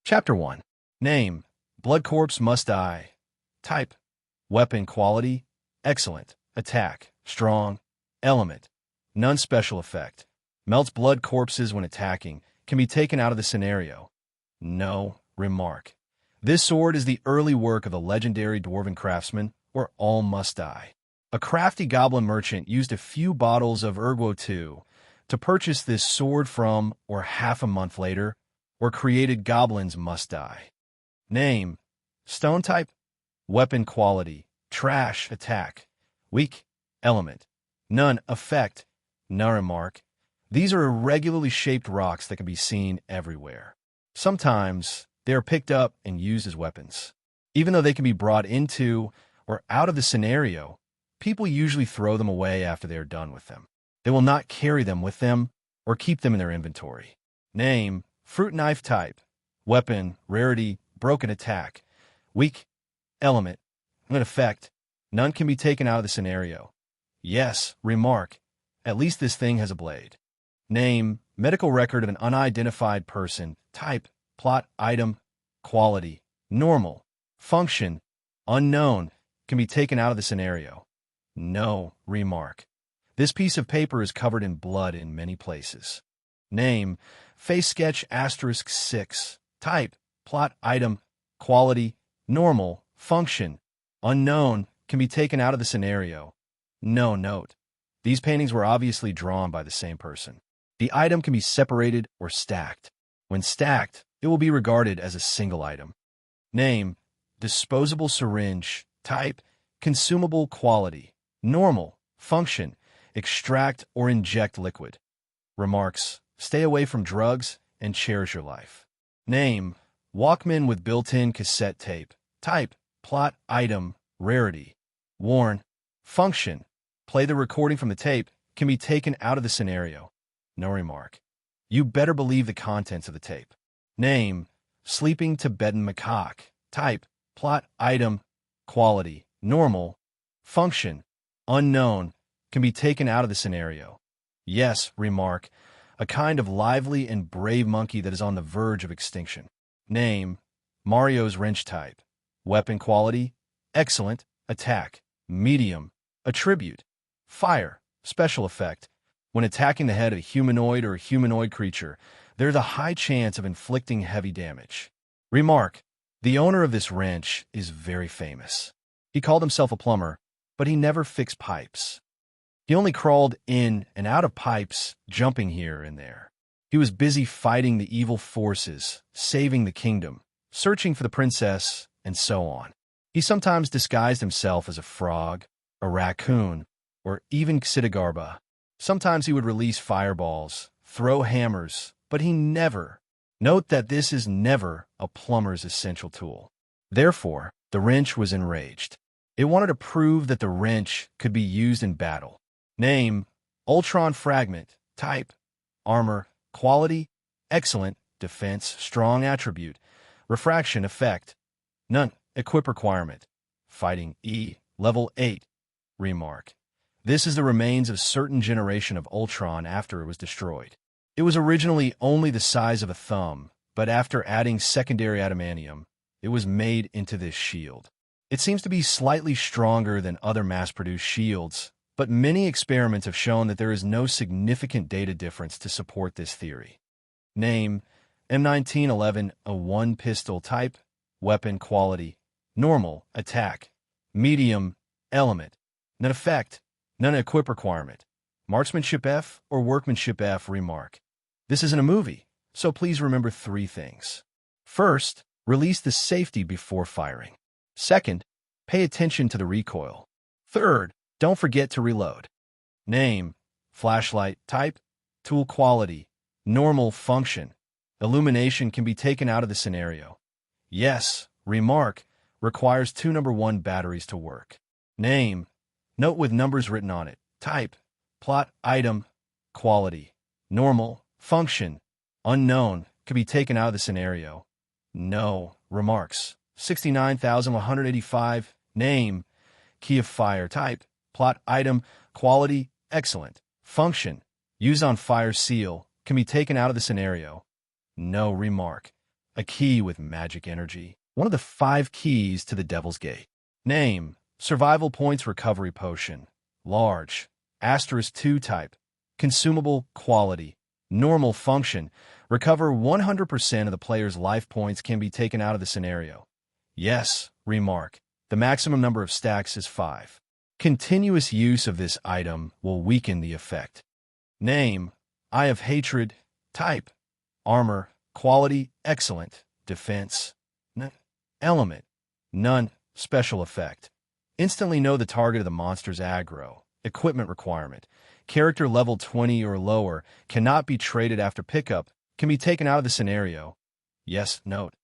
Chapter 1. Name: Blood corpse must die. Type: weapon quality: excellent. Attack: strong. Element: none. Special effect: melts blood corpses when attacking. Can be taken out of the scenario. No. Remark: this sword is the early work of the legendary dwarven craftsman, or all must die. A crafty goblin merchant used a few bottles of Ergo II to purchase this sword from, or half a month later, or created goblins must die. Name: stone type. Weapon quality: trash. Attack: weak. Element: none. Effect: none. Remark: these are irregularly shaped rocks that can be seen everywhere. Sometimes they are picked up and used as weapons. Even though they can be brought into or out of the scenario, people usually throw them away after they are done with them. They will not carry them with them or keep them in their inventory. Name: fruit knife type. Weapon rarity: broken. Attack: weak. Element: none. Effect: none. Can be taken out of the scenario. Yes. Remark: at least this thing has a blade. Name: medical record of an unidentified person. Type: plot item. Quality: normal. Function: unknown. Can be taken out of the scenario. No. Remark: this piece of paper is covered in blood in many places. Name: face sketch *6. Type: plot item. Quality: normal. Function: unknown. Can be taken out of the scenario. No. Note: these paintings were obviously drawn by the same person. The item can be separated or stacked. When stacked, it will be regarded as a single item. Name: disposable syringe. Type: consumable. Quality: normal. Function: extract or inject liquid. Remarks: stay away from drugs and cherish your life. Name: Walkman with built-in cassette tape. Type: plot item. Rarity: worn. Function: play the recording from the tape. Can be taken out of the scenario. No. Remark: you better believe the contents of the tape. Name: sleeping Tibetan macaque. Type: plot item. Quality: normal. Function: unknown. Can be taken out of the scenario. Yes. Remark: a kind of lively and brave monkey that is on the verge of extinction. Name: Mario's wrench type. Weapon quality: excellent. Attack: medium. Attribute: fire. Special effect: when attacking the head of a humanoid or a humanoid creature, there is a high chance of inflicting heavy damage. Remark: the owner of this wrench is very famous. He called himself a plumber, but he never fixed pipes. He only crawled in and out of pipes, jumping here and there. He was busy fighting the evil forces, saving the kingdom, searching for the princess, and so on. He sometimes disguised himself as a frog, a raccoon, or even Xidigarba. Sometimes he would release fireballs, throw hammers, but he never. Note that this is never a plumber's essential tool. Therefore, the wrench was enraged. It wanted to prove that the wrench could be used in battle. Name: Ultron fragment. Type: armor. Quality: excellent. Defense: strong. Attribute: refraction. Effect: none. Equip requirement: fighting E, level 8. Remark: this is the remains of certain generation of Ultron after it was destroyed. It was originally only the size of a thumb, but after adding secondary adamantium, it was made into this shield. It seems to be slightly stronger than other mass-produced shields, but many experiments have shown that there is no significant data difference to support this theory. Name: M1911-01 pistol. Type: weapon quality: normal. Attack: medium. Element: none. Effect: none. Equip requirement: marksmanship F or workmanship F. Remark: this isn't a movie, so please remember 3 things. First, release the safety before firing. Second, pay attention to the recoil. Third, don't forget to reload. Name: flashlight. Type: tool. Quality: normal. Function: illumination. Can be taken out of the scenario. Yes. Remark: requires 2 number 1 batteries to work. Name: note with numbers written on it. Type: plot item. Quality: normal. Function: unknown. Can be taken out of the scenario. No. Remarks: 69,185. Name: key of fire. Type: plot item. Quality: excellent. Function: used on fire seal. Can be taken out of the scenario. No. Remark: a key with magic energy. One of the 5 keys to the Devil's Gate. Name, survival points recovery potion. Large, *2 type. Consumable, quality. Normal function. Recover 100% of the player's life points can be taken out of the scenario. Yes, remark. The maximum number of stacks is 5. Continuous use of this item will weaken the effect. Name, Eye of Hatred. Type, armor. Quality, excellent. Defense, element, none. Special effect. Instantly know the target of the monster's aggro. Equipment requirement. Character level 20 or lower, cannot be traded after pickup, can be taken out of the scenario. Yes, note.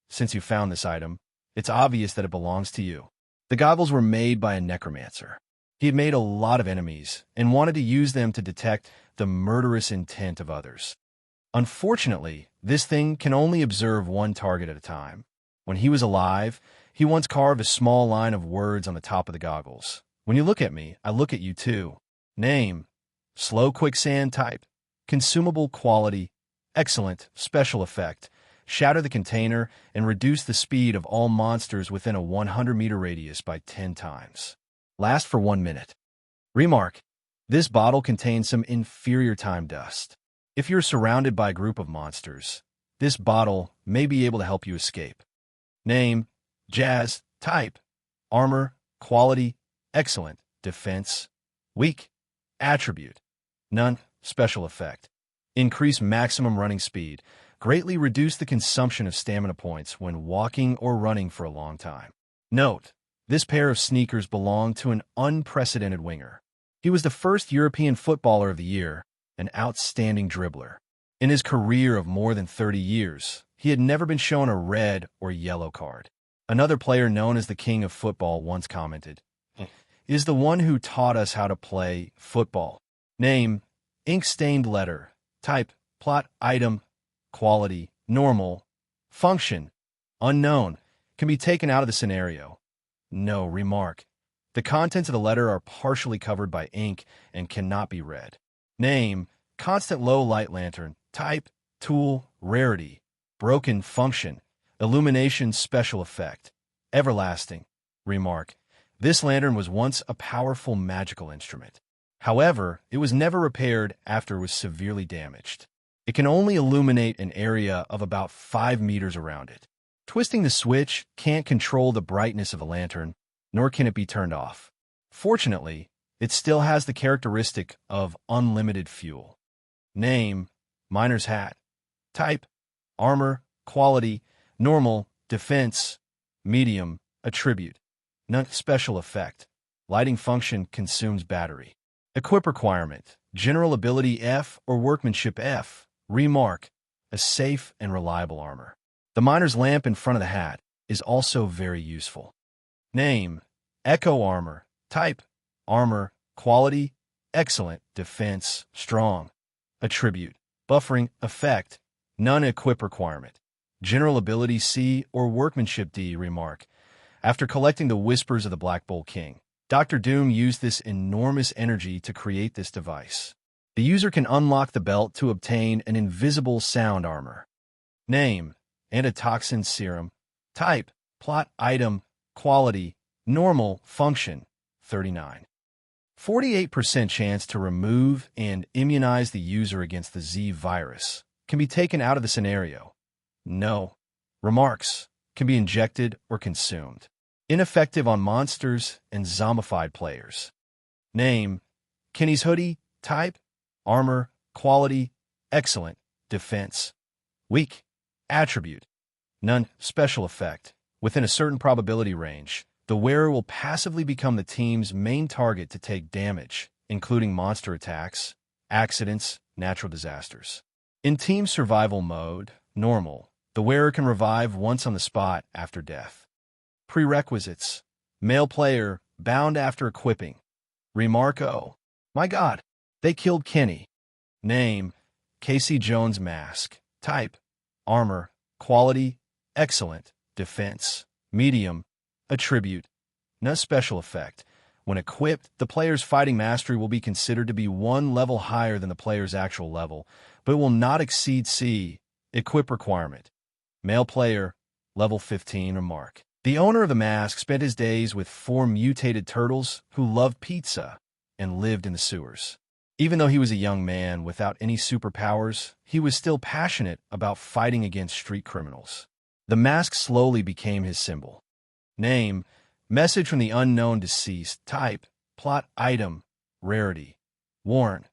Since you found this item, it's obvious that it belongs to you. The goggles were made by a necromancer. He had made a lot of enemies and wanted to use them to detect the murderous intent of others. Unfortunately, this thing can only observe one target at a time. When he was alive, he once carved a small line of words on the top of the goggles. When you look at me, I look at you too. Name, Slow Quicksand. Type, consumable. Quality, excellent. Special effect. Shatter the container and reduce the speed of all monsters within a 100-meter radius by 10 times. Last for 1 minute. Remark, this bottle contains some inferior time dust. If you're surrounded by a group of monsters, this bottle may be able to help you escape. Name, Jazz. Type, armor. Quality, excellent. Defense, weak. Attribute, none. Special effect. Increase maximum running speed. Greatly reduce the consumption of stamina points when walking or running for a long time. Note, this pair of sneakers belonged to an unprecedented winger. He was the first European footballer of the year, an outstanding dribbler. In his career of more than 30 years, he had never been shown a red or yellow card. Another player known as the King of Football once commented, "Is the one who taught us how to play football." Name, Ink-stained letter. Type, plot item. Quality, normal. Function, unknown. Can be taken out of the scenario. No. Remark, the contents of the letter are partially covered by ink and cannot be read. Name, constant low light lantern. Type, tool. Rarity, broken. Function, illumination. Special effect, everlasting. Remark, this lantern was once a powerful magical instrument. However, it was never repaired after it was severely damaged. It can only illuminate an area of about 5 meters around it. Twisting the switch can't control the brightness of the lantern, nor can it be turned off. Fortunately, it still has the characteristic of unlimited fuel. Name, Miner's Hat. Type, armor. Quality, normal. Defense, medium. Attribute, none. Special effect, lighting function. Consumes battery. Equip requirement, general ability F or workmanship F. Remark, a safe and reliable armor. The miner's lamp in front of the hat is also very useful. Name, Echo Armor. Type, armor. Quality, excellent. Defense, strong. Attribute, buffering. Effect, none. Equip requirement, general ability C or workmanship D. Remark, after collecting the whispers of the Black Bull King, Dr. Doom used this enormous energy to create this device. The user can unlock the belt to obtain an invisible sound armor. Name, Antitoxin Serum. Type, plot item. Quality, normal. Function, 39. 48% chance to remove and immunize the user against the Z virus. Can be taken out of the scenario. No. Remarks, can be injected or consumed. Ineffective on monsters and zombified players. Name, Kenny's Hoodie. Type, armor. Quality, excellent. Defense, weak. Attribute, none. Special effect, within a certain probability range, the wearer will passively become the team's main target to take damage, including monster attacks, accidents, natural disasters. In team survival mode, normal, the wearer can revive once on the spot after death. Prerequisites, male player, bound after equipping. Remark, oh my god, they killed Kenny. Name, Casey Jones Mask. Type, armor. Quality, excellent. Defense, medium. Attribute, no. Special effect, when equipped, the player's fighting mastery will be considered to be 1 level higher than the player's actual level, but it will not exceed C. Equip requirement, Male player, level 15 Embark. The owner of the mask spent his days with 4 mutated turtles who loved pizza and lived in the sewers. Even though he was a young man without any superpowers, he was still passionate about fighting against street criminals. The mask slowly became his symbol. Name, message from the unknown deceased. Type, plot item, rarity. Warn,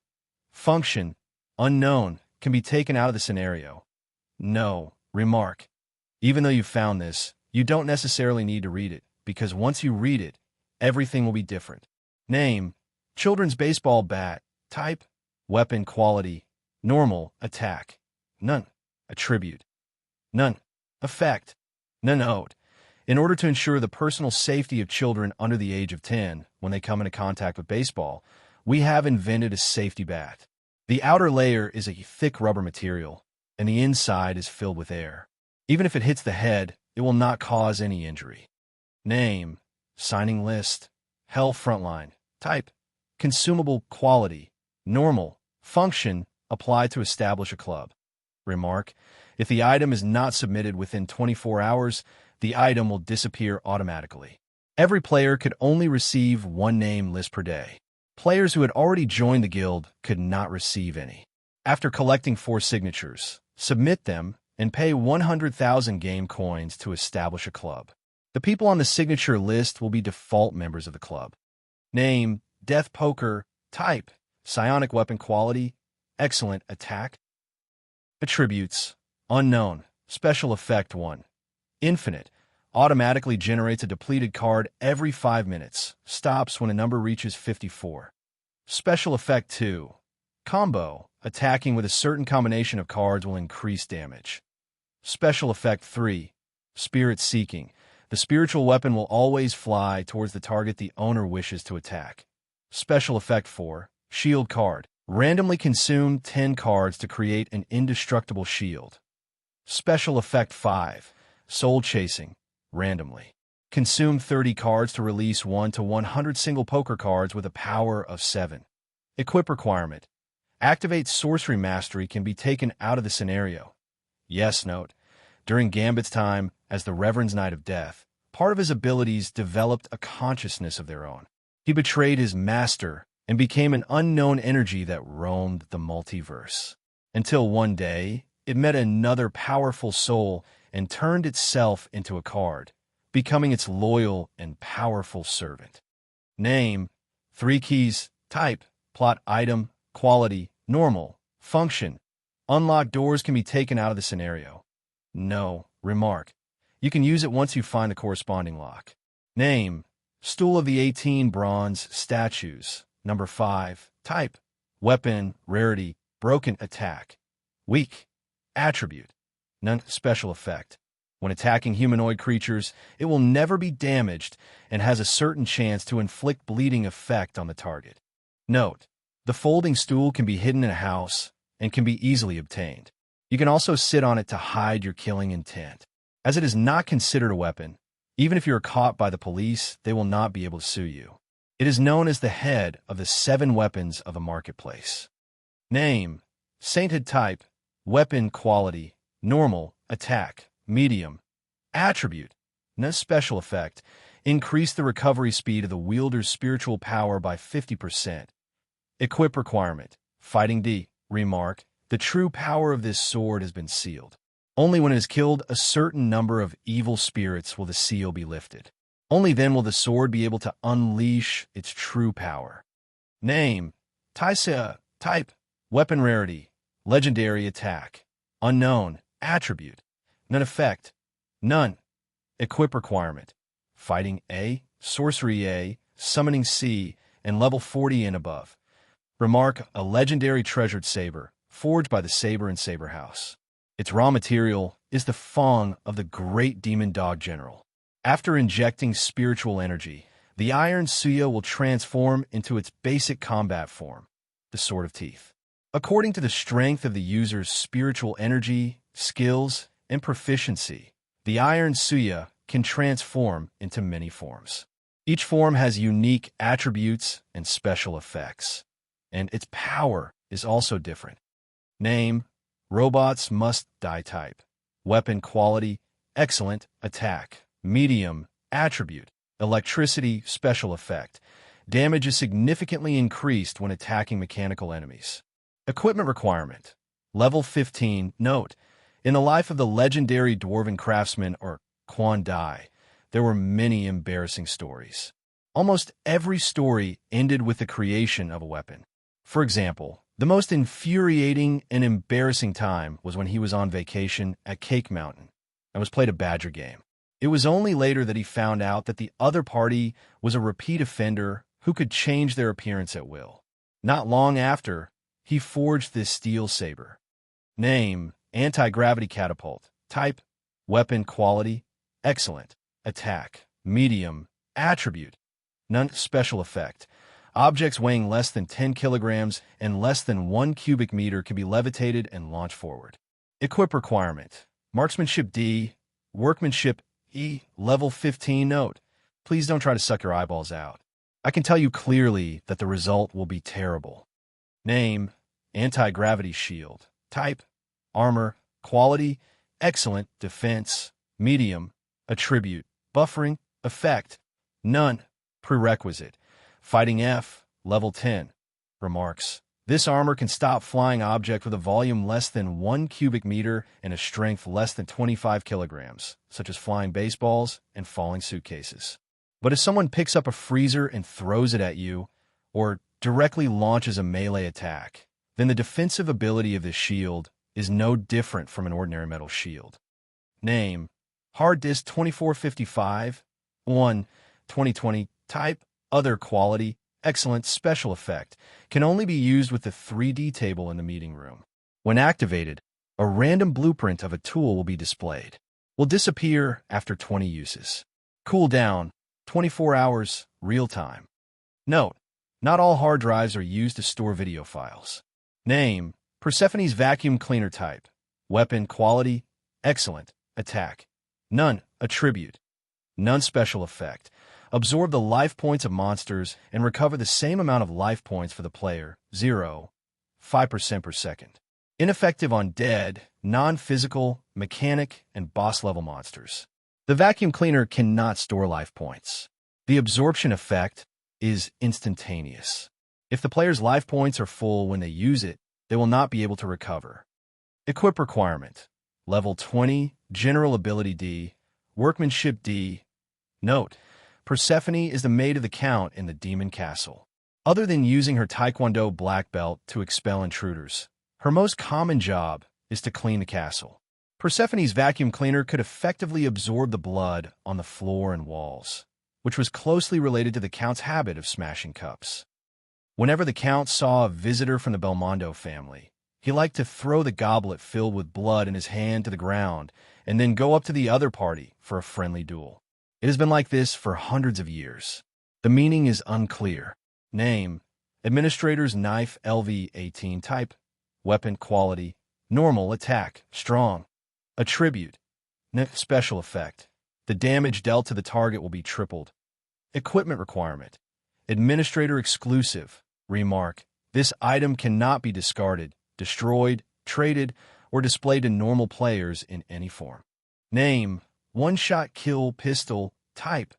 function, unknown, can be taken out of the scenario. No, remark. Even though you found this, you don't necessarily need to read it, because once you read it, everything will be different. Name, children's baseball bat. Type, weapon quality, normal, attack. None. Attribute. None. Effect. None owed. In order to ensure the personal safety of children under the age of 10 when they come into contact with baseball, we have invented a safety bat. The outer layer is a thick rubber material, and the inside is filled with air. Even if it hits the head, it will not cause any injury. Name, signing list, Hell Frontline. Type, consumable quality, normal, function, apply to establish a club. Remark, if the item is not submitted within 24 hours, the item will disappear automatically. Every player could only receive 1 name list per day. Players who had already joined the guild could not receive any. After collecting 4 signatures, submit them and pay 100,000 game coins to establish a club. The people on the signature list will be default members of the club. Name, Death Poker. Type, psionic weapon quality, excellent, attack. Attributes, unknown, special effect 1. Infinite, automatically generates a depleted card every 5 minutes, stops when a number reaches 54. Special effect 2. Combo, attacking with a certain combination of cards will increase damage. Special effect 3. Spirit seeking, the spiritual weapon will always fly towards the target the owner wishes to attack. Special effect 4. Shield card, randomly consume 10 cards to create an indestructible shield. Special effect 5. Soul chasing, randomly. Consume 30 cards to release 1 to 100 single poker cards with a power of 7. Equip requirement. Activate sorcery mastery can be taken out of the scenario. Yes, note. During Gambit's time as the Reverend's Knight of Death, part of his abilities developed a consciousness of their own. He betrayed his master and became an unknown energy that roamed the multiverse. Until one day, it met another powerful soul and turned itself into a card, becoming its loyal and powerful servant. Name, 3 keys, type, plot item, quality, normal, function. Unlocked doors can be taken out of the scenario. No, remark. You can use it once you find the corresponding lock. Name, Stool of the 18 Bronze Statues, number 5, type, weapon, rarity, broken, attack. Weak, attribute, none, special effect. When attacking humanoid creatures, it will never be damaged and has a certain chance to inflict bleeding effect on the target. Note, the folding stool can be hidden in a house and can be easily obtained. You can also sit on it to hide your killing intent. As it is not considered a weapon, even if you are caught by the police, they will not be able to sue you. It is known as the head of the 7 weapons of the marketplace. Name, Sainthood type, weapon quality, normal, attack, medium. Attribute, no special effect, increase the recovery speed of the wielder's spiritual power by 50%. Equip requirement, fighting D. Remark, the true power of this sword has been sealed. Only when it has killed a certain number of evil spirits will the seal be lifted. Only then will the sword be able to unleash its true power. Name, Taisa, type, weapon rarity, legendary attack, unknown, attribute, none effect, none. Equip requirement, fighting A, sorcery A, summoning C, and level 40 and above. Remark, a legendary treasured saber, forged by the Saber and Saber House. Its raw material is the fang of the great demon dog general. After injecting spiritual energy, the Iron Suya will transform into its basic combat form, the Sword of Teeth. According to the strength of the user's spiritual energy, skills, and proficiency, the Iron Suya can transform into many forms. Each form has unique attributes and special effects, and its power is also different. Name, Robots Must Die type, weapon quality, excellent, attack, medium, attribute, electricity, special effect. Damage is significantly increased when attacking mechanical enemies. Equipment requirement. Level 15. Note: in the life of the legendary dwarven craftsman or Quan Dai, there were many embarrassing stories. Almost every story ended with the creation of a weapon. For example, the most infuriating and embarrassing time was when he was on vacation at Cake Mountain and was played a badger game. It was only later that he found out that the other party was a repeat offender who could change their appearance at will. Not long after, he forged this steel saber. Name: anti-gravity catapult. Type: weapon quality, excellent, attack, medium, attribute, none, special effect. Objects weighing less than 10 kilograms and less than 1 cubic meter can be levitated and launched forward. Equip requirement. Marksmanship D, workmanship E, level 15. Note: please don't try to suck your eyeballs out. I can tell you clearly that the result will be terrible. Name: anti-gravity shield. Type: armor, quality, excellent, defense, medium, attribute, buffering, effect, none, prerequisite. Fighting F, level 10. Remarks: this armor can stop flying object with a volume less than 1 cubic meter and a strength less than 25 kilograms, such as flying baseballs and falling suitcases. But if someone picks up a freezer and throws it at you, or directly launches a melee attack, then the defensive ability of this shield is no different from an ordinary metal shield. Name: hard disk 2455 1 2020. Type: other quality, excellent, special effect. Can only be used with the 3D table in the meeting room. When activated, a random blueprint of a tool will be displayed. Will disappear after 20 uses. Cooldown: 24 hours, real time. Note: not all hard drives are used to store video files. Name: Persephone's vacuum cleaner. Type: weapon quality, excellent, attack, none, attribute, none, special effect. Absorb the life points of monsters and recover the same amount of life points for the player, 0.5% per second. Ineffective on dead, non-physical, mechanic, and boss-level monsters. The vacuum cleaner cannot store life points. The absorption effect is instantaneous. If the player's life points are full when they use it, they will not be able to recover. Equip requirement. Level 20, General Ability D, Workmanship D. Note: Persephone is the maid of the Count in the Demon Castle. Other than using her Taekwondo black belt to expel intruders, her most common job is to clean the castle. Persephone's vacuum cleaner could effectively absorb the blood on the floor and walls, which was closely related to the Count's habit of smashing cups. Whenever the Count saw a visitor from the Belmondo family, he liked to throw the goblet filled with blood in his hand to the ground and then go up to the other party for a friendly duel. It has been like this for hundreds of years. The meaning is unclear. Name: Administrator's Knife LV-18. Type: weapon quality, normal, attack, strong, attribute, special effect. The damage dealt to the target will be tripled. Equipment requirement. Administrator exclusive. Remark: this item cannot be discarded, destroyed, traded, or displayed to normal players in any form. Name: one-shot kill pistol. Type: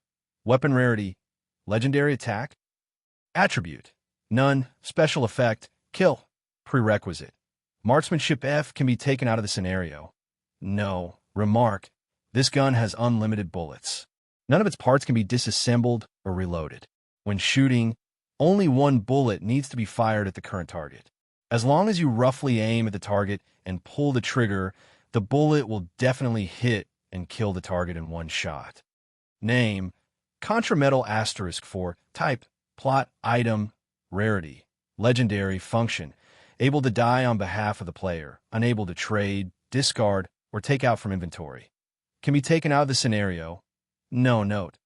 weapon rarity, legendary attack. Attribute: none, special effect, kill. Prerequisite: marksmanship F can be taken out of the scenario. No. Remark: this gun has unlimited bullets. None of its parts can be disassembled or reloaded. When shooting, only one bullet needs to be fired at the current target. As long as you roughly aim at the target and pull the trigger, the bullet will definitely hit and kill the target in one shot. Name: Contrametal asterisk 4. Type: plot, item, rarity, legendary, function, able to die on behalf of the player, unable to trade, discard, or take out from inventory. Can be taken out of the scenario. No. Note: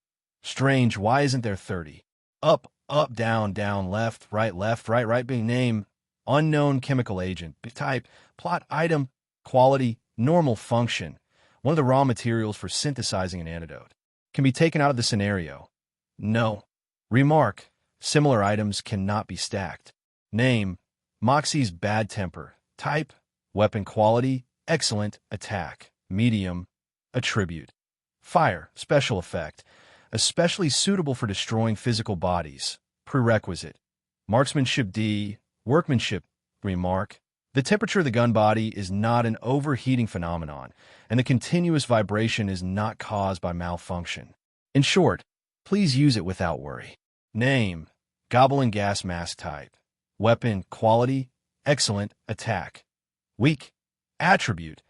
strange, why isn't there 30? Up, up, down, down, left, right, right. Being name: unknown chemical agent. Type: plot, item, quality, normal, function, one of the raw materials for synthesizing an antidote. Can be taken out of the scenario. No. Remark: similar items cannot be stacked. Name: Moxie's bad temper. Type: weapon quality, excellent, attack, medium, attribute. Fire, special effect, especially suitable for destroying physical bodies. Prerequisite. Marksmanship D, workmanship. Remark. The temperature of the gun body is not an overheating phenomenon, and the continuous vibration is not caused by malfunction. In short, please use it without worry. Name, Goblin gas mask type. Weapon, quality, excellent, attack. Weak, attribute,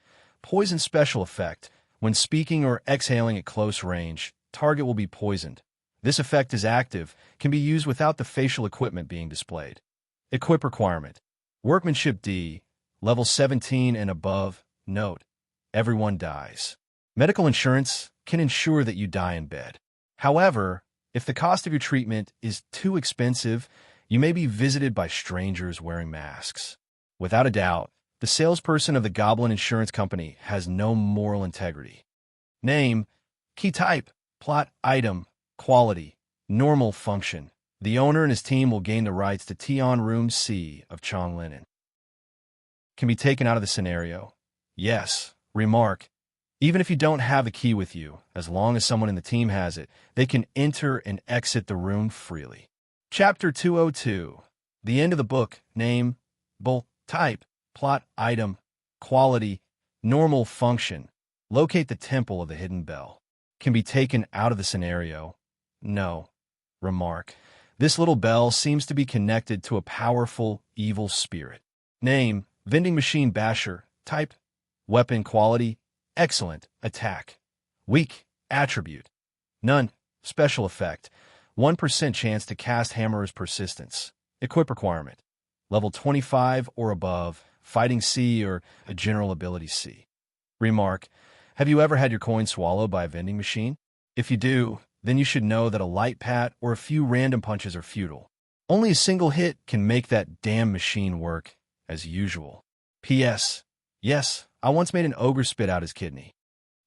poison special effect. When speaking or exhaling at close range, target will be poisoned. This effect is active, can be used without the facial equipment being displayed. Equip requirement. Workmanship D, level 17 and above. Note, everyone dies. Medical insurance can ensure that you die in bed. However, if the cost of your treatment is too expensive, you may be visited by strangers wearing masks. Without a doubt, the salesperson of the Goblin Insurance Company has no moral integrity. Name, key type, plot item, quality, normal function. The owner and his team will gain the rights to Tion Room C of Chong Linen. Can be taken out of the scenario. Yes, remark. Even if you don't have the key with you, as long as someone in the team has it, they can enter and exit the room freely. Chapter 202. The end of the book. Name, bull, type, plot item, quality, normal function. Locate the temple of the hidden bell. Can be taken out of the scenario. No. Remark. This little bell seems to be connected to a powerful, evil spirit. Name, vending machine basher. Type, weapon quality, excellent, attack. Weak, attribute. None, special effect. 1% chance to cast Hammerer's Persistence. Equip requirement. Level 25 or above, Fighting C or a General Ability C. Remark. Have you ever had your coin swallowed by a vending machine? If you do, then you should know that a light pat or a few random punches are futile. Only a single hit can make that damn machine work as usual. P.S. Yes, I once made an ogre spit out his kidney.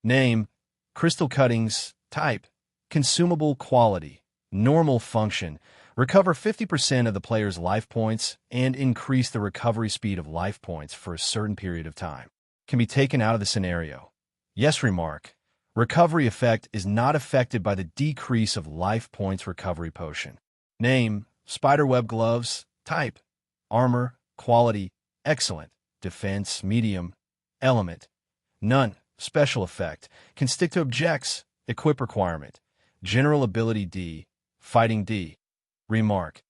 Name, crystal cuttings, type, consumable quality, normal function, recover 50% of the player's life points and increase the recovery speed of life points for a certain period of time. Can be taken out of the scenario. Yes, remark. Recovery effect is not affected by the decrease of life points recovery potion. Name, spiderweb gloves, type, armor, quality, excellent, defense, medium, element, none, special effect, can stick to objects, equip requirement, general ability D, fighting D. Remark.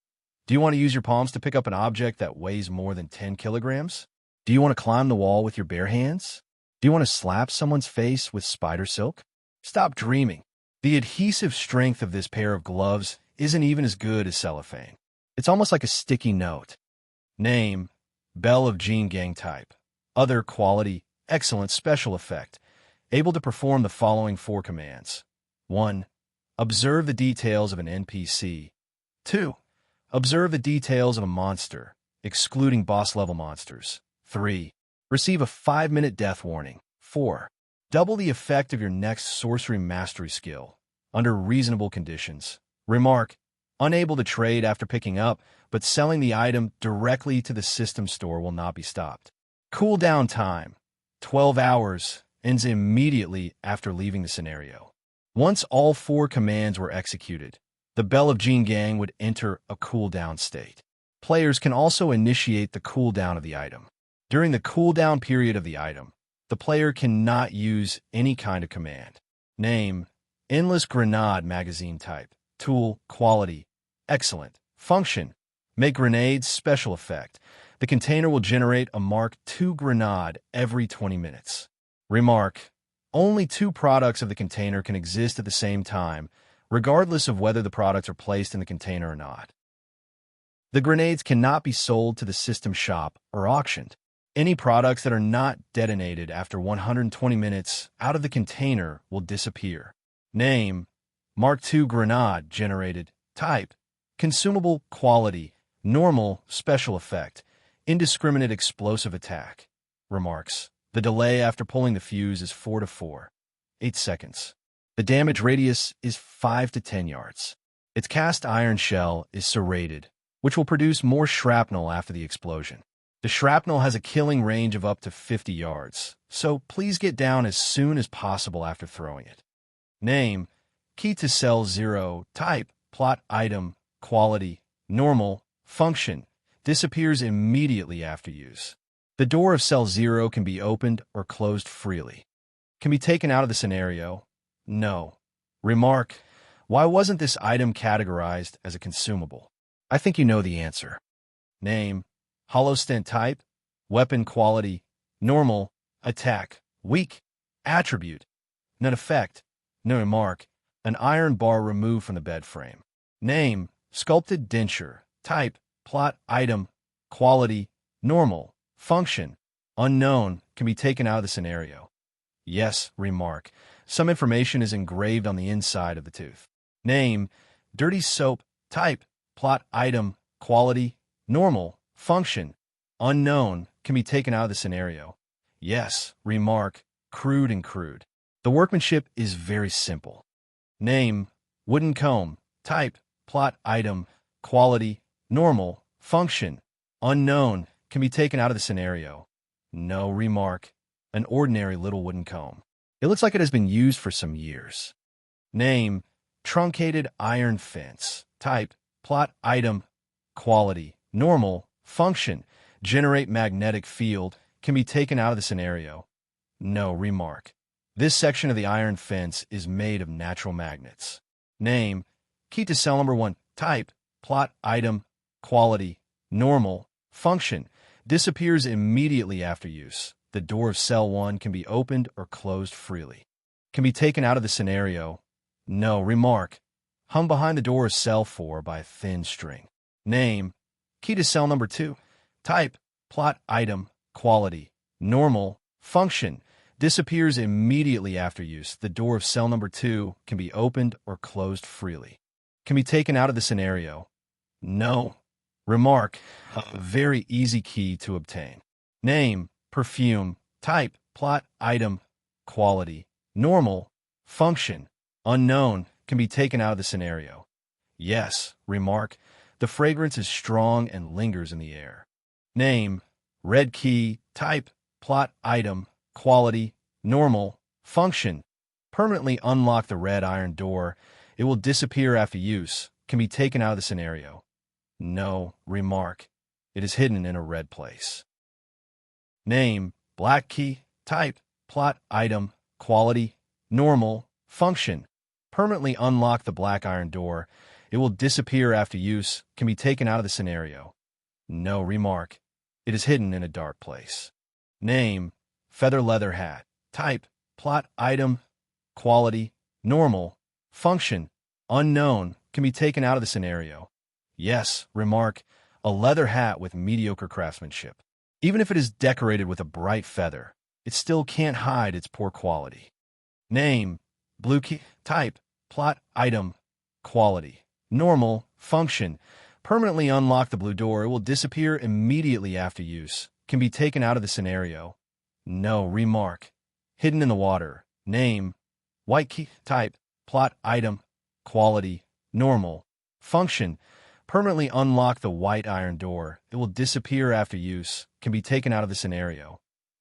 Do you want to use your palms to pick up an object that weighs more than 10 kilograms? Do you want to climb the wall with your bare hands? Do you want to slap someone's face with spider silk? Stop dreaming. The adhesive strength of this pair of gloves isn't even as good as cellophane. It's almost like a sticky note. Name, Bell of Gene Gang type. Other quality, excellent special effect. Able to perform the following 4 commands. 1. Observe the details of an NPC. 2. Observe the details of a monster, excluding boss-level monsters. 3. Receive a 5-minute death warning. 4. Double the effect of your next sorcery mastery skill, under reasonable conditions. Remark. Unable to trade after picking up, but selling the item directly to the system store will not be stopped. Cooldown time, 12 hours, ends immediately after leaving the scenario. Once all 4 commands were executed, the Bell of Gene Gang would enter a cooldown state. Players can also initiate the cooldown of the item. During the cooldown period of the item, the player cannot use any kind of command. Name, Endless Grenade magazine type. Tool, quality, excellent. Function, make grenades, special effect. The container will generate a Mark II grenade every 20 minutes. Remark, only 2 products of the container can exist at the same time, regardless of whether the products are placed in the container or not. The grenades cannot be sold to the system shop or auctioned. Any products that are not detonated after 120 minutes out of the container will disappear. Name, Mark II grenade generated. Type, consumable quality, normal, special effect, indiscriminate explosive attack. Remarks, the delay after pulling the fuse is 4 to 8 seconds. The damage radius is 5 to 10 yards. Its cast iron shell is serrated, which will produce more shrapnel after the explosion. The shrapnel has a killing range of up to 50 yards, so please get down as soon as possible after throwing it. Name, key to cell 0, type, plot item, quality, normal, function, disappears immediately after use. The door of cell 0 can be opened or closed freely. Can be taken out of the scenario? No. Remark, why wasn't this item categorized as a consumable? I think you know the answer. Name, hollow stent type, weapon quality, normal, attack, weak, attribute, none effect, no remark, an iron bar removed from the bed frame. Name, sculpted denture, type, plot item, quality, normal, function, unknown, can be taken out of the scenario. Yes, remark, some information is engraved on the inside of the tooth. Name, dirty soap, type, plot item, quality, normal, function, unknown, can be taken out of the scenario. Yes, remark, crude and crude. The workmanship is very simple. Name, wooden comb, type, plot item, quality, normal, function, unknown, can be taken out of the scenario. No remark, an ordinary little wooden comb. It looks like it has been used for some years. Name, truncated iron fence, type, plot item, quality, normal, function, generate magnetic field, can be taken out of the scenario. No remark. This section of the iron fence is made of natural magnets. Name, key to cell number 1, type, plot item, quality, normal, function, disappears immediately after use. The door of cell 1 can be opened or closed freely. Can be taken out of the scenario. No remark. Hung behind the door of cell 4 by a thin string. Name, key to cell number 2, type, plot item, quality, normal, function, disappears immediately after use. The door of cell number 2 can be opened or closed freely. Can be taken out of the scenario. No. Remark, a very easy key to obtain. Name, perfume, type, plot item, quality, normal, function, unknown, can be taken out of the scenario. Yes, remark, the fragrance is strong and lingers in the air. Name, red key, type, plot item, quality, normal, function, permanently unlock the red iron door. It will disappear after use. Can be taken out of the scenario. No, remark, it is hidden in a red place. Name, black key, type, plot item, quality, normal, function, permanently unlock the black iron door. It will disappear after use. Can be taken out of the scenario. No remark, it is hidden in a dark place. Name, feather leather hat, type, plot item, quality, normal, function, unknown, can be taken out of the scenario. Yes, remark, a leather hat with mediocre craftsmanship. Even if it is decorated with a bright feather, it still can't hide its poor quality. Name, blue key, type, plot item, quality, normal, function, permanently unlock the blue door. It will disappear immediately after use. Can be taken out of the scenario. No remark, hidden in the water. Name, white key, type, plot item, quality, normal, function, permanently unlock the white iron door. It will disappear after use. Can be taken out of the scenario.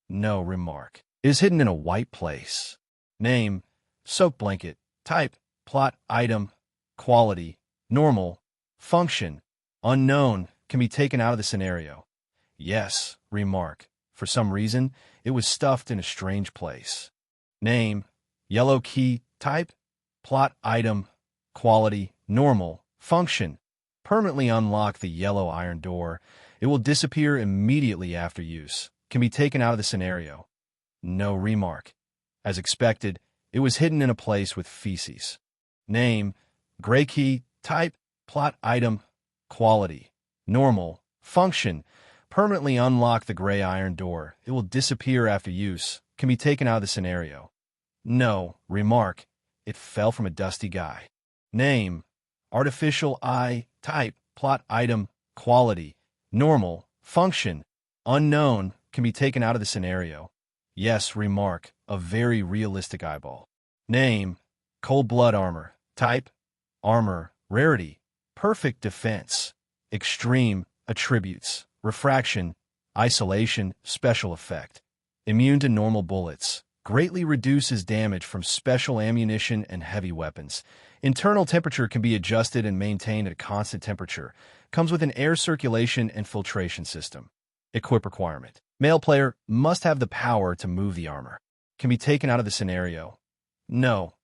No remark, it is hidden in a white place. Name, soak blanket, type, plot item, quality, normal, function, unknown, can be taken out of the scenario. Yes, remark, for some reason, it was stuffed in a strange place. Name, yellow key, type, plot item, quality, normal, function, permanently unlock the yellow iron door. It will disappear immediately after use. Can be taken out of the scenario. No remark. As expected, it was hidden in a place with feces. Name, gray key, type, plot item, quality, normal, function, permanently unlock the gray iron door. It will disappear after use. Can be taken out of the scenario. No remark. It fell from a dusty guy. Name, artificial eye, type, plot item, quality, normal, function, unknown, can be taken out of the scenario. Yes, remark, a very realistic eyeball. Name, cold blood armor, type, armor, rarity, perfect defense, extreme, attributes, refraction, isolation, special effect. Immune to normal bullets. Greatly reduces damage from special ammunition and heavy weapons. Internal temperature can be adjusted and maintained at a constant temperature. Comes with an air circulation and filtration system. Equip requirement. Male player must have the power to move the armor. Can be taken out of the scenario. No.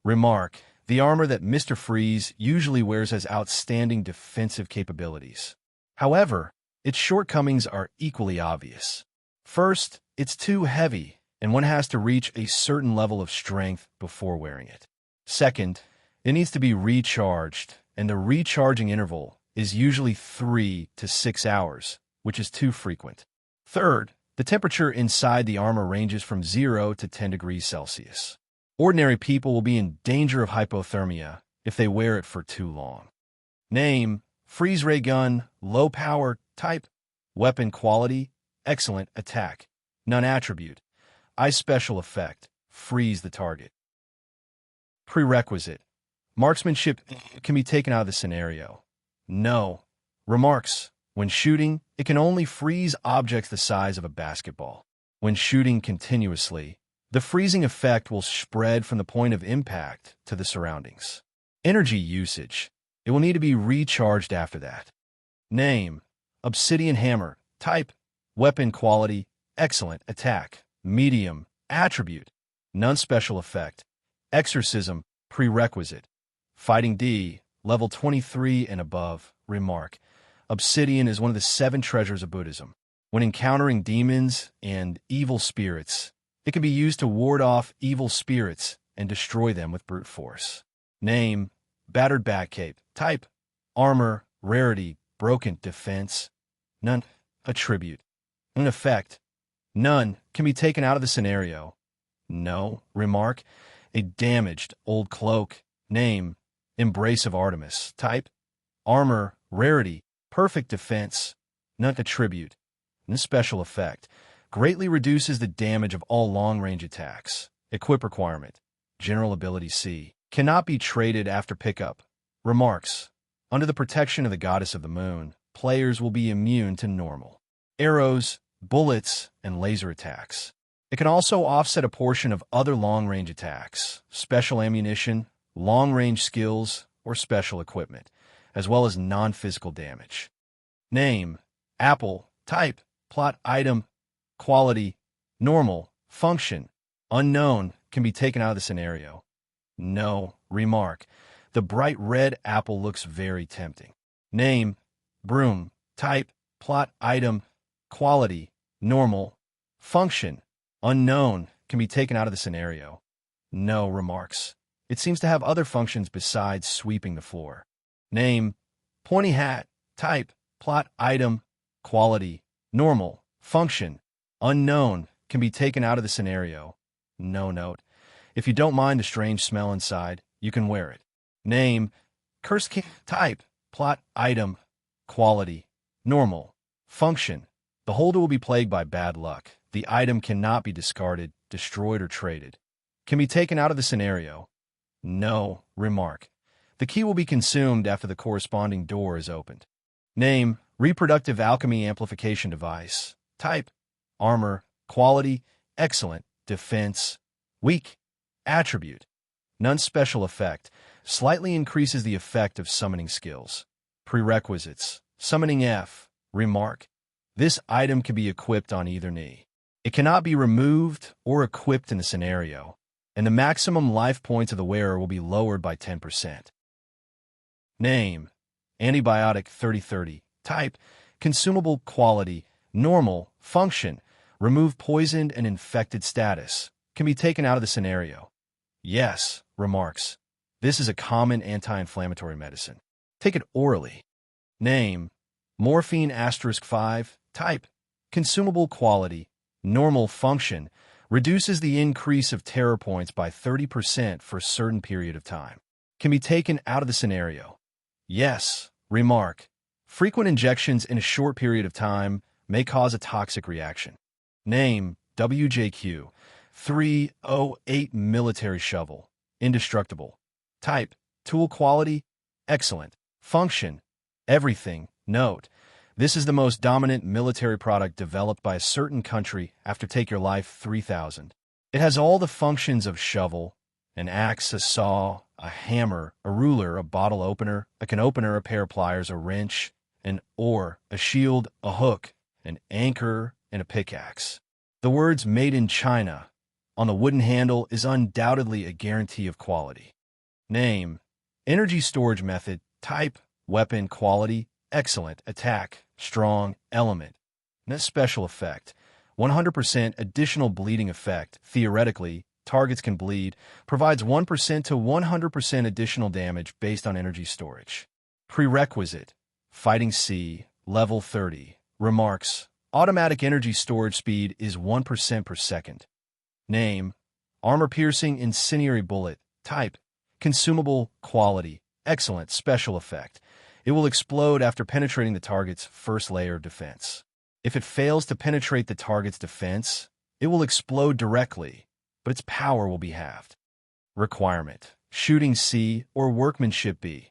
Remark. The armor that Mr. Freeze usually wears has outstanding defensive capabilities. However, its shortcomings are equally obvious. First, it's too heavy, and one has to reach a certain level of strength before wearing it. Second, it needs to be recharged, and the recharging interval is usually 3 to 6 hours, which is too frequent. Third, the temperature inside the armor ranges from 0 to 10 degrees Celsius. Ordinary people will be in danger of hypothermia if they wear it for too long. Name, freeze ray gun, low power, type, weapon quality, excellent, attack, none attribute, ice special effect, freeze the target. Prerequisite, marksmanship can be taken out of the scenario. No. Remarks, when shooting, it can only freeze objects the size of a basketball. When shooting continuously, the freezing effect will spread from the point of impact to the surroundings. Energy usage, it will need to be recharged after that. Name, obsidian hammer, type, weapon quality, excellent, attack, medium, attribute, none special effect, exorcism, prerequisite, fighting D, level 23 and above, remark. Obsidian is one of the 7 treasures of Buddhism. When encountering demons and evil spirits, it can be used to ward off evil spirits and destroy them with brute force. Name, battered backcape, type, armor, rarity, broken, defense, none, attribute. An effect, none, can be taken out of the scenario. No, remark, a damaged old cloak. Name, embrace of Artemis, type, armor, rarity, perfect defense, none attribute. This special effect greatly reduces the damage of all long-range attacks. Equip requirement, general ability C, cannot be traded after pickup. Remarks, under the protection of the goddess of the moon, players will be immune to normal arrows, bullets, and laser attacks. It can also offset a portion of other long-range attacks, special ammunition, long-range skills, or special equipment, as well as non-physical damage. Name, Apple, type, plot item, quality, normal, function, unknown, can be taken out of the scenario. No, remark, the bright red apple looks very tempting. Name, broom, type, plot item, quality, normal, function, unknown, can be taken out of the scenario. No, remarks, it seems to have other functions besides sweeping the floor. Name, pointy hat, type, plot item, quality, normal, function, unknown, can be taken out of the scenario. No note. If you don't mind the strange smell inside, you can wear it. Name, curse king, type, plot item, quality, normal, function. The holder will be plagued by bad luck. The item cannot be discarded, destroyed, or traded. Can be taken out of the scenario. No, remark. The key will be consumed after the corresponding door is opened. Name, reproductive alchemy amplification device. Type, armor, quality, excellent, defense, weak, attribute, none special effect, slightly increases the effect of summoning skills. Prerequisites, summoning F, remark. This item can be equipped on either knee. It cannot be removed or equipped in the scenario, and the maximum life points of the wearer will be lowered by 10%. Name, antibiotic 3030, type, consumable quality, normal, function, remove poisoned and infected status, can be taken out of the scenario. Yes, remarks. This is a common anti-inflammatory medicine. Take it orally. Name, morphine *5, type, consumable quality, normal function, reduces the increase of terror points by 30% for a certain period of time. Can be taken out of the scenario. Yes, remark. Frequent injections in a short period of time may cause a toxic reaction. Name, WJQ, 308 military shovel, indestructible. Type, tool quality, excellent. Function, everything. Note, This is the most dominant military product developed by a certain country after Take Your Life 3000. It has all the functions of shovel, an axe, a saw, a hammer, a ruler, a bottle opener, a can opener, a pair of pliers, a wrench, an oar, a shield, a hook, an anchor, and a pickaxe. The words "Made in China" on the wooden handle is undoubtedly a guarantee of quality. Name: energy storage method, type, weapon, quality, excellent, attack, strong, element. Special effect, 100% additional bleeding effect, theoretically, targets can bleed, provides 1% to 100% additional damage based on energy storage. Prerequisite, fighting C, level 30. Remarks: automatic energy storage speed is 1% per second. Name: armor-piercing incendiary bullet, type, consumable, quality, excellent, special effect. It will explode after penetrating the target's first layer of defense. If it fails to penetrate the target's defense, it will explode directly, but its power will be halved. Requirement: shooting C or workmanship B.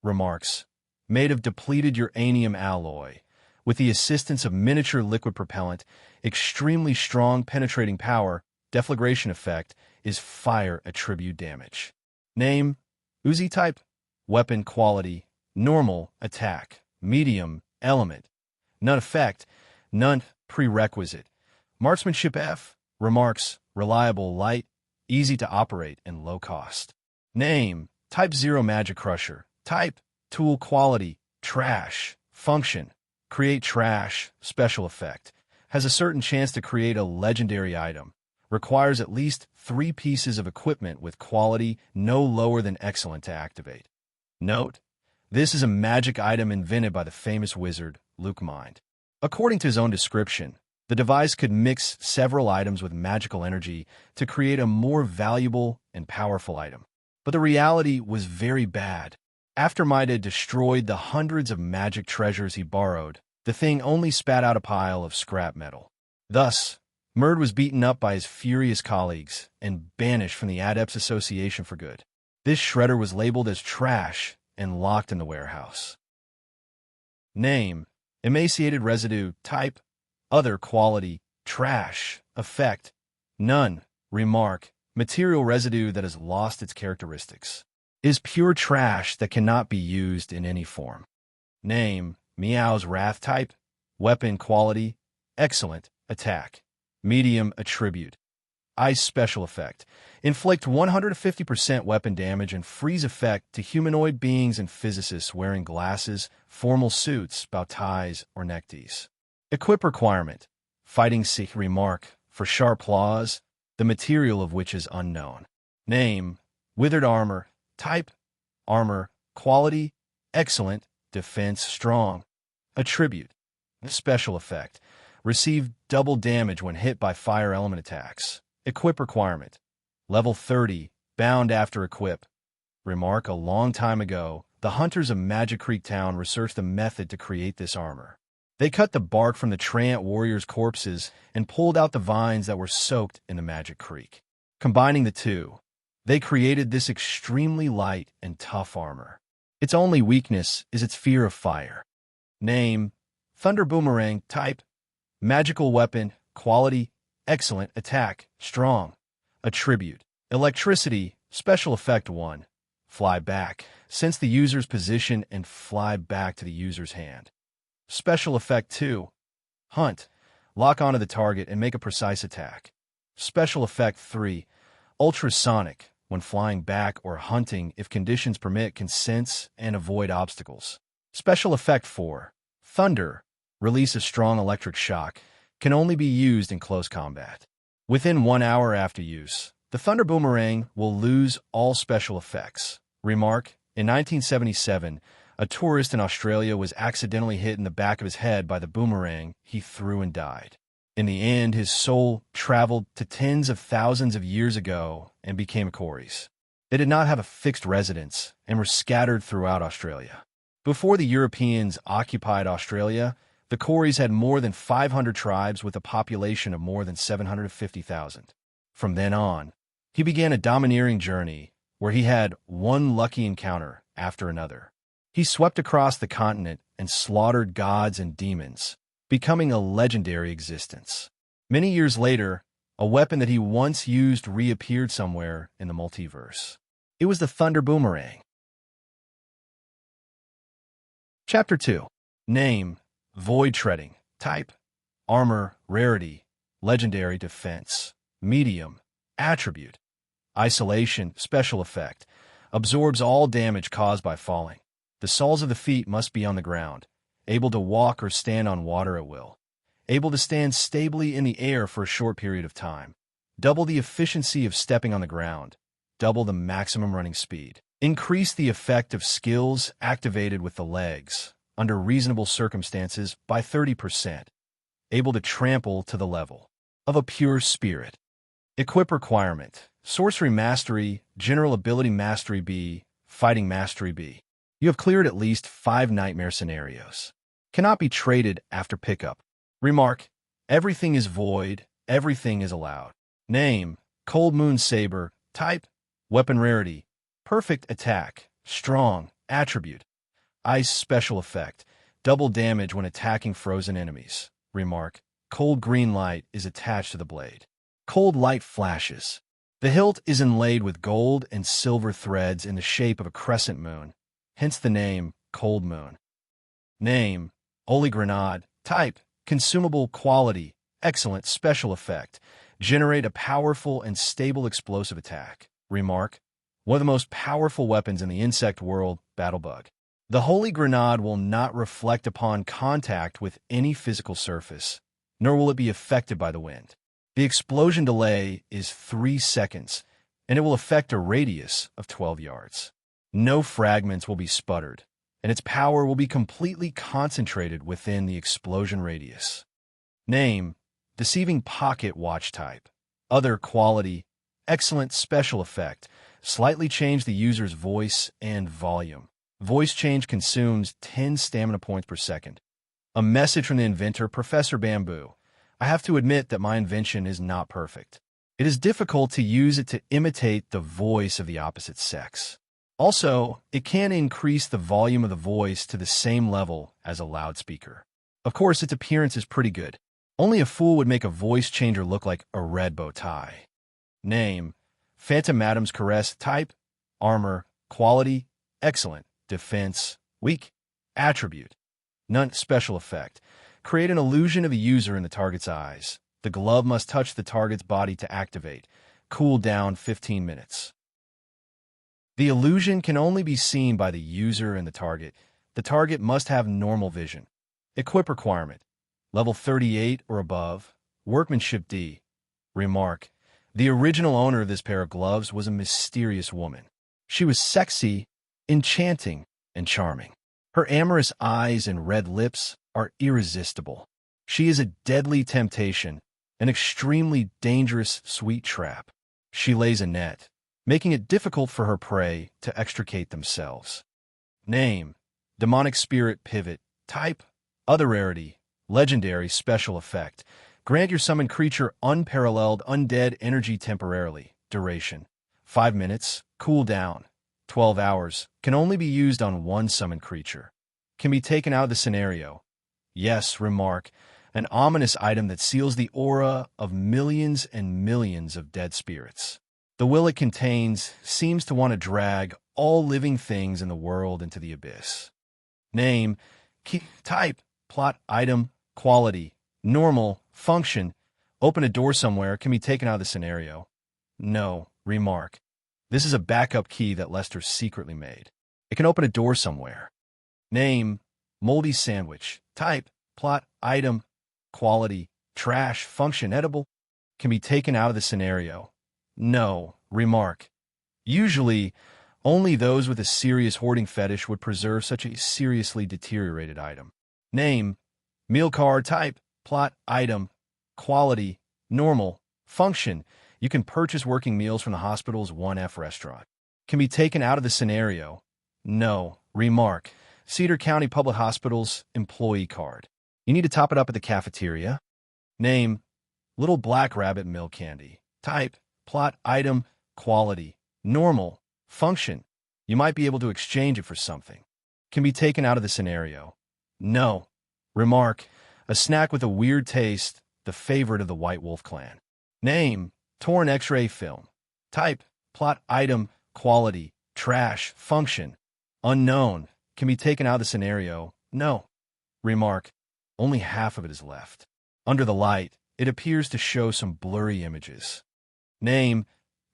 Remarks: made of depleted uranium alloy, with the assistance of miniature liquid propellant, extremely strong penetrating power, deflagration effect is fire attribute damage. Name: Uzi type, weapon quality, normal, attack, medium, element. None effect, none. Prerequisite, marksmanship F. Remarks: reliable, light, easy to operate, and low cost. Name: type 0 magic crusher, type, tool, quality, trash, function, create trash, special effect, has a certain chance to create a legendary item, requires at least 3 pieces of equipment with quality no lower than excellent to activate. Note: this is a magic item invented by the famous wizard, Luke Mind. According to his own description, the device could mix several items with magical energy to create a more valuable and powerful item. But the reality was very bad. After Mida destroyed the hundreds of magic treasures he borrowed, the thing only spat out a pile of scrap metal. Thus, Murd was beaten up by his furious colleagues and banished from the Adepts Association for good. This shredder was labeled as trash and locked in the warehouse. Name: emaciated residue, type, other, quality, trash, effect, none. Remark: material residue that has lost its characteristics. Is pure trash that cannot be used in any form. Name: Meow's Wrath type, weapon quality, excellent, attack, medium, attribute. Ice special effect, inflict 150% weapon damage and freeze effect to humanoid beings and physicists wearing glasses, formal suits, bow ties, or neckties. Equip requirement, fighting C. Remark: for sharp claws, the material of which is unknown. Name: withered armor, type, armor, quality, excellent, defense, strong, attribute. Special effect, receive double damage when hit by fire element attacks. Equip requirement, level 30, bound after equip. Remark: a long time ago, the hunters of Magic Creek Town researched a method to create this armor. They cut the bark from the Treant warriors' corpses and pulled out the vines that were soaked in the Magic Creek. Combining the two, they created this extremely light and tough armor. Its only weakness is its fear of fire. Name: Thunder Boomerang, type, magical weapon, quality, excellent, attack, strong, attribute, electricity, special effect 1, fly back, sense the user's position and fly back to the user's hand. Special effect 2, hunt, lock onto the target and make a precise attack. Special effect 3, ultrasonic, when flying back or hunting if conditions permit can sense and avoid obstacles. Special effect 4, thunder, release a strong electric shock, can only be used in close combat. Within 1 hour after use, the Thunder Boomerang will lose all special effects. Remark: in 1977, a tourist in Australia was accidentally hit in the back of his head by the boomerang he threw and died. In the end, his soul traveled to tens of thousands of years ago and became Koris. They did not have a fixed residence and were scattered throughout Australia. Before the Europeans occupied Australia, the Koris had more than 500 tribes with a population of more than 750,000. From then on, he began a domineering journey where he had one lucky encounter after another. He swept across the continent and slaughtered gods and demons, becoming a legendary existence. Many years later, a weapon that he once used reappeared somewhere in the multiverse. It was the Thunder Boomerang. Chapter 2. Name: Void Treading. Type: Armor, Rarity, Legendary, Defense, Medium, Attribute, Isolation, Special Effect, absorbs all damage caused by falling. The soles of the feet must be on the ground, able to walk or stand on water at will, able to stand stably in the air for a short period of time, double the efficiency of stepping on the ground, double the maximum running speed, increase the effect of skills activated with the legs, under reasonable circumstances, by 30%, able to trample to the level of a pure spirit. Equip requirement: Sorcery Mastery, General Ability Mastery B, Fighting Mastery B. You have cleared at least 5 nightmare scenarios. Cannot be traded after pickup. Remark: everything is void, everything is allowed. Name: Cold Moon Saber. Type: Weapon Rarity, Perfect Attack, Strong, Attribute, Ice, Special Effect, double damage when attacking frozen enemies. Remark: cold green light is attached to the blade. Cold light flashes. The hilt is inlaid with gold and silver threads in the shape of a crescent moon, hence the name Cold Moon. Name: Holy Grenade. Type: Consumable. Quality: Excellent. Special Effect: Generate a powerful and stable explosive attack. Remark: one of the most powerful weapons in the insect world, Battlebug. The Holy Grenade will not reflect upon contact with any physical surface, nor will it be affected by the wind. The explosion delay is 3 seconds, and it will affect a radius of 12 yards. No fragments will be sputtered, and its power will be completely concentrated within the explosion radius. Name: Deceiving Pocket Watch. Type: Other. Quality: Excellent. Special Effect: Slightly change the user's voice and volume. Voice change consumes 10 stamina points per second. A message from the inventor, Professor Bamboo. I have to admit that my invention is not perfect. It is difficult to use it to imitate the voice of the opposite sex. Also, it can increase the volume of the voice to the same level as a loudspeaker. Of course, its appearance is pretty good. Only a fool would make a voice changer look like a red bow tie. Name: Phantom Madam's Caress. Type: Armor. Quality: Excellent. Defense: Weak. Attribute: None. Special Effect: Create an illusion of a user in the target's eyes. The glove must touch the target's body to activate. Cool down 15 minutes. The illusion can only be seen by the user and the target. The target must have normal vision. Equip requirement: Level 38 or above. Workmanship D. Remark: the original owner of this pair of gloves was a mysterious woman. She was sexy, enchanting, and charming. Her amorous eyes and red lips are irresistible. She is a deadly temptation, an extremely dangerous sweet trap. She lays a net, making it difficult for her prey to extricate themselves. Name: Demonic Spirit Pivot. Type: Other. Rarity, Legendary. Special Effect: Grant your summoned creature unparalleled undead energy temporarily. Duration: 5 minutes. Cooldown: 12 hours. Can only be used on one summoned creature. Can be taken out of the scenario. Yes. Remark: an ominous item that seals the aura of millions and millions of dead spirits. The will it contains seems to want to drag all living things in the world into the abyss. Name: Type: Plot. Item. Quality: Normal. Function: open a door somewhere. Can be taken out of the scenario. No. Remark: this is a backup key that Lester secretly made. It can open a door somewhere. Name: Moldy Sandwich. Type: Plot. Item. Quality: Trash. Function: edible. Can be taken out of the scenario. No. Remark: usually, only those with a serious hoarding fetish would preserve such a seriously deteriorated item. Name: Meal card. Type: Plot. Item. Quality: Normal. Function: you can purchase working meals from the hospital's 1F restaurant. Can be taken out of the scenario. No. Remark: Cedar County Public Hospital's employee card. You need to top it up at the cafeteria. Name: Little Black Rabbit Milk Candy. Type: Plot. Item. Quality: Normal. Function: you might be able to exchange it for something. can be taken out of the scenario. No. Remark, a snack with a weird taste, the favorite of the White Wolf clan. Name, torn X-ray film. Type, plot item, quality, trash, function. Unknown, can be taken out of the scenario. No. Remark, only half of it is left. Under the light, it appears to show some blurry images. Name,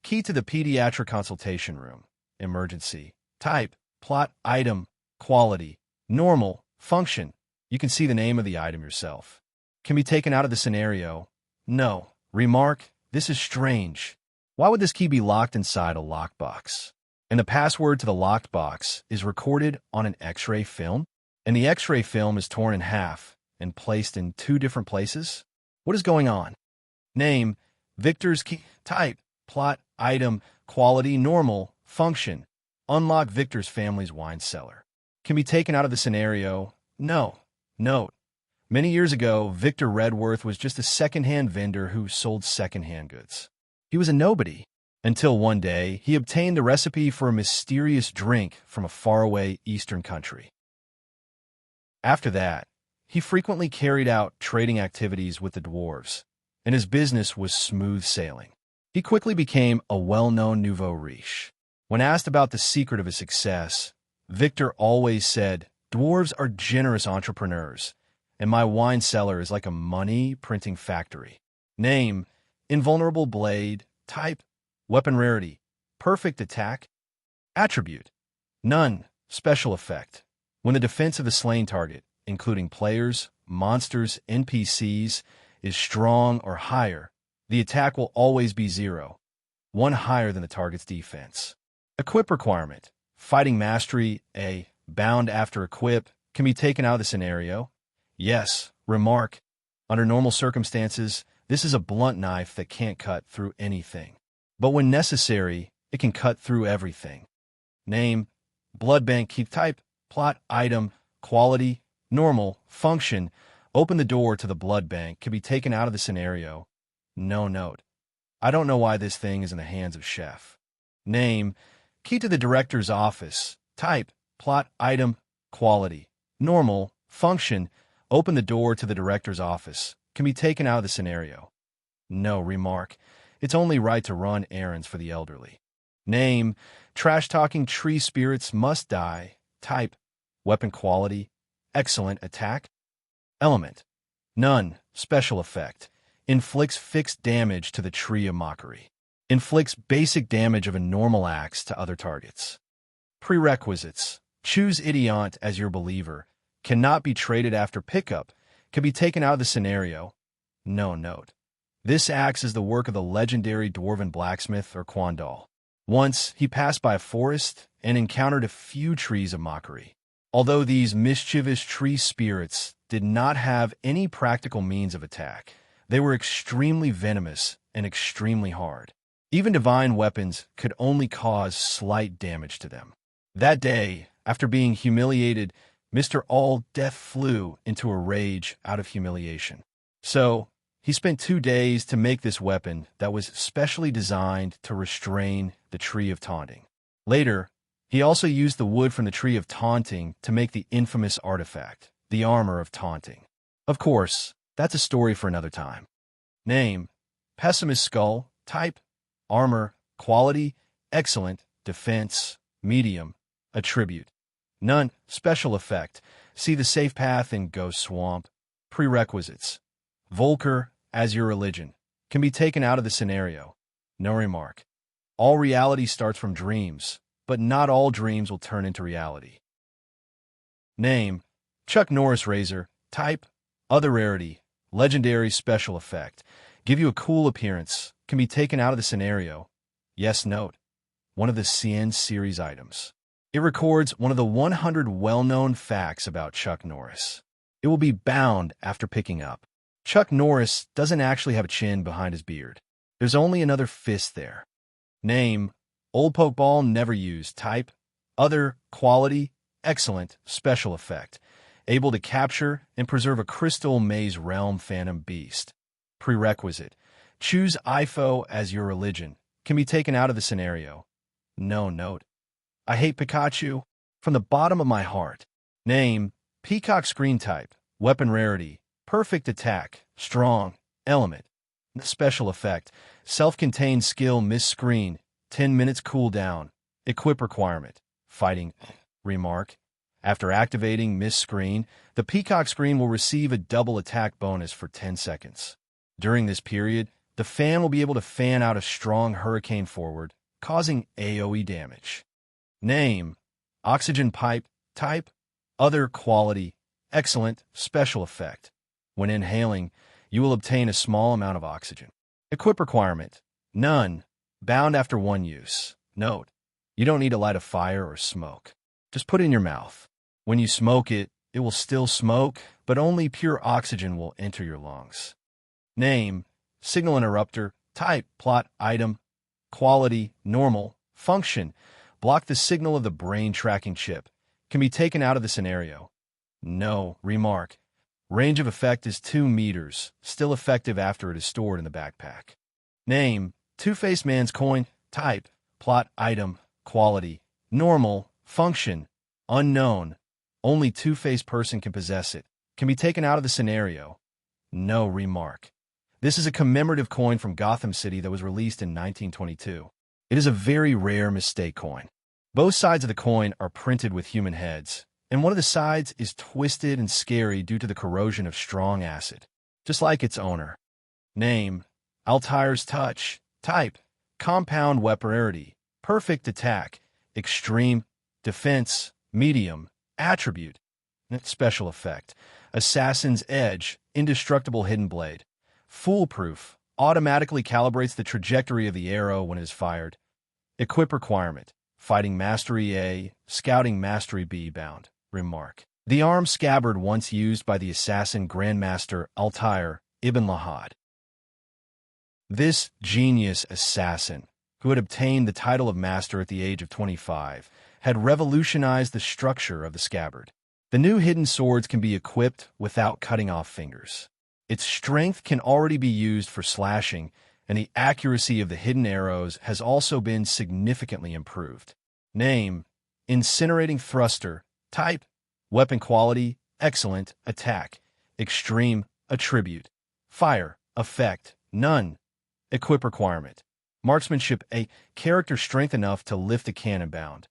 key to the pediatric consultation room. Emergency. Type, plot item, quality, normal, function. You can see the name of the item yourself. Can be taken out of the scenario. No. Remark, this is strange. Why would this key be locked inside a lockbox? And the password to the locked box is recorded on an X-ray film? And the X-ray film is torn in half and placed in 2 different places? What is going on? Name, Victor's key. Type, plot, item, quality, normal, function. Unlock Victor's family's wine cellar. Can be taken out of the scenario. No. Note, many years ago, Victor Redworth was just a second-hand vendor who sold second-hand goods. He was a nobody, until one day he obtained the recipe for a mysterious drink from a faraway eastern country. After that, he frequently carried out trading activities with the dwarves, and his business was smooth sailing. He quickly became a well-known nouveau riche. When asked about the secret of his success, Victor always said, "Dwarves are generous entrepreneurs, and my wine cellar is like a money-printing factory." Name, invulnerable blade. Type, weapon rarity, perfect attack. Attribute, none, special effect. When the defense of the slain target, including players, monsters, NPCs, is strong or higher, the attack will always be 0, 1 higher than the target's defense. Equip requirement, fighting mastery, A, bound after equip, can be taken out of the scenario. Yes. Remark, under normal circumstances, this is a blunt knife that can't cut through anything. But when necessary, it can cut through everything. Name, blood bank key. Type, plot item, quality, normal, function. Open the door to the blood bank, can be taken out of the scenario. No. Note, I don't know why this thing is in the hands of Chef. Name, key to the director's office. Type, plot item, quality, normal, function. Open the door to the director's office, can be taken out of the scenario. No. Remark, it's only right to run errands for the elderly. Name, trash-talking tree spirits must die. Type, weapon quality, excellent attack. Element, none, special effect. Inflicts fixed damage to the tree of mockery. Inflicts basic damage of a normal axe to other targets. Prerequisites, choose Idiont as your believer. Cannot be traded after pickup. Can be taken out of the scenario. No. Note, this axe is the work of the legendary dwarven blacksmith or Quandal. Once he passed by a forest and encountered a few trees of mockery. Although these mischievous tree spirits did not have any practical means of attack, they were extremely venomous and extremely hard. Even divine weapons could only cause slight damage to them. That day, after being humiliated, Mr. All-Death flew into a rage out of humiliation. So, he spent 2 days to make this weapon that was specially designed to restrain the Tree of Taunting. Later, he also used the wood from the Tree of Taunting to make the infamous artifact, the Armor of Taunting. Of course, that's a story for another time. Name, Pessimist Skull. Type, armor, quality, excellent, defense, medium, attribute. None, special effect. See the safe path in Ghost Swamp. Prerequisites, Volker as your religion. Can be taken out of the scenario. No. Remark, all reality starts from dreams, but not all dreams will turn into reality. Name, Chuck Norris Razor. Type, other rarity, legendary special effect. Give you a cool appearance. Can be taken out of the scenario. Yes. Note, one of the CN series items. It records one of the 100 well-known facts about Chuck Norris. It will be bound after picking up. Chuck Norris doesn't actually have a chin behind his beard. There's only another fist there. Name, Old Pokeball never used. Type, other, quality, excellent, special effect. Able to capture and preserve a Crystal Maze Realm Phantom Beast. Prerequisite, choose IFO as your religion. Can be taken out of the scenario. No. Note, I hate Pikachu. from the bottom of my heart. Name, peacock screen type, weapon rarity, perfect attack, strong, element. Special effect, self-contained skill miss screen, 10 minutes cooldown. Equip requirement, fighting. Remark, after activating miss screen, the peacock screen will receive a double attack bonus for 10 seconds. During this period, the fan will be able to fan out a strong hurricane forward, causing AoE damage. Name, oxygen pipe, type, other quality, excellent, special effect. When inhaling, you will obtain a small amount of oxygen. Equip requirement, none, bound after one use. Note, you don't need to light a fire or smoke. Just put it in your mouth. When you smoke it, it will still smoke, but only pure oxygen will enter your lungs. Name, signal interrupter, type, plot, item, quality, normal, function, block the signal of the brain tracking chip. Can be taken out of the scenario. No, remark. Range of effect is 2 meters, still effective after it is stored in the backpack. Name, Two-Faced Man's Coin, type, plot, item, quality, normal, function, unknown. Only two-faced person can possess it. Can be taken out of the scenario. No, remark. This is a commemorative coin from Gotham City that was released in 1922. It is a very rare mistake coin. Both sides of the coin are printed with human heads, and one of the sides is twisted and scary due to the corrosion of strong acid, just like its owner. Name, Altair's Touch, type, compound weapon rarity, perfect attack, extreme, defense, medium, attribute, special effect, assassin's edge, indestructible hidden blade, foolproof, automatically calibrates the trajectory of the arrow when it is fired. Equip requirement, fighting mastery A, scouting mastery B bound. Remark, the arm scabbard once used by the assassin Grandmaster Altair Ibn Lahad. This genius assassin, who had obtained the title of master at the age of 25, had revolutionized the structure of the scabbard. The new hidden swords can be equipped without cutting off fingers. Its strength can already be used for slashing, and the accuracy of the hidden arrows has also been significantly improved. Name, Incinerating Thruster, type, weapon quality, excellent, attack, extreme, attribute, fire, effect, none. Equip requirement, marksmanship A, character strength enough to lift a cannon bound.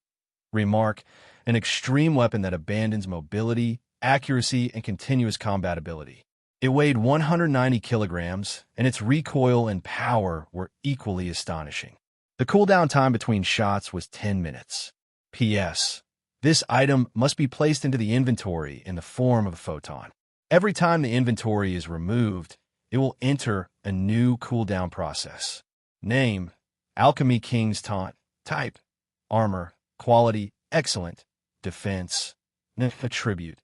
Remark, an extreme weapon that abandons mobility, accuracy, and continuous combat ability. It weighed 190 kilograms, and its recoil and power were equally astonishing. The cooldown time between shots was 10 minutes. P.S. This item must be placed into the inventory in the form of a photon. Every time the inventory is removed, it will enter a new cooldown process. Name, Alchemy King's Taunt, type, armor, quality, excellent, defense, attribute,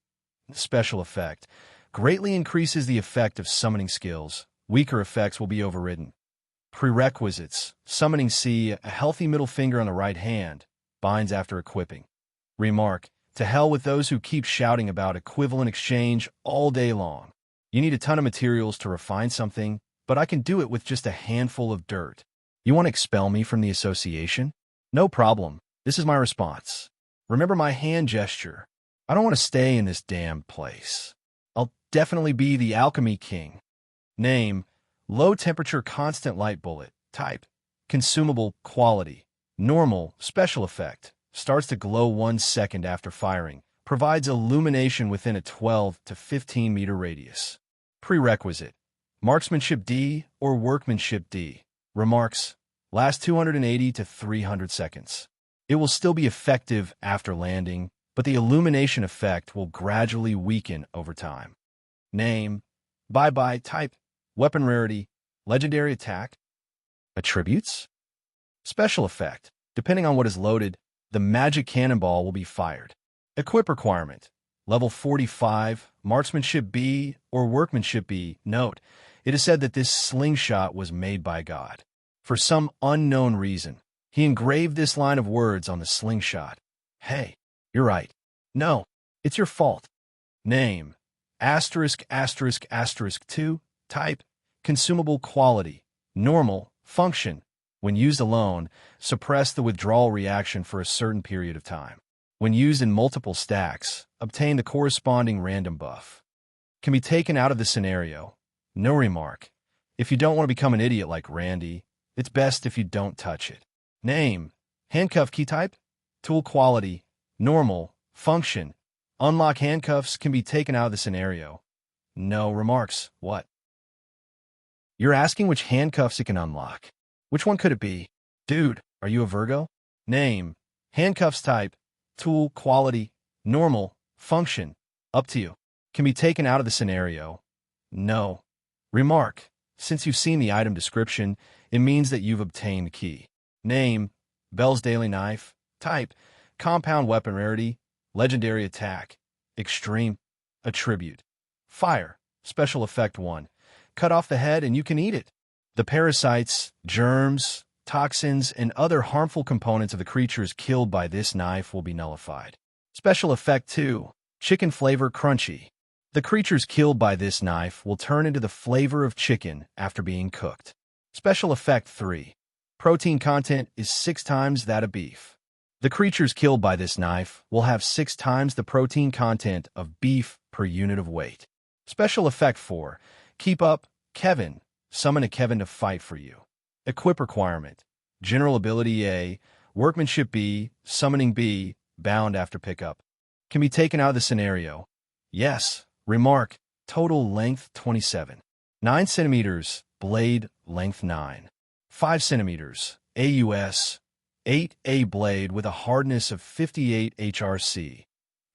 special effect, greatly increases the effect of summoning skills. Weaker effects will be overridden. Prerequisites, summoning C, a healthy middle finger on the right hand, binds after equipping. Remark, to hell with those who keep shouting about equivalent exchange all day long. You need a ton of materials to refine something, but I can do it with just a handful of dirt. You want to expel me from the association? No problem. This is my response. Remember my hand gesture. I don't want to stay in this damn place. I'll definitely be the Alchemy King. Name, Low Temperature Constant Light Bullet, type, consumable, quality, normal, special effect, starts to glow 1 second after firing, provides illumination within a 12 to 15 meter radius. Prerequisite, marksmanship D or workmanship D. Remarks, last 280 to 300 seconds. It will still be effective after landing, but the illumination effect will gradually weaken over time. Name, bye-bye, type, weapon rarity, legendary attack, attributes, special effect. Depending on what is loaded, the magic cannonball will be fired. Equip requirement, level 45, marksmanship B or workmanship B. Note, it is said that this slingshot was made by God. For some unknown reason, he engraved this line of words on the slingshot. Hey, you're right. No, it's your fault. Name, asterisk, asterisk, asterisk 2, type, consumable quality, normal, function. When used alone, suppress the withdrawal reaction for a certain period of time. When used in multiple stacks, obtain the corresponding random buff. Can be taken out of the scenario. No remark. If you don't want to become an idiot like Randy, it's best if you don't touch it. Name: handcuff key type, tool quality, normal, function. Unlock handcuffs can be taken out of the scenario. No remarks. What? You're asking which handcuffs it can unlock. Which one could it be? Dude, are you a Virgo? Name: handcuffs type, tool quality, normal, function. Up to you. Can be taken out of the scenario. No. Remark: since you've seen the item description, it means that you've obtained the key. Name: Bell's Daily Knife. Type: compound weapon rarity, legendary attack, extreme, attribute. Fire, special effect 1. Cut off the head and you can eat it. The parasites, germs, toxins, and other harmful components of the creatures killed by this knife will be nullified. Special effect 2. Chicken flavor crunchy. The creatures killed by this knife will turn into the flavor of chicken after being cooked. Special effect 3. Protein content is 6 times that of beef. The creatures killed by this knife will have 6 times the protein content of beef per unit of weight. Special effect 4. Keep up, Kevin. Summon a Kevin to fight for you. Equip requirement: general ability A, workmanship B, summoning B, bound after pickup. Can be taken out of the scenario. Yes. Remark: total length 27. 9 centimeters, blade length 9. 5 centimeters, AUS. 8A blade with a hardness of 58 HRC.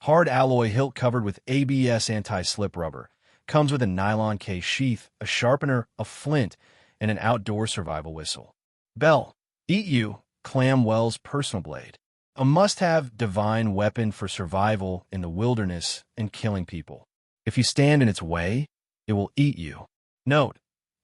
Hard alloy hilt covered with ABS anti-slip rubber. Comes with a nylon case sheath, a sharpener, a flint, and an outdoor survival whistle. Bell: Eat You, Clamwell's personal blade. A must-have divine weapon for survival in the wilderness and killing people. If you stand in its way, it will eat you. Note: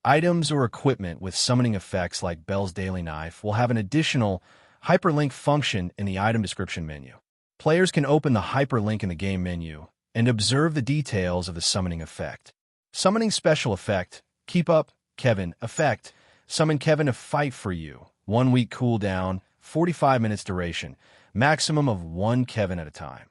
items or equipment with summoning effects like Bell's Daily Knife will have an additional hyperlink function in the item description menu. Players can open the hyperlink in the game menu and observe the details of the summoning effect. Summoning special effect: Keep up, Kevin. Effect: summon Kevin to fight for you. 1 week cooldown, 45 minutes duration. Maximum of 1 Kevin at a time.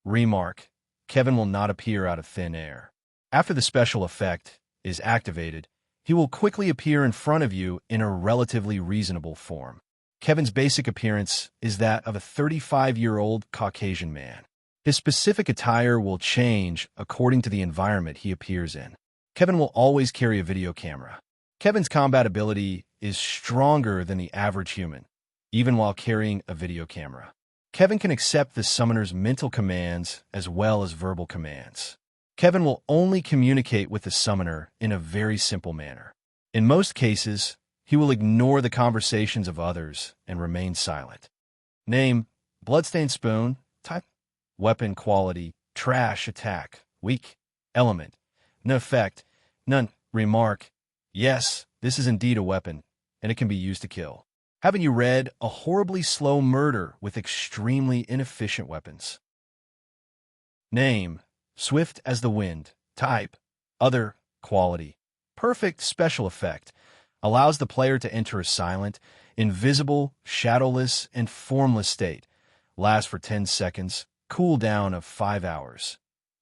Remark: Kevin will not appear out of thin air. After the special effect is activated, he will quickly appear in front of you in a relatively reasonable form. Kevin's basic appearance is that of a 35-year-old Caucasian man. His specific attire will change according to the environment he appears in. Kevin will always carry a video camera. Kevin's combat ability is stronger than the average human, even while carrying a video camera. Kevin can accept the summoner's mental commands as well as verbal commands. Kevin will only communicate with the summoner in a very simple manner. In most cases, he will ignore the conversations of others and remain silent. Name: Bloodstained Spoon. Type: weapon quality, trash attack, weak, element, no effect, none. Remark: yes, this is indeed a weapon, and it can be used to kill. Haven't you read A Horribly Slow Murder with Extremely Inefficient Weapons? Name: Swift as the Wind. Type: other, quality, perfect special effect. Allows the player to enter a silent, invisible, shadowless, and formless state. Lasts for 10 seconds. Cooldown of 5 hours.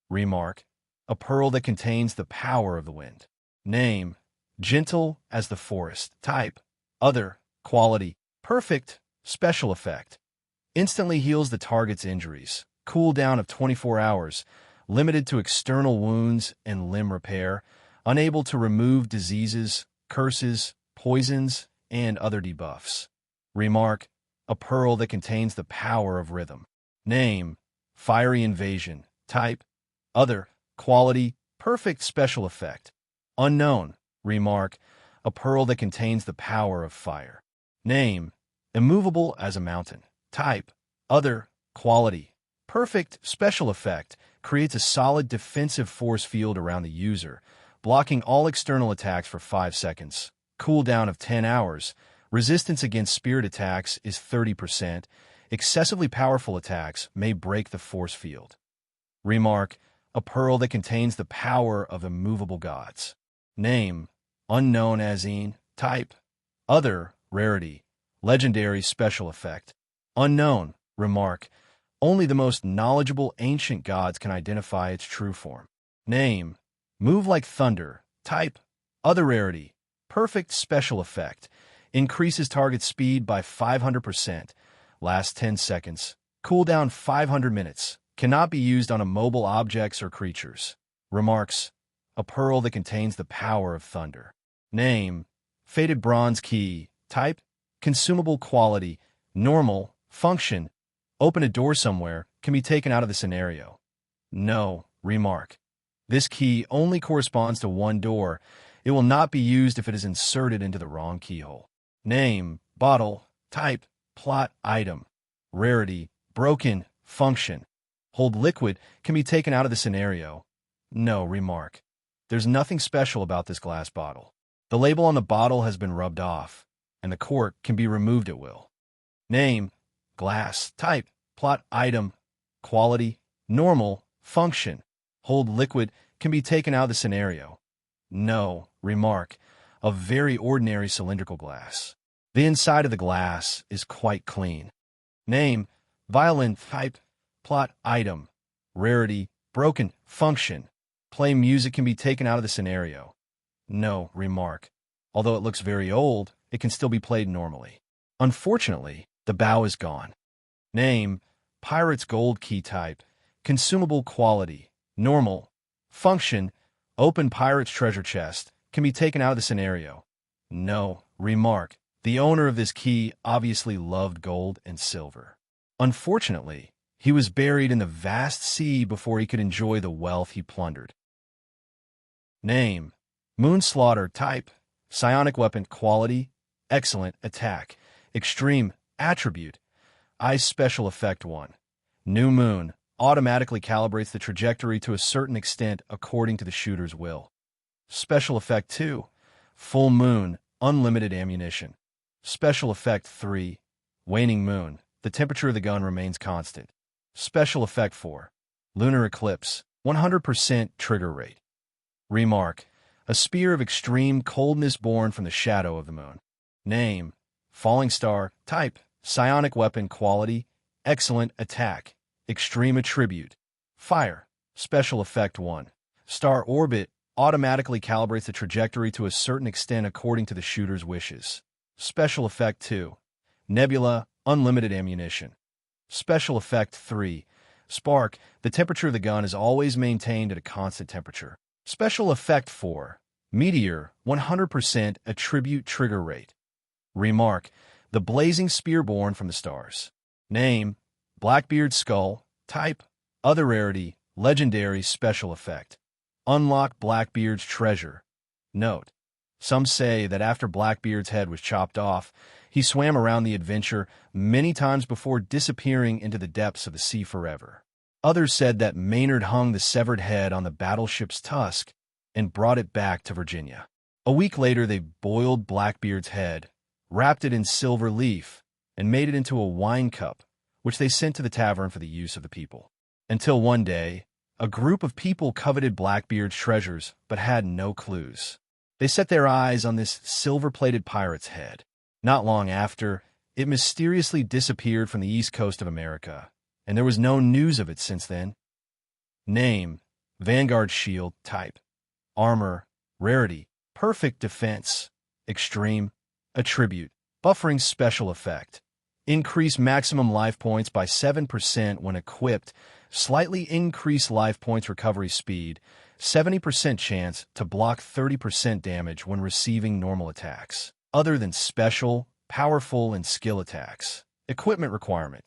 Remark: a pearl that contains the power of the wind. Name: gentle as the forest. Type: other, quality, perfect, special effect. Instantly heals the target's injuries. Cooldown of 24 hours. Limited to external wounds and limb repair. Unable to remove diseases, curses, poisons, and other debuffs. Remark: a pearl that contains the power of rhythm. Name: Fiery Invasion. Type: other, quality, perfect special effect. Unknown. Remark: a pearl that contains the power of fire. Name: Immovable as a mountain. Type: other, quality, perfect special effect. Creates a solid defensive force field around the user, blocking all external attacks for 5 seconds. Cooldown of 10 hours. Resistance against spirit attacks is 30%. Excessively powerful attacks may break the force field. Remark: a pearl that contains the power of immovable gods. Name: Unknown Azine. Type: other, rarity, legendary special effect. Unknown. Remark: Only the most knowledgeable ancient gods can identify its true form. Name: move like thunder. Type: other rarity. Perfect special effect. Increases target speed by 500%. Lasts 10 seconds. Cooldown 500 minutes. Cannot be used on immobile objects or creatures. Remarks: a pearl that contains the power of thunder. Name: faded bronze key. Type: consumable quality. Normal. Function: open a door somewhere, can be taken out of the scenario. No. Remark: this key only corresponds to one door. It will not be used if it is inserted into the wrong keyhole. Name: bottle. Type: plot item. Rarity: broken. Function: hold liquid, can be taken out of the scenario. No. Remark: there's nothing special about this glass bottle. The label on the bottle has been rubbed off, and the cork can be removed at will. Name: glass. Type: plot item. Quality: normal. Function: hold liquid, can be taken out of the scenario. No. Remark: a very ordinary cylindrical glass. The inside of the glass is quite clean. Name: violin. Type: plot item. Rarity: broken. Function: play music, can be taken out of the scenario. No. Remark: although it looks very old, it can still be played normally. Unfortunately, the bow is gone. Name: pirate's gold key. Type: consumable quality. Normal. Function: open pirate's treasure chest, can be taken out of the scenario. No. Remark: the owner of this key obviously loved gold and silver. Unfortunately, he was buried in the vast sea before he could enjoy the wealth he plundered. Name: moonslaughter. Type: psionic weapon. Quality: excellent. Attack: extreme. Attribute: Ice special effect 1. New moon automatically calibrates the trajectory to a certain extent according to the shooter's will. Special effect 2. Full moon, unlimited ammunition. Special effect 3. Waning moon, the temperature of the gun remains constant. Special effect 4. Lunar eclipse, 100% trigger rate. Remark: a spear of extreme coldness born from the shadow of the moon. Name: falling star. Type: psionic weapon. Quality: excellent. Attack: extreme. Attribute: fire. Special effect 1. Star orbit automatically calibrates the trajectory to a certain extent according to the shooter's wishes. Special effect 2. Nebula, unlimited ammunition. Special effect 3. Spark, the temperature of the gun is always maintained at a constant temperature. Special effect 4. Meteor, 100% attribute trigger rate. Remark: the blazing spear born from the stars. Name: Blackbeard's skull. Type: other rarity. Legendary special effect. Unlock Blackbeard's treasure. Note: some say that after Blackbeard's head was chopped off, he swam around the adventure many times before disappearing into the depths of the sea forever. Others said that Maynard hung the severed head on the battleship's tusk and brought it back to Virginia. A week later, they boiled Blackbeard's head, wrapped it in silver leaf, and made it into a wine cup, which they sent to the tavern for the use of the people. Until one day, a group of people coveted Blackbeard's treasures but had no clues. They set their eyes on this silver-plated pirate's head. Not long after, it mysteriously disappeared from the east coast of America, and there was no news of it since then. Name: Vanguard shield. Type: armor. Rarity: perfect defense. Extreme. Attribute: buffering special effect. Increase maximum life points by 7% when equipped. Slightly increase life points recovery speed. 70% chance to block 30% damage when receiving normal attacks, other than special, powerful, and skill attacks. Equipment requirement: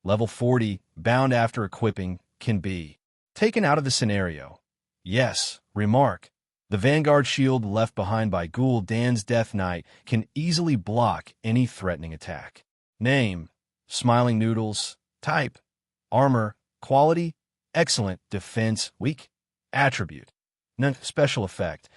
level 40, bound after equipping, can be taken out of the scenario. Yes. Remark: the Vanguard shield left behind by Gul'dan's Death Knight can easily block any threatening attack. Name: Smiling Noodles. Type: armor. Quality: excellent. Defense: weak. Attribute: none. Special effect: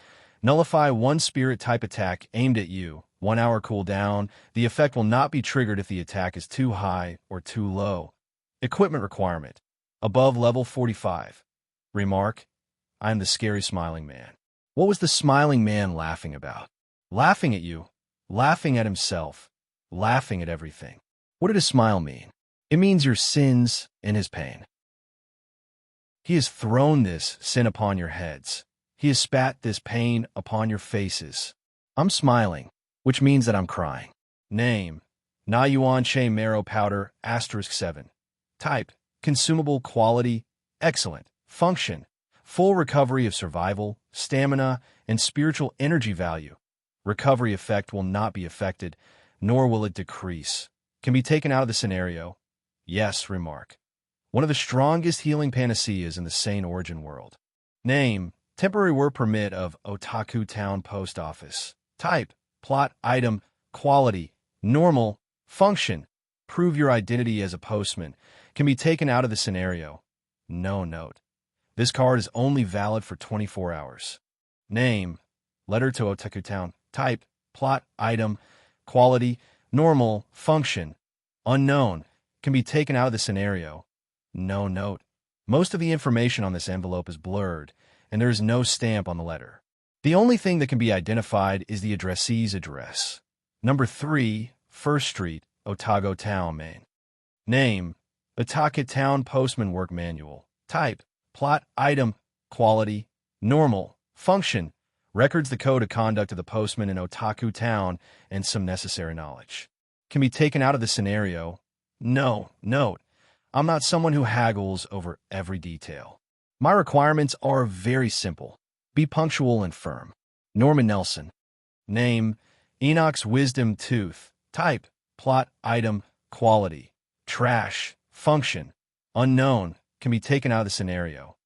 nullify one spirit type attack aimed at you. 1 hour cooldown. The effect will not be triggered if the attack is too high or too low. Equipment requirement: above level 45. Remark: I am the scary smiling man. What was the smiling man laughing about? Laughing at you, laughing at himself, laughing at everything. What did a smile mean? It means your sins and his pain. He has thrown this sin upon your heads. He has spat this pain upon your faces. I'm smiling, which means that I'm crying. Name, Na Yuan Che Marrow Powder, *7. Type, consumable. Quality, excellent. Function, full recovery of survival, stamina, and spiritual energy value. Recovery effect will not be affected, nor will it decrease. Can be taken out of the scenario. Yes, remark. One of the strongest healing panaceas in the sane origin world. Name, temporary work permit of Otaku Town Post Office. Type, plot, item, quality, normal, function, prove your identity as a postman. Can be taken out of the scenario. No note. This card is only valid for 24 hours. Name, letter to Otaku Town. Type, plot, item, quality, normal, function, unknown. Can be taken out of the scenario. No note. Most of the information on this envelope is blurred, and there is no stamp on the letter. The only thing that can be identified is the addressee's address. Number 3, First Street, Otago Town, Maine. Name, Otago Town Postman Work Manual. Type, plot, item, quality, normal, function, records the code of conduct of the postman in Otaku Town, and some necessary knowledge. Can be taken out of the scenario. No, note. I'm not someone who haggles over every detail. My requirements are very simple. Be punctual and firm. Norman Nelson. Name, Enoch's Wisdom Tooth. Type, plot, item, quality, trash, function, unknown. Can be taken out of the scenario.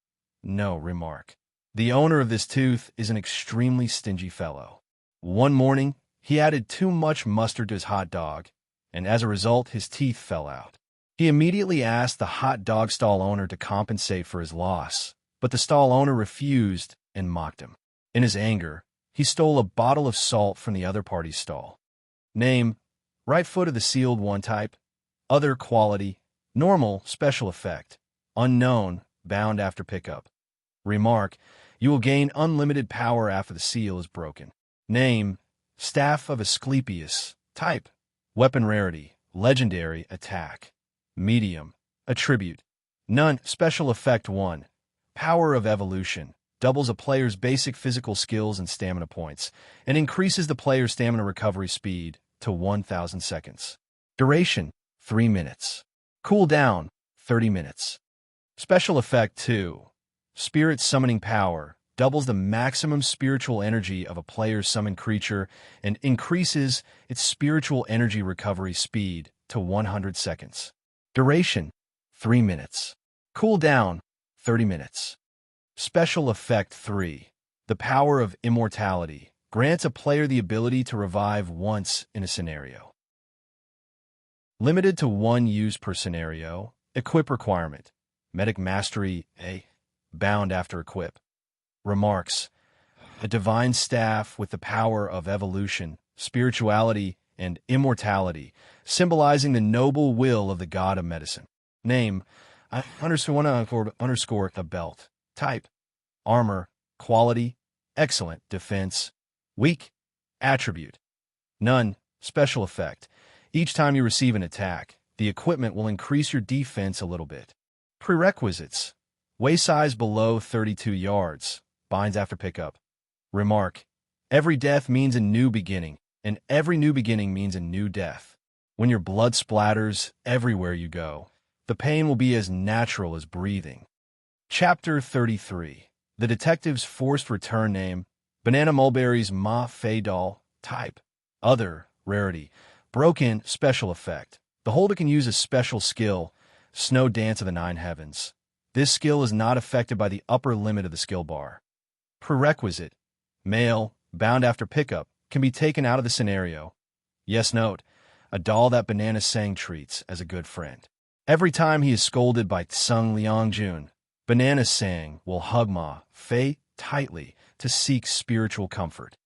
No, remark. The owner of this tooth is an extremely stingy fellow. One morning, he added too much mustard to his hot dog, and as a result, his teeth fell out. He immediately asked the hot dog stall owner to compensate for his loss, but the stall owner refused and mocked him. In his anger, he stole a bottle of salt from the other party's stall. Name, right foot of the sealed one. Type, other, quality, normal, special effect, unknown, bound after pickup. Remark, you will gain unlimited power after the seal is broken. Name, Staff of Asclepius. Type, weapon rarity, legendary, attack, medium, attribute, none, special effect 1, power of evolution, doubles a player's basic physical skills and stamina points, and increases the player's stamina recovery speed to 1,000 seconds. Duration, 3 minutes. Cooldown, 30 minutes. Special effect 2, Spirit Summoning Power, doubles the maximum spiritual energy of a player's summoned creature and increases its spiritual energy recovery speed to 100 seconds. Duration, 3 minutes. Cooldown, 30 minutes. Special Effect 3, the Power of Immortality, grants a player the ability to revive once in a scenario. Limited to 1 use per scenario. Equip requirement, Medic Mastery A, bound after equip. Remarks, a divine staff with the power of evolution, spirituality, and immortality, symbolizing the noble will of the god of medicine. Name, underscore a belt. Type, armor, quality, excellent, defense, weak, attribute, none, special effect. Each time you receive an attack, the equipment will increase your defense a little bit. Prerequisites, waist size below 32 yards, binds after pickup. Remark, every death means a new beginning, and every new beginning means a new death. When your blood splatters everywhere you go, the pain will be as natural as breathing. Chapter 33, the detective's forced return. Name, Banana Mulberry's Ma Fei Doll. Type, other, rarity, broken, special effect. The holder can use a special skill, Snow Dance of the Nine Heavens. This skill is not affected by the upper limit of the skill bar. Prerequisite, male, bound after pickup, can be taken out of the scenario. Yes, note, a doll that Banana Sang treats as a good friend. Every time he is scolded by Tsung Liangjun, Banana Sang will hug Ma Fei tightly to seek spiritual comfort.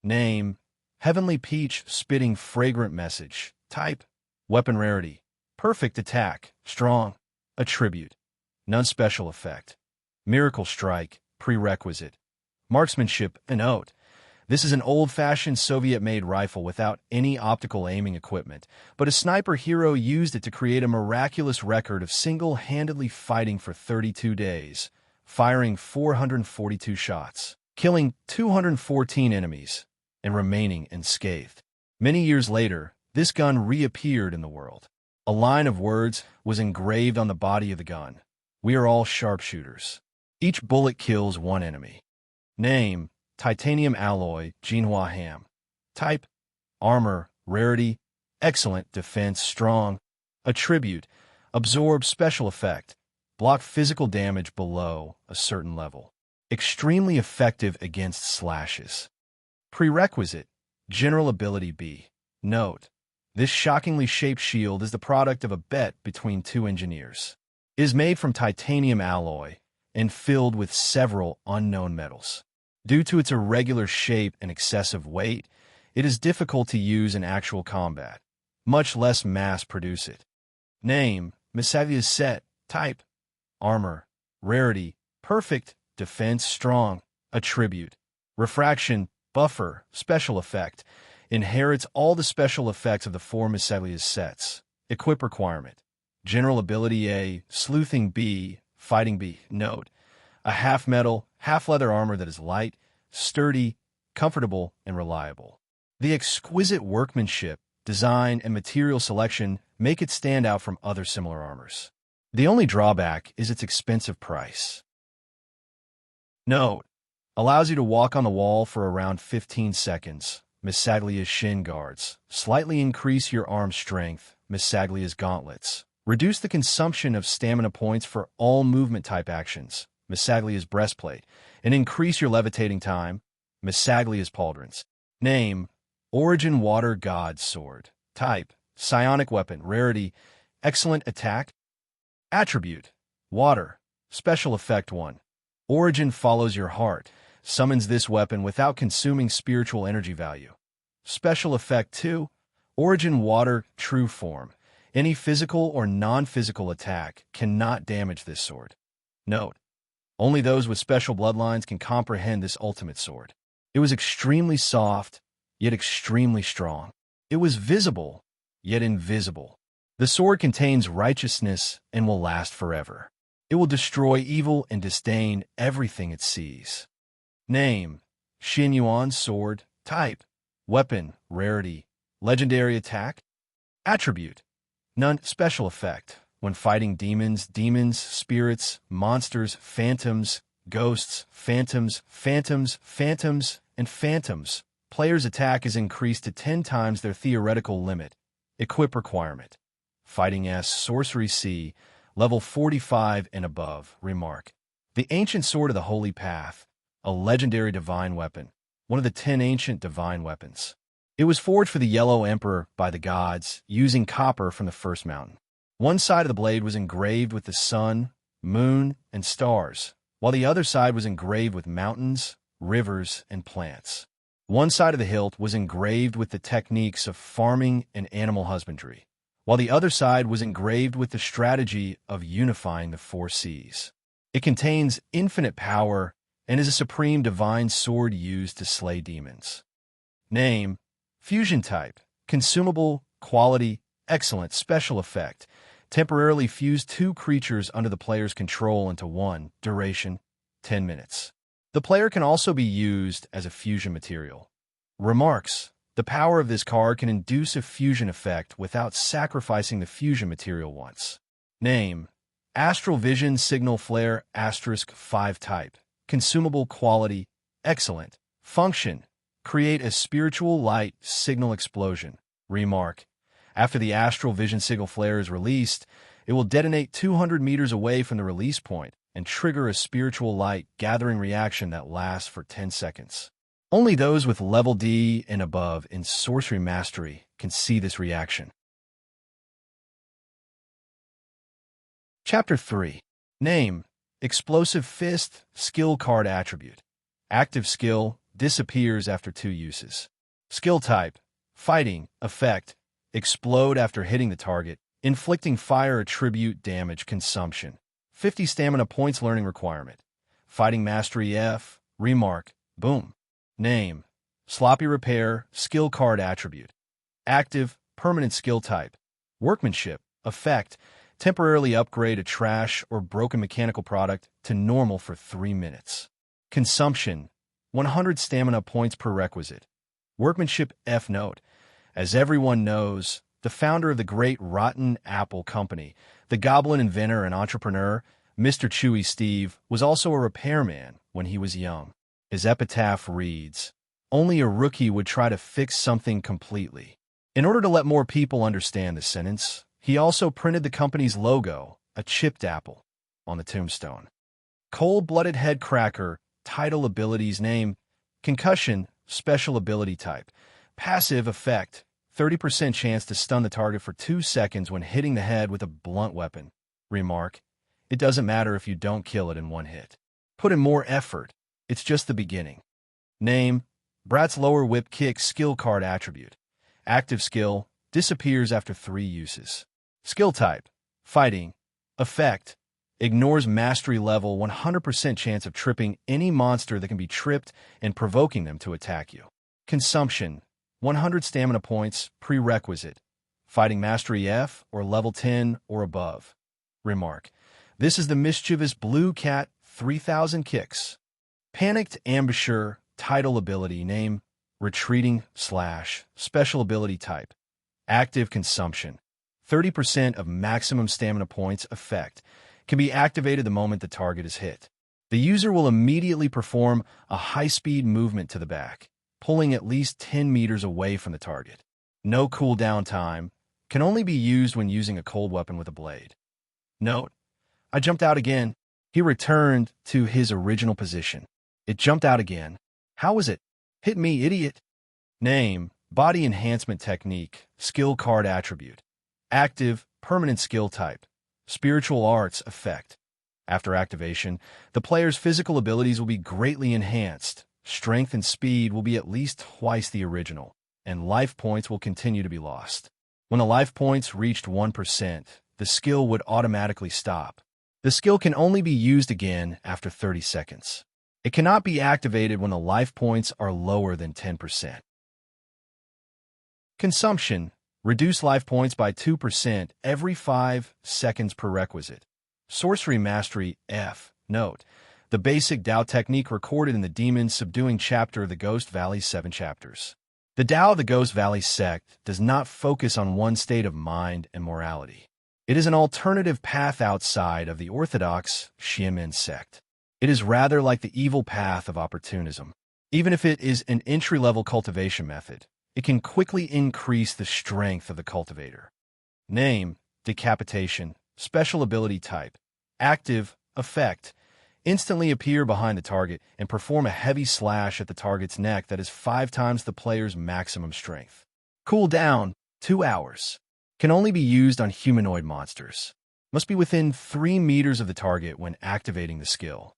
Name, Heavenly Peach Spitting Fragrant Message. Type, weapon rarity, perfect attack, strong, attribute, none, special effect. Miracle Strike, prerequisite, marksmanship, and note, This is an old-fashioned Soviet-made rifle without any optical aiming equipment, but a sniper hero used it to create a miraculous record of single-handedly fighting for 32 days, firing 442 shots, killing 214 enemies, and remaining unscathed. Many years later, this gun reappeared in the world. A line of words was engraved on the body of the gun. "We are all sharpshooters. Each bullet kills one enemy." Name: titanium alloy, Jinhua Ham. Type: armor, rarity, excellent, defense, strong. Attribute: absorb special effect, block physical damage below a certain level. Extremely effective against slashes. Prerequisite: general ability B. Note: this shockingly shaped shield is the product of a bet between two engineers. It is made from titanium alloy and filled with several unknown metals. Due to its irregular shape and excessive weight, it is difficult to use in actual combat, much less mass-produce it. Name: Misty set. Type: armor, rarity, perfect, defense, strong. Attribute: refraction, buffer, special effect. Inherits all the special effects of the four Misty sets. Equip requirement: general ability A, sleuthing B, fighting B. Note: a half-metal, half-leather armor that is light, sturdy, comfortable, and reliable. The exquisite workmanship, design, and material selection make it stand out from other similar armors. The only drawback is its expensive price. Note: allows you to walk on the wall for around 15 seconds. Misaglia's shin guards. Slightly increase your arm strength. Misaglia's gauntlets. Reduce the consumption of stamina points for all movement-type actions. Misaglia's breastplate. And increase your levitating time. Misaglia's pauldrons. Name: Origin Water God Sword. Type: psionic weapon. Rarity: excellent attack. Attribute: water. Special effect 1. Origin follows your heart. Summons this weapon without consuming spiritual energy value. Special effect 2. Origin water, true form. Any physical or non-physical attack cannot damage this sword. Note: only those with special bloodlines can comprehend this ultimate sword. It was extremely soft, yet extremely strong. It was visible, yet invisible. The sword contains righteousness and will last forever. It will destroy evil and disdain everything it sees. Name: Xin Yuan Sword. Type: weapon, rarity, legendary attack. Attribute: none. Special effect: when fighting demons, spirits, monsters, phantoms, ghosts, phantoms, and phantoms, player's attack is increased to 10 times their theoretical limit. Equip requirement: Fighting S, Sorcery C, level 45 and above. Remark: the Ancient Sword of the Holy Path, a legendary divine weapon, one of the 10 ancient divine weapons. It was forged for the Yellow Emperor by the gods, using copper from the first mountain. One side of the blade was engraved with the sun, moon, and stars, while the other side was engraved with mountains, rivers, and plants. One side of the hilt was engraved with the techniques of farming and animal husbandry, while the other side was engraved with the strategy of unifying the 4 seas. It contains infinite power and is a supreme divine sword used to slay demons. Name: Fusion type. Consumable, quality, excellent, special effect. Temporarily fuse 2 creatures under the player's control into one. Duration: 10 minutes. The player can also be used as a fusion material. Remarks: the power of this card can induce a fusion effect without sacrificing the fusion material once. Name: Astral Vision Signal Flare *5 type. Consumable, quality, excellent. Function: create a spiritual light signal explosion. Remark: after the Astral Vision Signal Flare is released, it will detonate 200 meters away from the release point and trigger a spiritual light gathering reaction that lasts for 10 seconds. Only those with level D and above in Sorcery Mastery can see this reaction. Chapter 3. Name: Explosive Fist. Skill card attribute: active skill, disappears after 2 uses. Skill type: fighting. Effect: explode after hitting the target, inflicting fire attribute damage consumption. 50 stamina points. Learning requirement: Fighting Mastery F. Remark: boom. Name: sloppy repair, skill card attribute. Active, permanent skill type. Workmanship, effect, temporarily upgrade a trash or broken mechanical product to normal for 3 minutes. Consumption, 100 stamina points prerequisite. Workmanship F note. As everyone knows, the founder of the great Rotten Apple Company, the goblin inventor and entrepreneur, Mr. Chewy Steve, was also a repairman when he was young. His epitaph reads, "Only a rookie would try to fix something completely." In order to let more people understand the sentence, he also printed the company's logo, a chipped apple, on the tombstone. Cold-blooded head cracker, title abilities name, concussion, special ability type, passive effect, 30% chance to stun the target for 2 seconds when hitting the head with a blunt weapon. Remark, it doesn't matter if you don't kill it in one hit. Put in more effort. It's just the beginning. Name, Brat's lower whip kick skill card attribute. Active skill, disappears after 3 uses. Skill type, fighting. Effect, ignores mastery level 100% chance of tripping any monster that can be tripped and provoking them to attack you. Consumption, 100 stamina points, prerequisite. Fighting Mastery F or level 10 or above. Remark, this is the mischievous Blue Cat 3000 kicks. Panicked Ambusher, title ability name, retreating slash, special ability type. Active consumption, 30% of maximum stamina points effect, can be activated the moment the target is hit. The user will immediately perform a high-speed movement to the back, pulling at least 10 meters away from the target. No cooldown time, can only be used when using a cold weapon with a blade. Note, I jumped out again. He returned to his original position. It jumped out again. How was it? Hit me, idiot. Name, body enhancement technique, skill card attribute. Active, permanent skill type. Spiritual arts effect. After activation, the player's physical abilities will be greatly enhanced. Strength and speed will be at least twice the original, and life points will continue to be lost. When the life points reached 1%, the skill would automatically stop. The skill can only be used again after 30 seconds. It cannot be activated when the life points are lower than 10%. Consumption, reduce life points by 2% every 5 seconds prerequisite. Sorcery Mastery F, note, the basic Dao technique recorded in the Demon Subduing chapter of the Ghost Valley 7 chapters. The Dao of the Ghost Valley sect does not focus on one state of mind and morality. It is an alternative path outside of the orthodox Xiamen sect. It is rather like the evil path of opportunism. Even if it is an entry-level cultivation method, it can quickly increase the strength of the cultivator. Name, decapitation, special ability type, active, effect, instantly appear behind the target and perform a heavy slash at the target's neck that is 5 times the player's maximum strength. Cooldown, 2 hours. Can only be used on humanoid monsters. Must be within 3 meters of the target when activating the skill.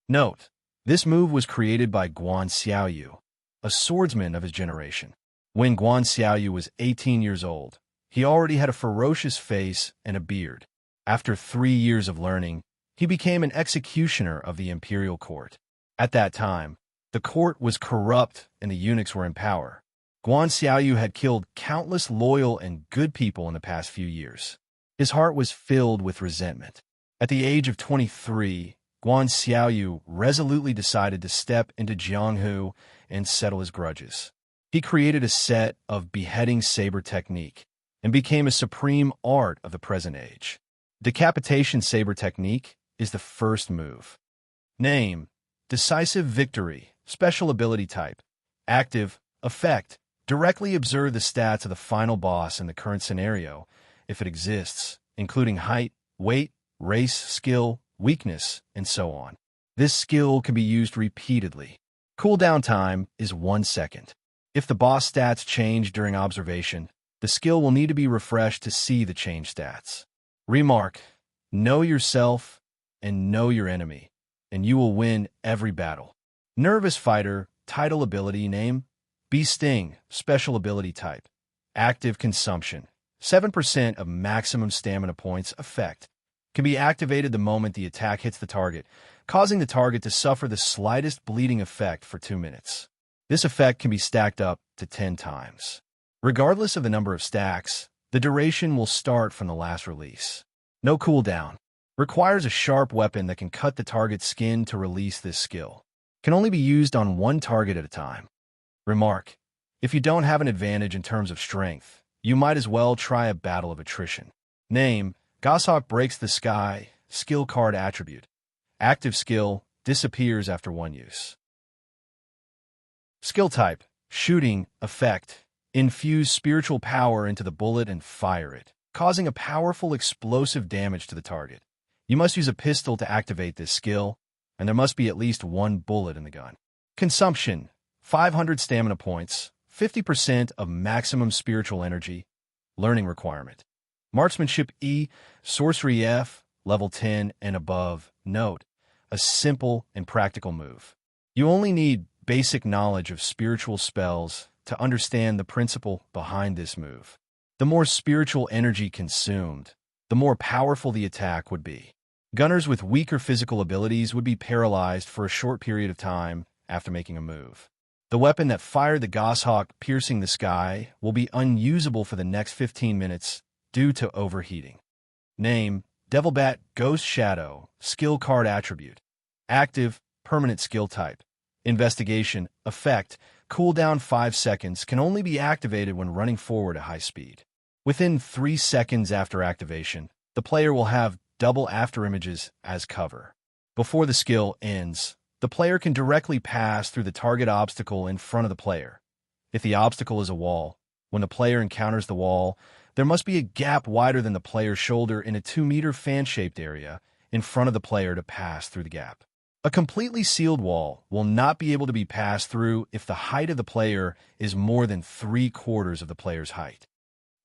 Note, this move was created by Guan Xiaoyu, a swordsman of his generation. When Guan Xiaoyu was 18 years old, he already had a ferocious face and a beard. After 3 years of learning, he became an executioner of the imperial court. At that time, the court was corrupt and the eunuchs were in power. Guan Xiaoyu had killed countless loyal and good people in the past few years. His heart was filled with resentment. At the age of 23, Guan Xiaoyu resolutely decided to step into Jianghu and settle his grudges. He created a set of beheading saber technique and became a supreme art of the present age. Decapitation saber technique is the first move. Name, decisive victory, special ability type, active, effect, directly observe the stats of the final boss in the current scenario, if it exists, including height, weight, race, skill, weakness, and so on. This skill can be used repeatedly. Cooldown time is 1 second. If the boss stats change during observation, the skill will need to be refreshed to see the changed stats. Remark, know yourself and know your enemy, and you will win every battle. Nervous Fighter, title ability name, Bee Sting, special ability type, active consumption, 7% of maximum stamina points effect, can be activated the moment the attack hits the target, causing the target to suffer the slightest bleeding effect for 2 minutes. This effect can be stacked up to 10 times. Regardless of the number of stacks, the duration will start from the last release. No cooldown. Requires a sharp weapon that can cut the target's skin to release this skill. Can only be used on one target at a time. Remark: if you don't have an advantage in terms of strength, you might as well try a battle of attrition. Name: Goshawk breaks the sky, skill card attribute. Active skill, disappears after one use. Skill type: shooting, effect. Infuse spiritual power into the bullet and fire it, causing a powerful explosive damage to the target. You must use a pistol to activate this skill, and there must be at least one bullet in the gun. Consumption: 500 stamina points, 50% of maximum spiritual energy. Learning requirement: Marksmanship E, Sorcery F, level 10 and above. Note: a simple and practical move. You only need basic knowledge of spiritual spells to understand the principle behind this move. The more spiritual energy consumed, the more powerful the attack would be. Gunners with weaker physical abilities would be paralyzed for a short period of time after making a move. The weapon that fired the Goshawk piercing the sky will be unusable for the next 15 minutes due to overheating. Name: Devilbat Ghost Shadow, skill card attribute. Active, permanent skill type. Investigation, effect, cooldown 5 seconds, can only be activated when running forward at high speed. Within 3 seconds after activation, the player will have double afterimages as cover. Before the skill ends, the player can directly pass through the target obstacle in front of the player. If the obstacle is a wall, when the player encounters the wall, there must be a gap wider than the player's shoulder in a 2-meter fan-shaped area in front of the player to pass through the gap. A completely sealed wall will not be able to be passed through if the height of the player is more than 3/4 of the player's height.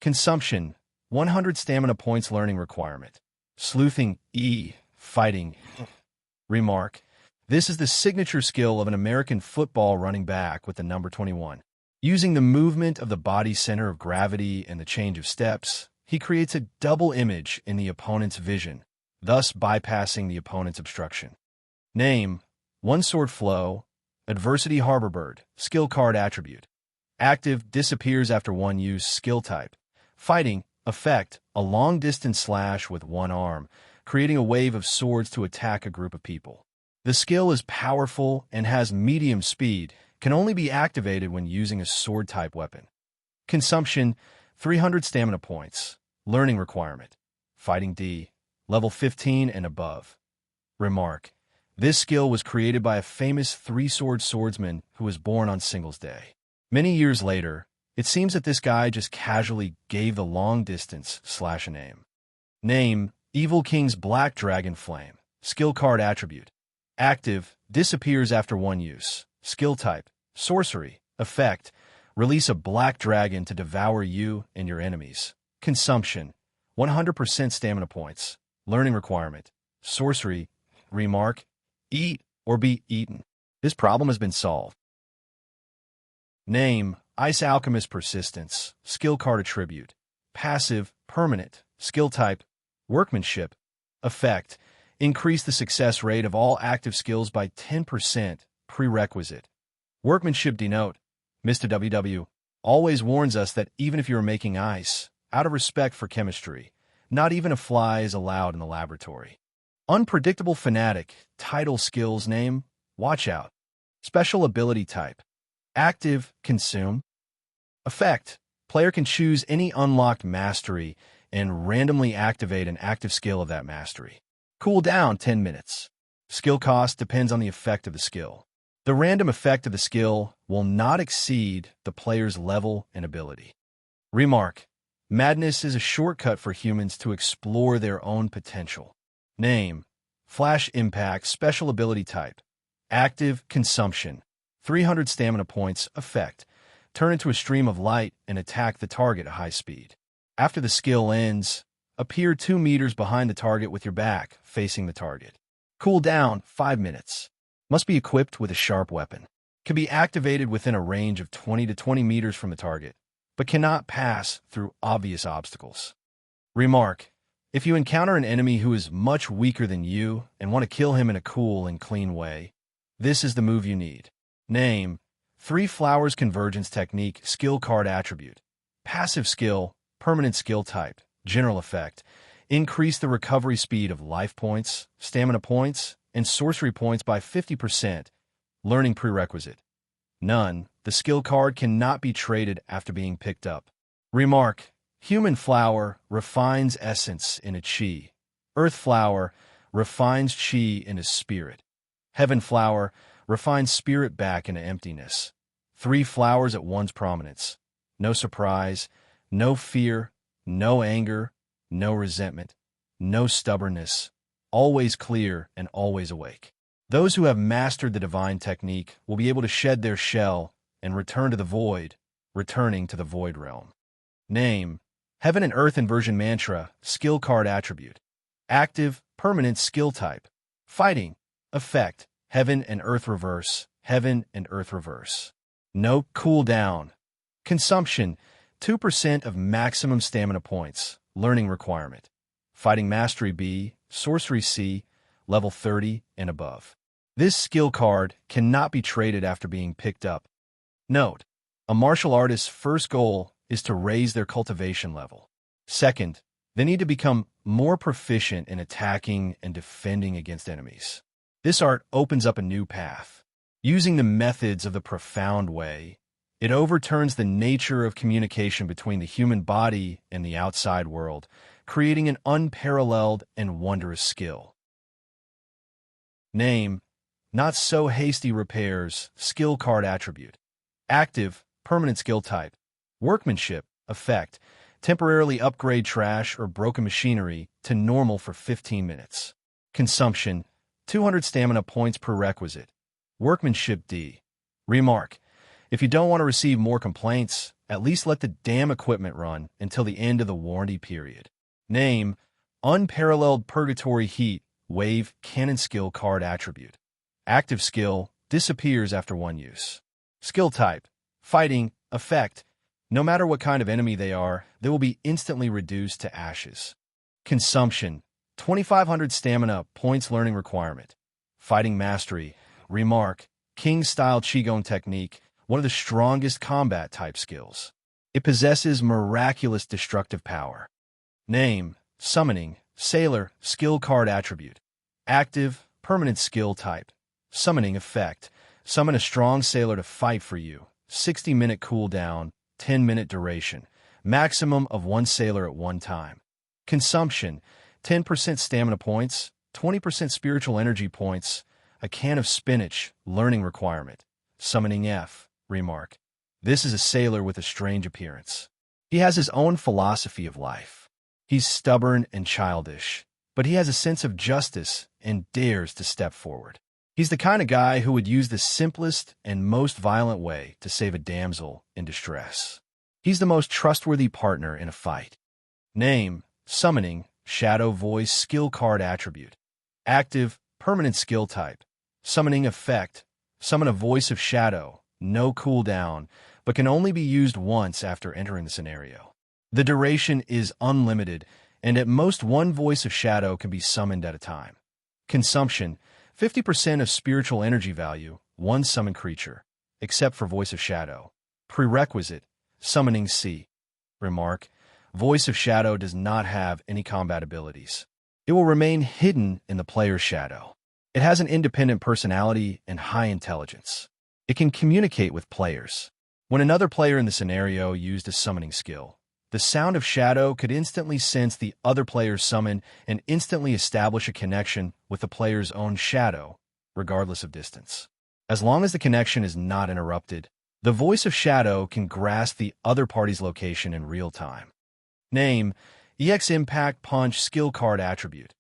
Consumption: 100 stamina points. Learning requirement: Sleuthing E, fighting. Remark: this is the signature skill of an American football running back with the number 21. Using the movement of the body's center of gravity and the change of steps, he creates a double image in the opponent's vision, thus bypassing the opponent's obstruction. Name: One Sword Flow, Adversity Harborbird, skill card attribute. Active, disappears after one use. Skill type: fighting, effect, a long-distance slash with one arm, creating a wave of swords to attack a group of people. The skill is powerful and has medium speed, can only be activated when using a sword-type weapon. Consumption: 300 stamina points. Learning requirement: Fighting D, level 15 and above. Remark: this skill was created by a famous three-sword swordsman who was born on Singles Day. Many years later, it seems that this guy just casually gave the long-distance slash a name. Name: Evil King's Black Dragon Flame, skill card attribute. Active, disappears after one use. Skill type: sorcery. Effect: release a black dragon to devour you and your enemies. Consumption: 100% stamina points. Learning requirement: sorcery. Remark: eat or be eaten. This problem has been solved. Name: Ice Alchemist Persistence, skill card attribute. Passive, permanent. Skill type: workmanship. Effect: increase the success rate of all active skills by 10%. Prerequisite: workmanship. Denote: Mr. WW always warns us that even if you are making ice, out of respect for chemistry, not even a fly is allowed in the laboratory. Unpredictable fanatic, title. Skills name: watch out. Special ability type: active, consume. Effect: player can choose any unlocked mastery and randomly activate an active skill of that mastery. Cooldown 10 minutes. Skill cost depends on the effect of the skill. The random effect of the skill will not exceed the player's level and ability. Remark: madness is a shortcut for humans to explore their own potential. Name: Flash Impact. Special ability type: active, consumption. 300 stamina points. Effect: turn into a stream of light and attack the target at high speed. After the skill ends, appear 2 meters behind the target with your back facing the target. Cooldown 5 minutes. Must be equipped with a sharp weapon. Can be activated within a range of 20 to 20 meters from the target, but cannot pass through obvious obstacles. Remark: if you encounter an enemy who is much weaker than you and want to kill him in a cool and clean way, this is the move you need. Name: Three Flowers Convergence Technique Skill Card Attribute. Passive skill, permanent skill type, general effect. Increase the recovery speed of life points, stamina points, and sorcery points by 50%. Learning prerequisite. None. The skill card cannot be traded after being picked up. Remark. Human flower refines essence into chi. Earth flower refines chi into spirit. Heaven flower refines spirit back into emptiness. Three flowers at one's prominence. No surprise, no fear, no anger, no resentment, no stubbornness. Always clear and always awake. Those who have mastered the divine technique will be able to shed their shell and return to the void, returning to the void realm. Name. Heaven and Earth Inversion Mantra, Skill Card Attribute. Active, permanent skill type. Fighting. Effect. Heaven and Earth Reverse. Heaven and Earth Reverse. No cooldown. Consumption. 2% of maximum stamina points. Learning requirement. Fighting Mastery B, Sorcery C, level 30 and above. This skill card cannot be traded after being picked up. Note. A martial artist's first goal is to raise their cultivation level. Second, they need to become more proficient in attacking and defending against enemies. This art opens up a new path. Using the methods of the profound way, it overturns the nature of communication between the human body and the outside world, creating an unparalleled and wondrous skill. Name. Not So Hasty Repairs, Skill Card Attribute. Active, permanent skill type. Workmanship, effect. Temporarily upgrade trash or broken machinery to normal for 15 minutes. Consumption, 200 stamina points prerequisite. Workmanship D. Remark. If you don't want to receive more complaints, at least let the damn equipment run until the end of the warranty period. Name. Unparalleled Purgatory Heat, Wave Cannon Skill Card Attribute. Active skill, disappears after one use. Skill type, fighting, effect. No matter what kind of enemy they are, they will be instantly reduced to ashes. Consumption, 2,500 stamina points learning requirement. Fighting Mastery, remark, King-style Qigong technique, one of the strongest combat type skills. It possesses miraculous destructive power. Name, summoning, sailor, skill card attribute. Active, permanent skill type. Summoning effect, summon a strong sailor to fight for you. 60-minute cooldown, 10-minute duration. Maximum of one sailor at one time. Consumption, 10% stamina points, 20% spiritual energy points, a can of spinach, learning requirement. Summoning F, remark. This is a sailor with a strange appearance. He has his own philosophy of life. He's stubborn and childish, but he has a sense of justice and dares to step forward. He's the kind of guy who would use the simplest and most violent way to save a damsel in distress. He's the most trustworthy partner in a fight. Name, summoning, shadow voice skill card attribute. Active, permanent skill type. Summoning effect, summon a voice of shadow, no cooldown, but can only be used once after entering the scenario. The duration is unlimited, and at most one voice of shadow can be summoned at a time. Consumption, 50% of spiritual energy value, one summon creature, except for Voice of Shadow. Prerequisite, summoning C. Remark, Voice of Shadow does not have any combat abilities. It will remain hidden in the player's shadow. It has an independent personality and high intelligence. It can communicate with players. When another player in the scenario used a summoning skill, the sound of shadow could instantly sense the other player's summon and instantly establish a connection with the player's own shadow, regardless of distance. As long as the connection is not interrupted, the Voice of Shadow can grasp the other party's location in real time. Name, EX Impact Punch Skill Card Attribute.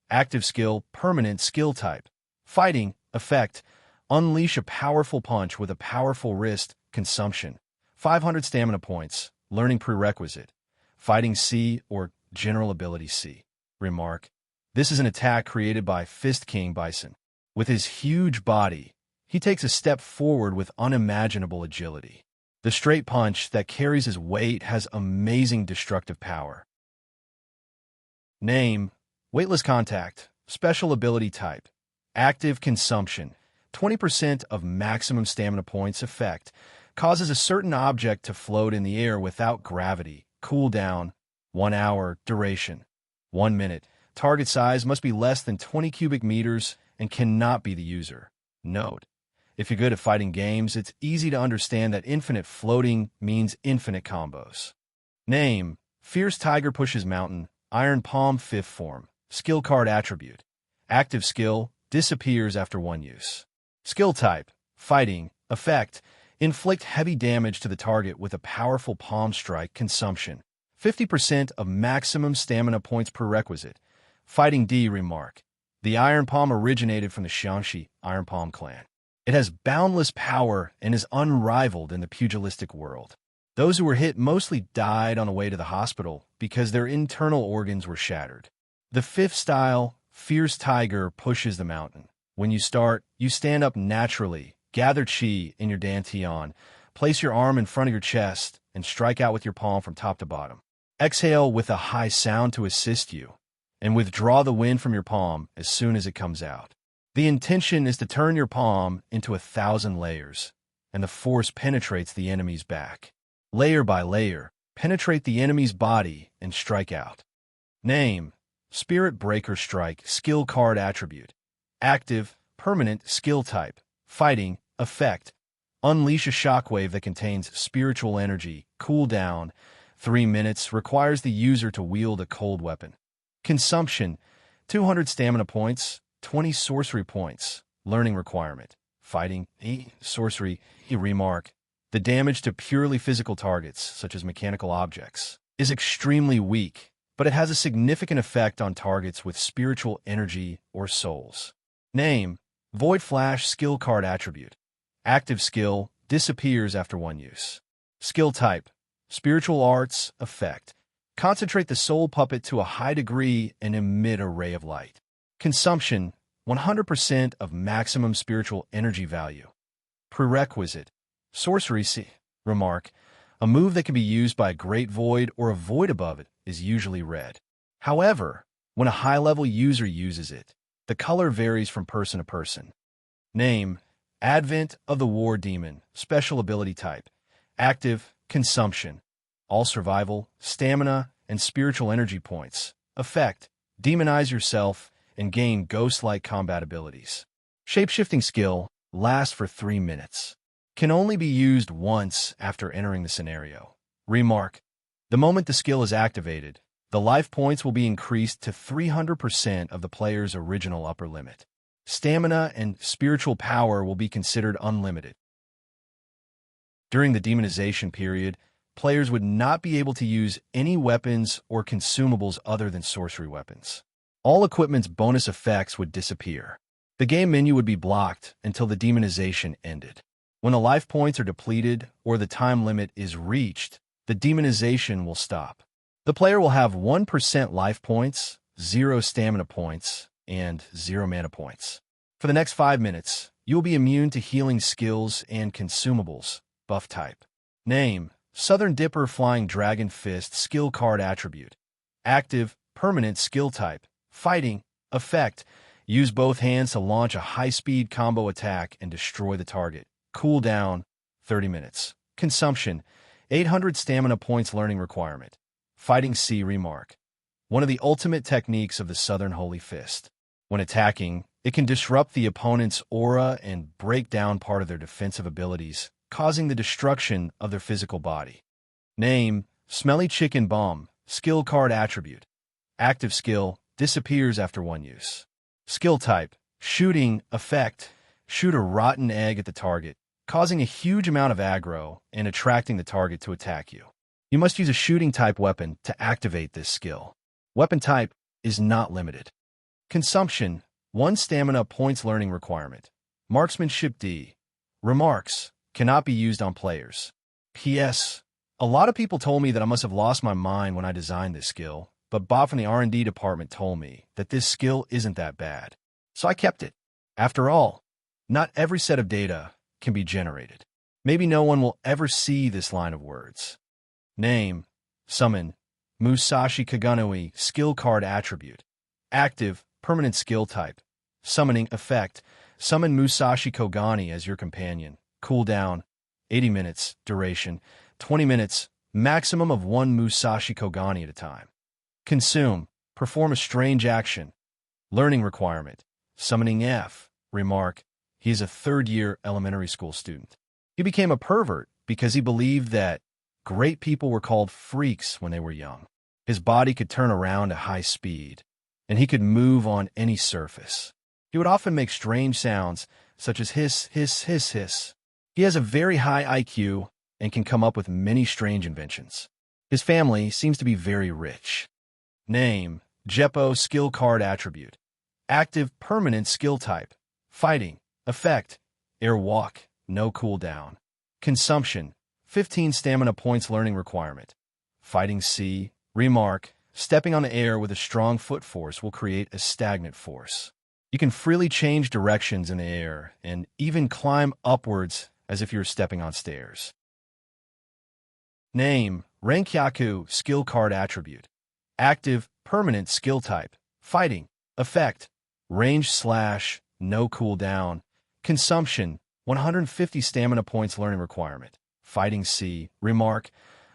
Active skill, permanent skill type. Fighting, effect, unleash a powerful punch with a powerful wrist, consumption. 500 stamina points. Learning prerequisite. Fighting C or General Ability C. Remark. This is an attack created by Fist King Bison. With his huge body, he takes a step forward with unimaginable agility. The straight punch that carries his weight has amazing destructive power. Name, Weightless Contact, Special Ability Type, Active Consumption, 20% of maximum stamina points effect. Causes a certain object to float in the air without gravity. Cooldown, 1 hour. Duration, 1 minute. Target size must be less than 20 cubic meters and cannot be the user. Note: if you're good at fighting games, it's easy to understand that infinite floating means infinite combos. Name: Fierce Tiger Pushes Mountain, Iron Palm 5th form. Skill card attribute: active skill, disappears after 1 use. Skill type: fighting. Effect: inflict heavy damage to the target with a powerful palm strike. Consumption: 50% of maximum stamina points. Prerequisite: fighting. D. Remark: the Iron Palm originated from the Xianxi Iron Palm clan. It has boundless power and is unrivaled in the pugilistic world. Those who were hit mostly died on the way to the hospital because their internal organs were shattered. The 5th style, Fierce Tiger Pushes the Mountain. When you start, you stand up naturally, gather chi in your dantian, place your arm in front of your chest, and strike out with your palm from top to bottom. Exhale with a high sound to assist you, and withdraw the wind from your palm as soon as it comes out. The intention is to turn your palm into 1,000 layers, and the force penetrates the enemy's back. Layer by layer, penetrate the enemy's body and strike out. Name: Spirit Breaker Strike. Skill card attribute: active, permanent. Skill type: fighting. Effect: unleash a shockwave that contains spiritual energy. Cooldown, 3 minutes. Requires the user to wield a cold weapon. Consumption: 200 stamina points, 20 sorcery points. Learning requirement: fighting. Sorcery. Remark: the damage to purely physical targets, such as mechanical objects, is extremely weak, but it has a significant effect on targets with spiritual energy or souls. Name: Void Flash. Skill card attribute: active skill, disappears after 1 use. Skill type: spiritual arts. Effect: concentrate the soul puppet to a high degree and emit a ray of light. Consumption: 100% of maximum spiritual energy value. Prerequisite: sorcery. Remark: a move that can be used by a great void or a void above it is usually red. However, when a high-level user uses it, the color varies from person to person. Name: Advent of the War Demon. Special ability type: active. Consumption: all survival, stamina, and spiritual energy points. Effect: demonize yourself and gain ghost-like combat abilities. Shapeshifting skill: lasts for 3 minutes. Can only be used once after entering the scenario. Remark: the moment the skill is activated, the life points will be increased to 300% of the player's original upper limit. Stamina and spiritual power will be considered unlimited. During the demonization period, players would not be able to use any weapons or consumables other than sorcery weapons. All equipment's bonus effects would disappear. The game menu would be blocked until the demonization ended. When the life points are depleted or the time limit is reached, the demonization will stop. The player will have 1% life points, 0 stamina points, and 0 mana points. For the next 5 minutes, you will be immune to healing skills and consumables. Buff type: name: Southern Dipper Flying Dragon Fist. Skill card attribute: active, permanent. Skill type: fighting. Effect: use both hands to launch a high-speed combo attack and destroy the target. Cooldown, 30 minutes. Consumption: 800 stamina points. Learning requirement: fighting. C. Remark: one of the ultimate techniques of the Southern Holy Fist. When attacking, it can disrupt the opponent's aura and break down part of their defensive abilities, causing the destruction of their physical body. Name: Smelly Chicken Bomb. Skill card attribute: active skill, disappears after 1 use. Skill type: shooting. Effect: shoot a rotten egg at the target, causing a huge amount of aggro and attracting the target to attack you. You must use a shooting type weapon to activate this skill. Weapon type is not limited. Consumption: 1 stamina points. Learning requirement: marksmanship. D. Remarks: cannot be used on players. P.S. A lot of people told me that I must have lost my mind when I designed this skill, but Bob from the R&D department told me that this skill isn't that bad, so I kept it. After all, not every set of data can be generated. Maybe no one will ever see this line of words. Name: Summon Musashi Kaganui. Skill card attribute: active, permanent. Skill type: summoning. Effect: Summon Musashi Kogani as your companion. Cooldown, 80 minutes. Duration, 20 minutes. Maximum of 1 Musashi Kogani at a time. Consume. Perform a strange action. Learning requirement. Summoning F. Remark. He is a third-year elementary school student. He became a pervert because he believed that great people were called freaks when they were young. His body could turn around at high speed, and he could move on any surface. He would often make strange sounds, such as hiss, hiss, hiss, hiss. He has a very high IQ and can come up with many strange inventions. His family seems to be very rich. Name, Jeppo skill card attribute. Active permanent skill type. Fighting. Effect. Air walk. No cooldown. Consumption. 15 stamina points learning requirement. Fighting C. Remark. Stepping on the air with a strong foot force will create a stagnant force. You can freely change directions in the air and even climb upwards as if you're stepping on stairs. Name, Renkyaku skill card attribute. Active, permanent skill type. Fighting. Effect. Range slash. No cooldown. Consumption. 150 stamina points learning requirement. Fighting C. Remark.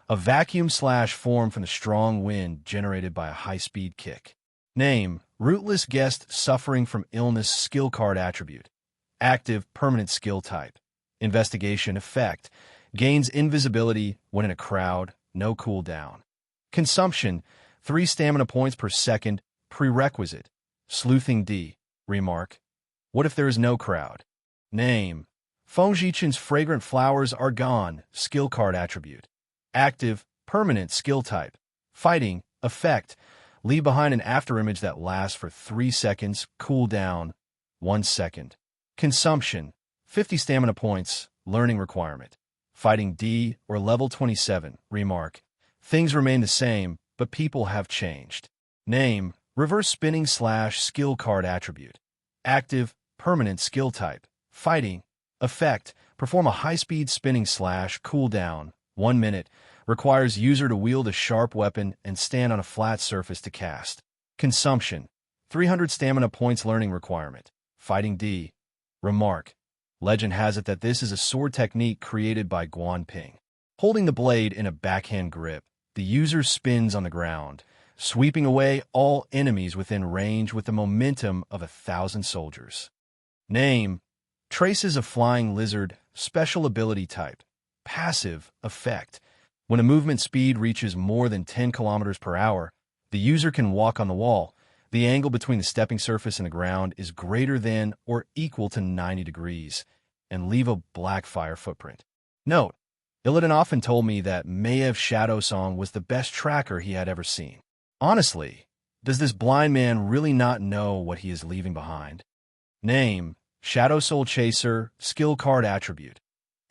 A vacuum slash form from the strong wind generated by a high-speed kick. Name, Rootless guest suffering from illness skill card attribute. Active, permanent skill type. Investigation effect. Gains invisibility when in a crowd. No cooldown. Consumption. 3 stamina points per second. Prerequisite. Sleuthing D. Remark. What if there is no crowd? Name. Fongjichen's fragrant flowers are gone. Skill card attribute. Active, permanent skill type. Fighting. Effect. Leave behind an afterimage that lasts for 3 seconds. Cooldown. 1 second. Consumption. 50 stamina points. Learning requirement. Fighting D or level 27. Remark. Things remain the same, but people have changed. Name. Reverse spinning slash skill card attribute. Active, permanent skill type. Fighting. Effect. Perform a high-speed spinning slash. Cooldown. 1 minute. Requires user to wield a sharp weapon and stand on a flat surface to cast. Consumption. 300 stamina points learning requirement. Fighting D. Remark. Legend has it that this is a sword technique created by Guan Ping. Holding the blade in a backhand grip, the user spins on the ground, sweeping away all enemies within range with the momentum of 1,000 soldiers. Name. Traces of Flying Lizard, special ability type. Passive effect. When a movement speed reaches more than 10 kilometers per hour, the user can walk on the wall. The angle between the stepping surface and the ground is greater than or equal to 90 degrees, and leave a black fire footprint. Note, Illidan often told me that Maev Shadow Song was the best tracker he had ever seen. Honestly, does this blind man really not know what he is leaving behind? Name. Shadow Soul Chaser, skill card attribute.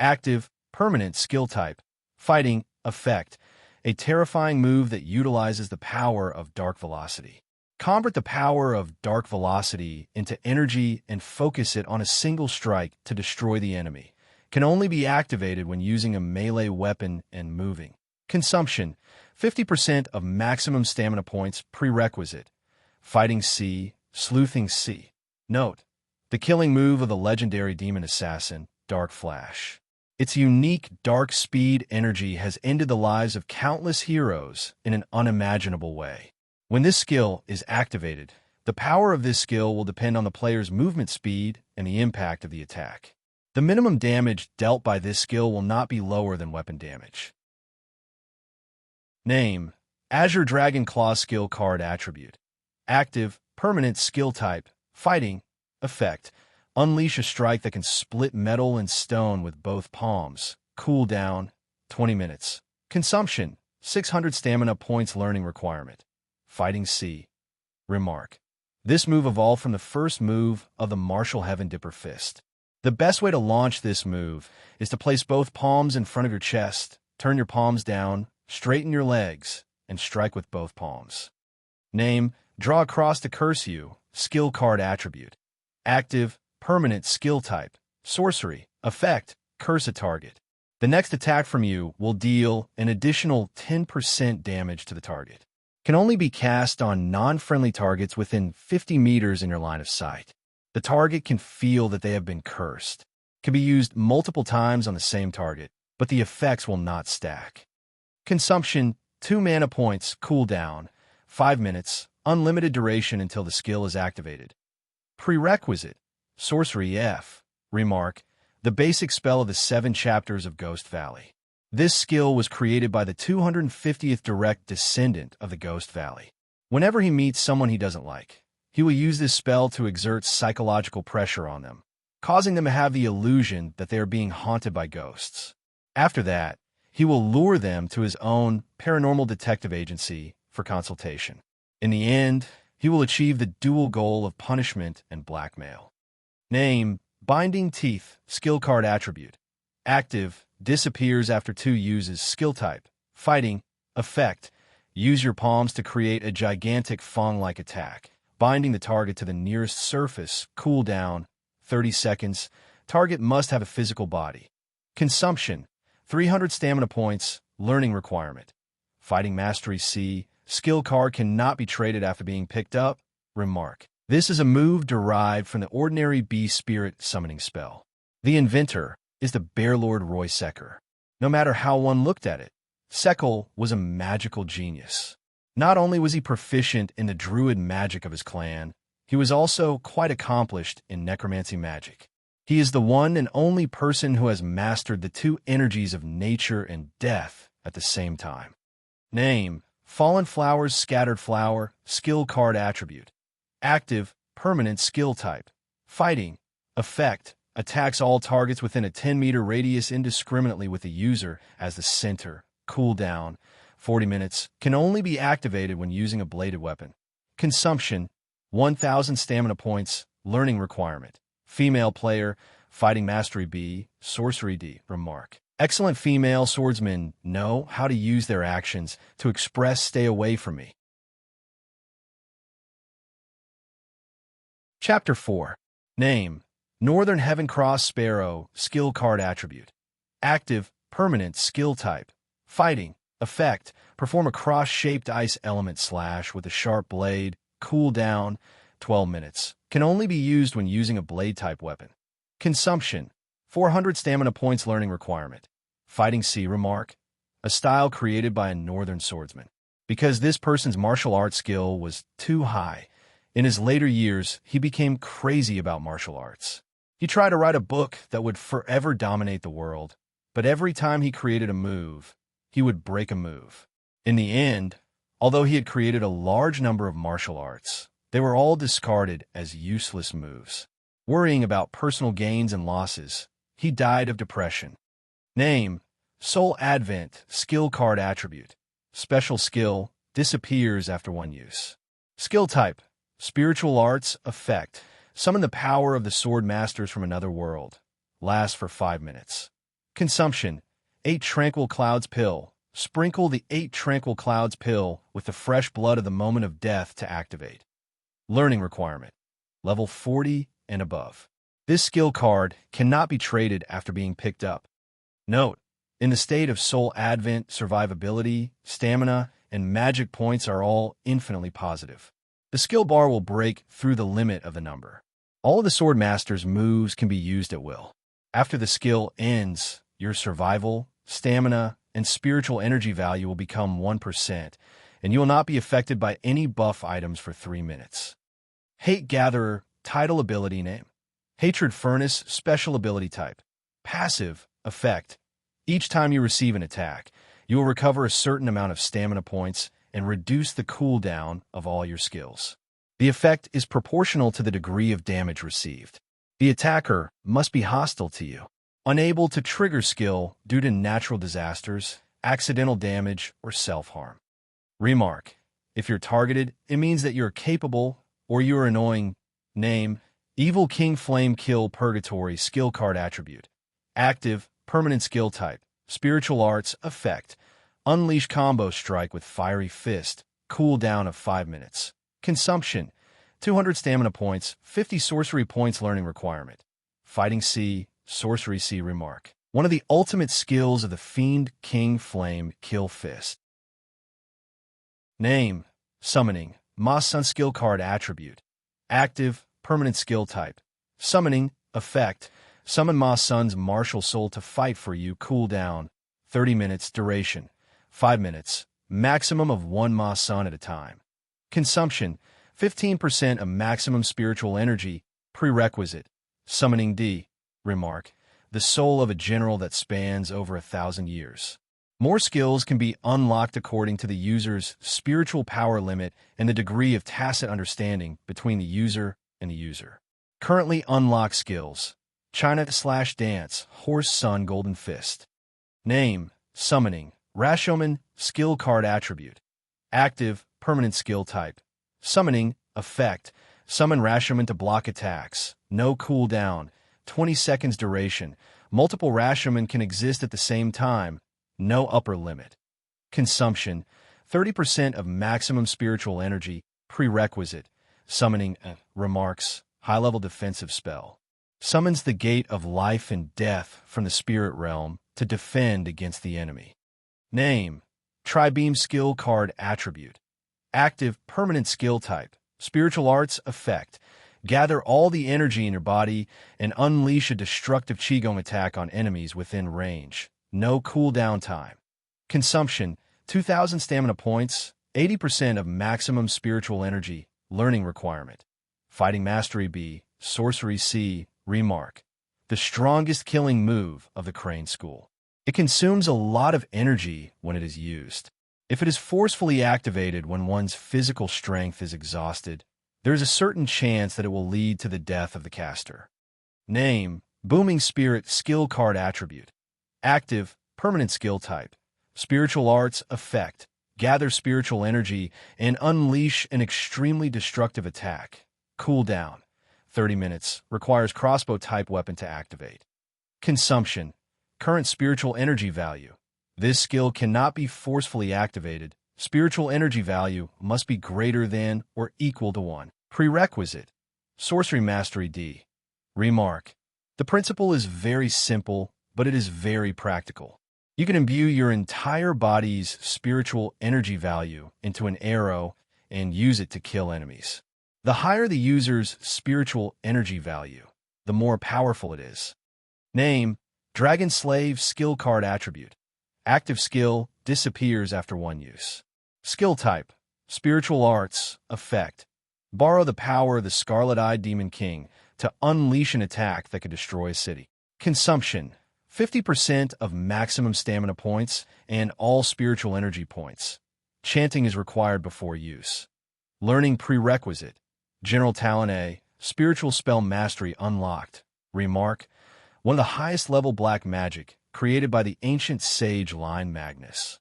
Active, permanent skill type. Fighting. Effect. A terrifying move that utilizes the power of dark velocity. Convert the power of dark velocity into energy and focus it on a single strike to destroy the enemy. Can only be activated when using a melee weapon and moving. Consumption. 50% of maximum stamina points. Prerequisite. Fighting C. Sleuthing C. Note. The killing move of the legendary demon assassin, Dark Flash. Its unique dark speed energy has ended the lives of countless heroes in an unimaginable way. When this skill is activated, the power of this skill will depend on the player's movement speed and the impact of the attack. The minimum damage dealt by this skill will not be lower than weapon damage. Name. Azure Dragon Claw skill card attribute. Active, permanent skill type. Fighting. Effect. Unleash a strike that can split metal and stone with both palms. Cooldown. 20 minutes. Consumption. 600 stamina points learning requirement. Fighting C. Remark. This move evolved from the first move of the Martial Heaven Dipper Fist. The best way to launch this move is to place both palms in front of your chest, turn your palms down, straighten your legs, and strike with both palms. Name. Draw a cross to curse you. Skill card attribute. Active, permanent skill type. Sorcery. Effect. Curse a target. The next attack from you will deal an additional 10% damage to the target. Can only be cast on non-friendly targets within 50 meters in your line of sight. The target can feel that they have been cursed. Can be used multiple times on the same target, but the effects will not stack. Consumption, 2 mana points, cooldown, 5 minutes, unlimited duration until the skill is activated. Prerequisite, Sorcery F. Remark, the basic spell of the 7 chapters of Ghost Valley. This skill was created by the 250th direct descendant of the Ghost Valley. Whenever he meets someone he doesn't like, he will use this spell to exert psychological pressure on them, causing them to have the illusion that they are being haunted by ghosts. After that, he will lure them to his own paranormal detective agency for consultation. In the end, he will achieve the dual goal of punishment and blackmail. Name, Binding Teeth, skill card attribute. Active, disappears after 2 uses, skill type. Fighting, effect. Use your palms to create a gigantic fang-like attack, binding the target to the nearest surface, cooldown, 30 seconds. Target must have a physical body. Consumption, 300 stamina points, learning requirement. Fighting Mastery C, skill card cannot be traded after being picked up. Remark, this is a move derived from the ordinary Bee Spirit summoning spell. The inventor is the Bear Lord Roy Secker. No matter how one looked at it, Seckle was a magical genius. Not only was he proficient in the druid magic of his clan, he was also quite accomplished in necromancy magic. He is the one and only person who has mastered the 2 energies of nature and death at the same time. Name, Fallen Flowers, Scattered Flower, skill card attribute. Active, permanent skill type. Fighting, effect. Attacks all targets within a 10-meter radius indiscriminately with the user as the center. Cooldown, 40 minutes. Can only be activated when using a bladed weapon. Consumption, 1,000 stamina points. Learning requirement. Female player, Fighting Mastery B, Sorcery D. Remark, excellent female swordsmen know how to use their actions to express "stay away from me." Chapter 4. Name, Northern Heaven Cross Sparrow, skill card attribute. Active, permanent skill type. Fighting, effect. Perform a cross-shaped ice element slash with a sharp blade. Cooldown, 12 minutes. Can only be used when using a blade-type weapon. Consumption, 400 stamina points. Learning requirement. Fighting C. Remark, a style created by a northern swordsman. Because this person's martial arts skill was too high, in his later years, he became crazy about martial arts. He tried to write a book that would forever dominate the world, but every time he created a move, he would break a move. In the end, although he had created a large number of martial arts, they were all discarded as useless moves. Worrying about personal gains and losses, he died of depression. Name, Soul Advent, skill card attribute. Special skill, disappears after 1 use. Skill type, spiritual arts, effect. Summon the power of the sword masters from another world. Lasts for 5 minutes. Consumption, 8 Tranquil Clouds pill. Sprinkle the 8 Tranquil Clouds pill with the fresh blood of the moment of death to activate. Learning requirement, level 40 and above. This skill card cannot be traded after being picked up. Note, in the state of Soul Advent, survivability, stamina, and magic points are all infinitely positive. The skill bar will break through the limit of the number. All of the Sword Master's moves can be used at will. After the skill ends, your survival, stamina, and spiritual energy value will become 1%, and you will not be affected by any buff items for 3 minutes. Hate Gatherer, title ability name. Hatred Furnace, special ability type. Passive, effect. Each time you receive an attack, you will recover a certain amount of stamina points and reduce the cooldown of all your skills. The effect is proportional to the degree of damage received. The attacker must be hostile to you, unable to trigger skill due to natural disasters, accidental damage, or self-harm. Remark, if you're targeted, it means that you're capable or you're annoying. Name, Evil King Flame Kill Purgatory, skill card attribute. Active, permanent skill type. Spiritual arts, effect. Unleash combo strike with Fiery Fist, cooldown of 5 minutes. Consumption, 200 stamina points, 50 sorcery points. Learning requirement. Fighting C, Sorcery C. Remark, one of the ultimate skills of the Fiend King Flame Kill Fist. Name, Summoning, Sun skill card attribute. Active, permanent skill type. Summoning effect. Summon Ma Sun's martial soul to fight for you. Cooldown 30 minutes. Duration 5 minutes. Maximum of 1 Ma Sun at a time. Consumption 15% of maximum spiritual energy. Prerequisite. Summoning D. Remark. The soul of a general that spans over 1,000 years. More skills can be unlocked according to the user's spiritual power limit and the degree of tacit understanding between the user and the user. Currently unlocked skills. China/dance, Horse Sun Golden Fist. Name, Summoning, Rashomon, Skill Card Attribute. Active, Permanent Skill Type. Summoning, Effect, Summon Rashomon to block attacks. No cooldown, 20 seconds duration. Multiple Rashomon can exist at the same time. No upper limit. Consumption, 30% of maximum spiritual energy. Prerequisite. Summoning, Remarks, High-level defensive spell. Summons the Gate of Life and Death from the Spirit Realm to defend against the enemy. Name, Tri-beam Skill Card Attribute. Active, Permanent Skill Type. Spiritual Arts Effect. Gather all the energy in your body and unleash a destructive Qigong attack on enemies within range. No cooldown time. Consumption, 2,000 stamina points, 80% of maximum spiritual energy. Learning requirement. Fighting Mastery B, Sorcery C, Remark. The strongest killing move of the Crane School. It consumes a lot of energy when it is used. If it is forcefully activated when one's physical strength is exhausted, there is a certain chance that it will lead to the death of the caster. Name, Booming Spirit Skill Card Attribute. Active, Permanent Skill Type. Spiritual Arts Effect. Gather spiritual energy and unleash an extremely destructive attack. Cooldown, 30 minutes. Requires crossbow-type weapon to activate. Consumption. Current spiritual energy value. This skill cannot be forcefully activated. Spiritual energy value must be greater than or equal to 1. Prerequisite. Sorcery Mastery D. Remark. The principle is very simple, but it is very practical. You can imbue your entire body's spiritual energy value into an arrow and use it to kill enemies. The higher the user's spiritual energy value, the more powerful it is. Name, Dragon Slave Skill Card Attribute. Active skill disappears after 1 use. Skill type, Spiritual Arts Effect. Borrow the power of the Scarlet-Eyed Demon King to unleash an attack that could destroy a city. Consumption, 50% of maximum stamina points and all spiritual energy points. Chanting is required before use. Learning prerequisite. General Talent A, Spiritual Spell Mastery unlocked. Remark, one of the highest level black magic created by the ancient sage line Magnus.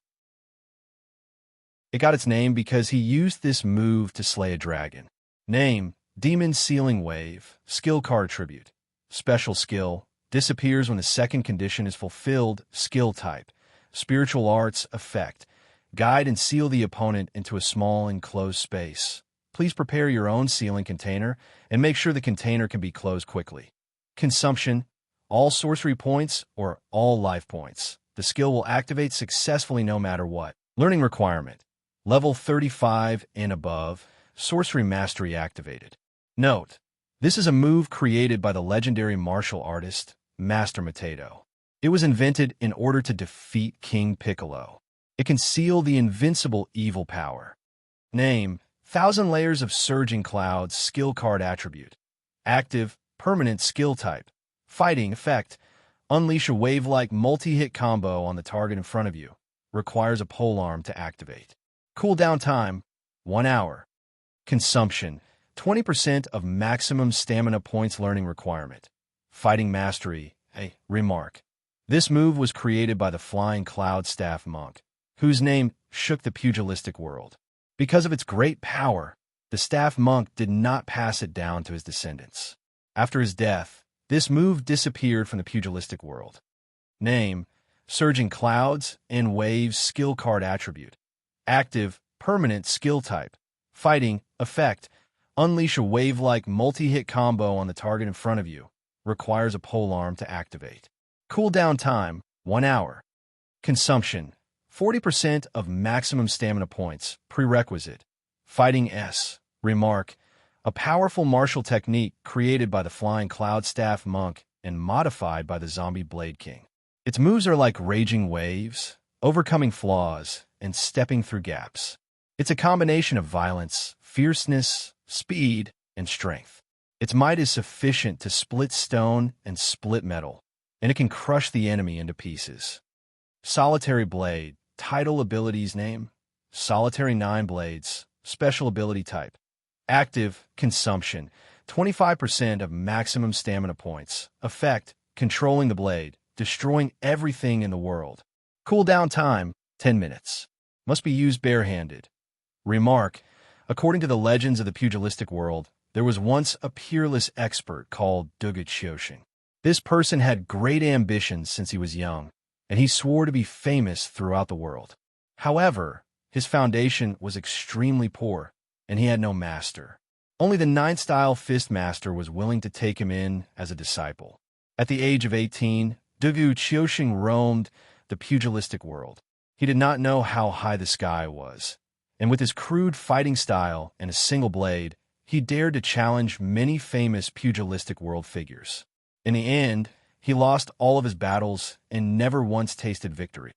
It got its name because he used this move to slay a dragon. Name, Demon Sealing Wave, Skill Card Tribute. Special skill, disappears when the second condition is fulfilled. Skill type, Spiritual Arts Effect. Guide and seal the opponent into a small enclosed space. Please prepare your own sealing container and make sure the container can be closed quickly. Consumption, all sorcery points or all life points. The skill will activate successfully no matter what. Learning requirement, level 35 and above, sorcery mastery activated. Note, this is a move created by the legendary martial artist, Master Mateto. It was invented in order to defeat King Piccolo. It can seal the invincible evil power. Name, Thousand Layers of Surging Clouds Skill Card Attribute. Active, Permanent Skill Type. Fighting Effect. Unleash a wave-like multi-hit combo on the target in front of you. Requires a polearm to activate. Cooldown time, 1 hour. Consumption, 20% of maximum stamina points. Learning requirement. Fighting Mastery, a Remark. This move was created by the Flying Cloud Staff Monk, whose name shook the pugilistic world. Because of its great power, the Staff Monk did not pass it down to his descendants. After his death, this move disappeared from the pugilistic world. Name, Surging Clouds and Waves Skill Card Attribute. Active, Permanent Skill Type. Fighting Effect. Unleash a wave-like multi-hit combo on the target in front of you. Requires a polearm to activate. Cooldown time, 1 hour. Consumption, 40% of maximum stamina points. Prerequisite. Fighting S. Remark, a powerful martial technique created by the Flying Cloud Staff monk and modified by the Zombie Blade King. Its moves are like raging waves, overcoming flaws, and stepping through gaps. It's a combination of violence, fierceness, speed, and strength. Its might is sufficient to split stone and split metal, and it can crush the enemy into pieces. Solitary Blade, title abilities name, Solitary 9 blades, special ability type. Active, consumption, 25% of maximum stamina points. Effect, controlling the blade, destroying everything in the world. Cooldown time, 10 minutes. Must be used barehanded. Remark, according to the legends of the pugilistic world, there was once a peerless expert called Dugu Qiusheng. This person had great ambitions since he was young, and he swore to be famous throughout the world. However, his foundation was extremely poor, and he had no master. Only the 9th-style fist master was willing to take him in as a disciple. At the age of 18, Dugu Qiusheng roamed the pugilistic world. He did not know how high the sky was, and with his crude fighting style and a single blade, he dared to challenge many famous pugilistic world figures. In the end, he lost all of his battles and never once tasted victory.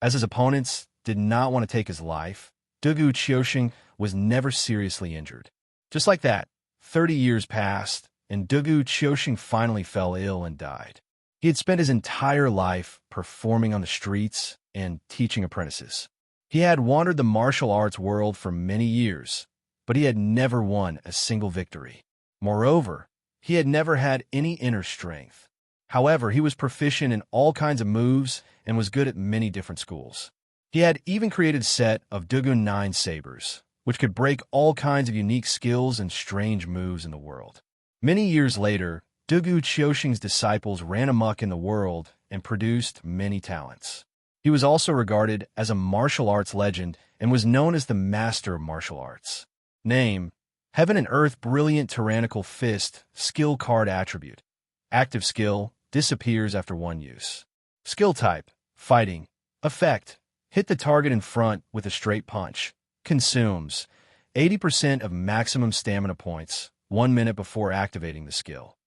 As his opponents did not want to take his life, Dugu Qiusheng was never seriously injured. Just like that, 30 years passed, and Dugu Qiusheng finally fell ill and died. He had spent his entire life performing on the streets and teaching apprentices. He had wandered the martial arts world for many years, but he had never won a single victory. Moreover, he had never had any inner strength. However, he was proficient in all kinds of moves and was good at many different schools. He had even created a set of Dugu 9 sabers, which could break all kinds of unique skills and strange moves in the world. Many years later, Dugu Qiusheng's disciples ran amok in the world and produced many talents. He was also regarded as a martial arts legend and was known as the master of martial arts. Name: Heaven and Earth Brilliant Tyrannical Fist, skill card attribute. Active skill, disappears after one use. Skill type, fighting. Effect, hit the target in front with a straight punch. Consumes 80% of maximum stamina points 1 minute before activating the skill.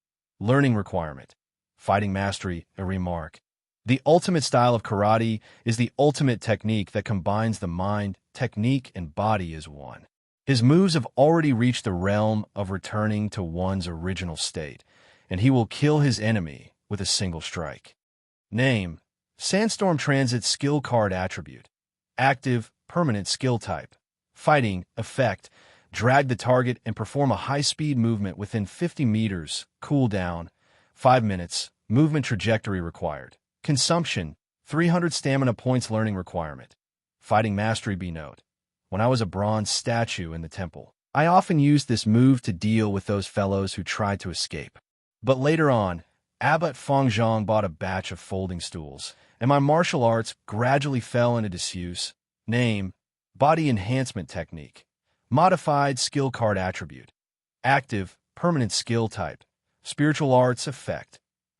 Learning requirement, fighting mastery, a remark. The ultimate style of karate is the ultimate technique that combines the mind, technique, and body as one. His moves have already reached the realm of returning to one's original state, and he will kill his enemy with a single strike. Name: Sandstorm Transit skill card attribute. Active, permanent skill type. Fighting, effect, drag the target and perform a high-speed movement within 50 meters, cooldown, 5 minutes, movement trajectory required. Consumption, 300 stamina points learning requirement. Fighting mastery B note. When I was a bronze statue in the temple, I often used this move to deal with those fellows who tried to escape. But later on, Abbot Fengzhang bought a batch of folding stools, and my martial arts gradually fell into disuse. Name: Body Enhancement Technique. Modified skill card attribute. Active, permanent skill type. Spiritual arts effect.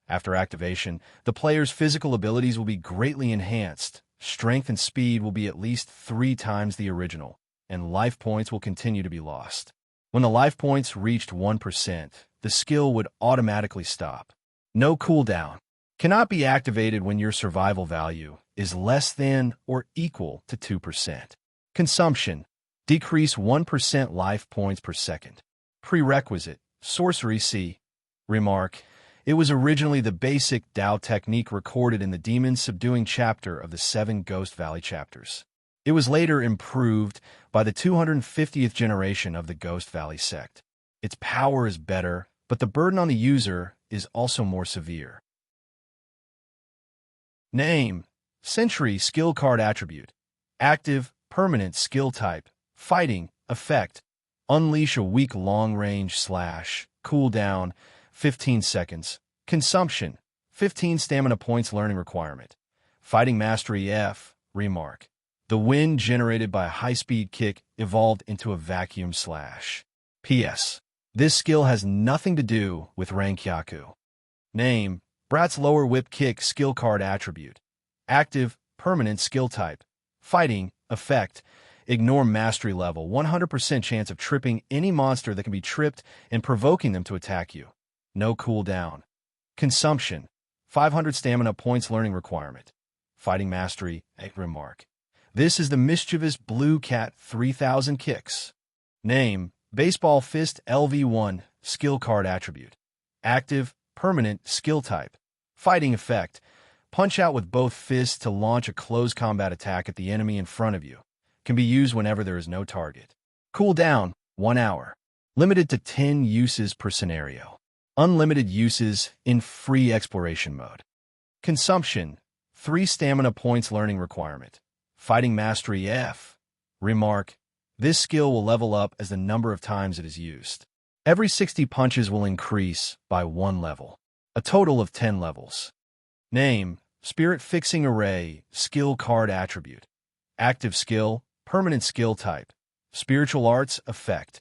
After activation, the player's physical abilities will be greatly enhanced. Strength and speed will be at least 3 times the original, and life points will continue to be lost. When the life points reached 1%, the skill would automatically stop. No cooldown. Cannot be activated when your survival value is less than or equal to 2%. Consumption. Decrease 1% life points per second. Prerequisite: Sorcery C. Remark: It was originally the basic Dao technique recorded in the Demon Subduing chapter of the 7 Ghost Valley chapters. It was later improved by the 250th generation of the Ghost Valley sect. Its power is better, but the burden on the user is also more severe. Name: Sentry skill card attribute. Active, permanent skill type. Fighting, effect, unleash a weak long-range slash, cooldown, 15 seconds. Consumption, 15 stamina points learning requirement. Fighting mastery F, remark. The wind generated by a high-speed kick evolved into a vacuum slash. P.S. This skill has nothing to do with Rankyaku. Name: Brat's lower whip kick skill card attribute. Active, permanent skill type. Fighting, effect, Ignore mastery level, 100% chance of tripping any monster that can be tripped and provoking them to attack you. No cooldown. Consumption, 500 stamina points learning requirement. Fighting mastery, a remark. This is the mischievous blue cat 3000 kicks. Name, baseball fist LV1, skill card attribute. Active, permanent, skill type. Fighting effect, punch out with both fists to launch a close combat attack at the enemy in front of you. Can be used whenever there is no target. Cooldown, 1 hour. Limited to 10 uses per scenario. Unlimited uses in free exploration mode. Consumption, 3 stamina points learning requirement. Fighting mastery F. Remark, this skill will level up as the number of times it is used. Every 60 punches will increase by 1 level. A total of 10 levels. Name, spirit fixing array, skill card attribute. Active skill, permanent skill type. Spiritual arts effect.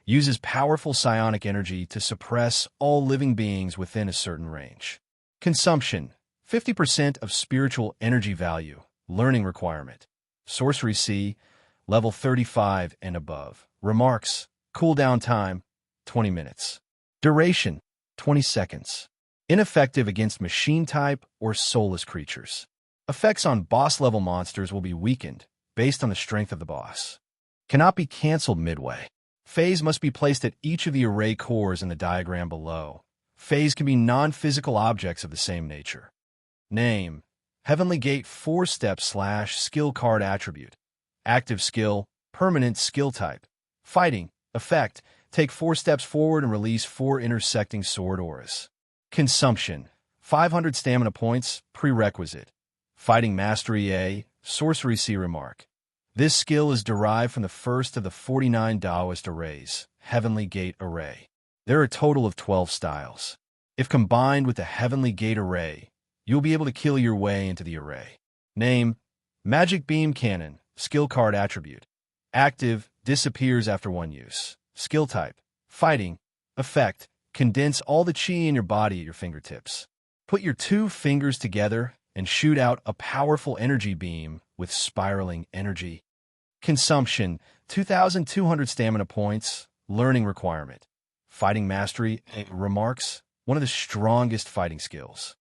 Uses powerful psionic energy to suppress all living beings within a certain range. Consumption, 50% of spiritual energy value. Learning requirement. Sorcery C, level 35 and above. Remarks, cooldown time, 20 minutes. Duration, 20 seconds. Ineffective against machine type or soulless creatures. Effects on boss level monsters will be weakened based on the strength of the boss. Cannot be cancelled midway. Phase must be placed at each of the array cores in the diagram below. Phase can be non-physical objects of the same nature. Name, Heavenly Gate 4-step / skill card attribute. Active skill, permanent skill type. Fighting, effect, take 4 steps forward and release 4 intersecting sword auras. Consumption, 500 stamina points, prerequisite. Fighting mastery A, sorcery C. Remark. This skill is derived from the first of the 49 Taoist arrays, Heavenly Gate Array. There are a total of 12 styles. If combined with the Heavenly Gate Array, you'll be able to kill your way into the array. Name, Magic Beam Cannon, skill card attribute. Active, disappears after 1 use. Skill type, fighting, effect, condense all the chi in your body at your fingertips. Put your 2 fingers together and shoot out a powerful energy beam with spiraling energy. Consumption, 2,200 stamina points, learning requirement. Fighting mastery, remarks, one of the strongest fighting skills.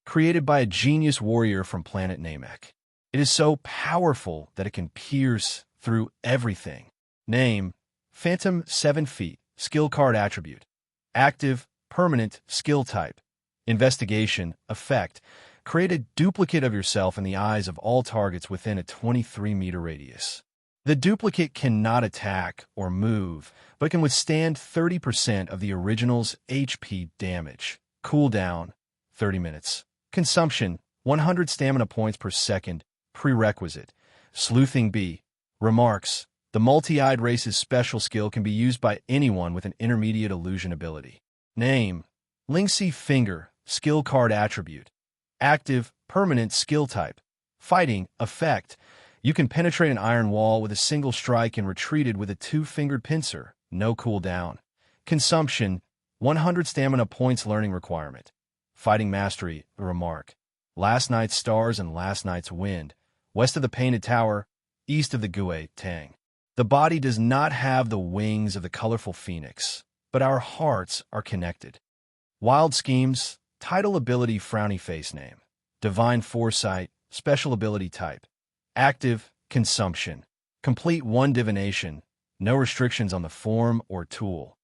Created by a genius warrior from planet Namek. It is so powerful that it can pierce through everything. Name, Phantom 7 feet, skill card attribute. Active, permanent, skill type. Investigation, effect. Create a duplicate of yourself in the eyes of all targets within a 23-meter radius. The duplicate cannot attack or move, but can withstand 30% of the original's HP damage. Cooldown, 30 minutes. Consumption, 100 stamina points per second. Prerequisite. Sleuthing B. Remarks. The multi-eyed race's special skill can be used by anyone with an intermediate illusion ability. Name, Linksy Finger, skill card attribute. Active, permanent skill type. Fighting, effect. You can penetrate an iron wall with a single strike and retreat it with a 2-fingered pincer. No cooldown. Consumption, 100 stamina points learning requirement. Fighting mastery, remark. Last night's stars and last night's wind. West of the Painted Tower, east of the Gue Tang. The body does not have the wings of the colorful phoenix, but our hearts are connected. Wild schemes, title ability frowny face name. Divine foresight, special ability type. Active, consumption. Complete 1 divination, no restrictions on the form or tool.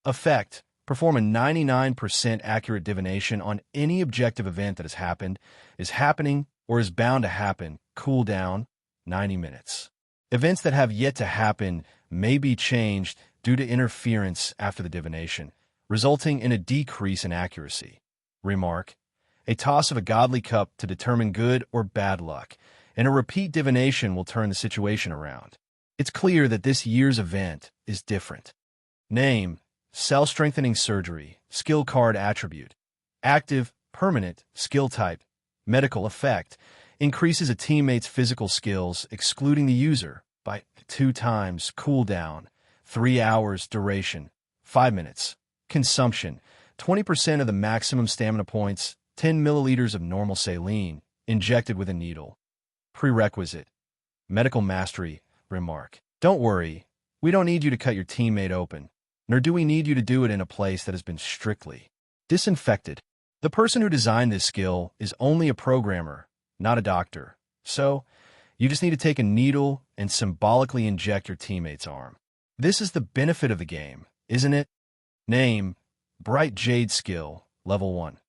Effect, perform a 99% accurate divination on any objective event that has happened, is happening, or is bound to happen. Cooldown, 90 minutes. Events that have yet to happen may be changed due to interference after the divination, resulting in a decrease in accuracy. Remark, a toss of a godly cup to determine good or bad luck, and a repeat divination will turn the situation around. It's clear that this year's event is different. Name, Cell Strengthening Surgery, skill card attribute. Active, permanent, skill type. Medical effect, increases a teammate's physical skills, excluding the user, by 2 times. Cooldown, 3 hours. Duration, 5 minutes. Consumption, 20% of the maximum stamina points, 10 milliliters of normal saline, injected with a needle. Prerequisite, medical mastery. Remark. Don't worry, we don't need you to cut your teammate open, nor do we need you to do it in a place that has been strictly disinfected. The person who designed this skill is only a programmer, not a doctor. So, you just need to take a needle and symbolically inject your teammate's arm. This is the benefit of the game, isn't it? Name, Bright Jade Skill, Level 1.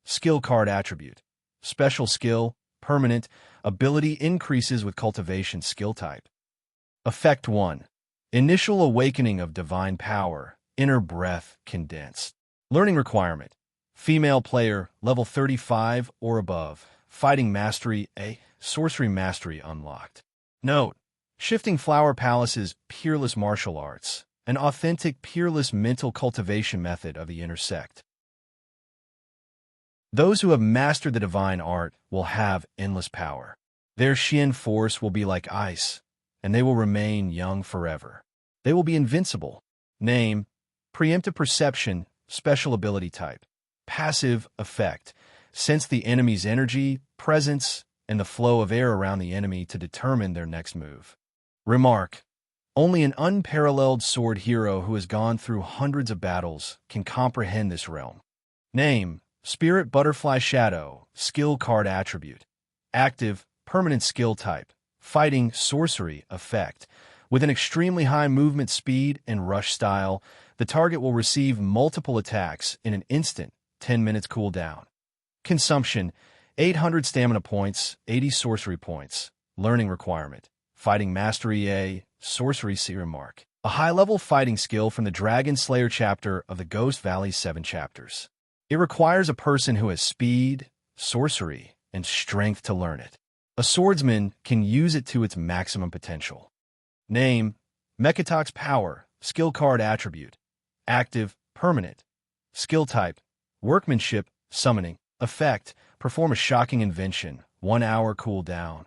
Skill Card Attribute. Special Skill, Permanent, Ability increases with Cultivation Skill Type. Effect 1. Initial Awakening of Divine Power, Inner Breath Condensed. Learning Requirement. Female player, Level 35 or above. Fighting Mastery A. Sorcery Mastery unlocked. Note: Shifting Flower Palace's Peerless Martial Arts, an authentic peerless mental cultivation method of the intersect. Those who have mastered the divine art will have endless power. Their Xian force will be like ice, and they will remain young forever. They will be invincible. Name, Preemptive Perception, Special Ability Type. Passive Effect. Sense the enemy's energy, presence, and the flow of air around the enemy to determine their next move. Remark: Only an unparalleled sword hero who has gone through hundreds of battles can comprehend this realm. Name, Spirit Butterfly Shadow, Skill Card Attribute. Active, Permanent Skill Type. Fighting Sorcery Effect. With an extremely high movement speed and rush style, the target will receive multiple attacks in an instant, 10 minutes cooldown. Consumption: 800 stamina points, 80 sorcery points. Learning Requirement. Fighting Mastery A, Sorcery C. Remark. A high-level fighting skill from the Dragon Slayer chapter of the Ghost Valley 7 chapters. It requires a person who has speed, sorcery, and strength to learn it. A swordsman can use it to its maximum potential. Name, Mechatox Power, Skill Card Attribute. Active, Permanent. Skill Type, Workmanship, Summoning. Effect: Perform a shocking invention, 1 hour cooldown.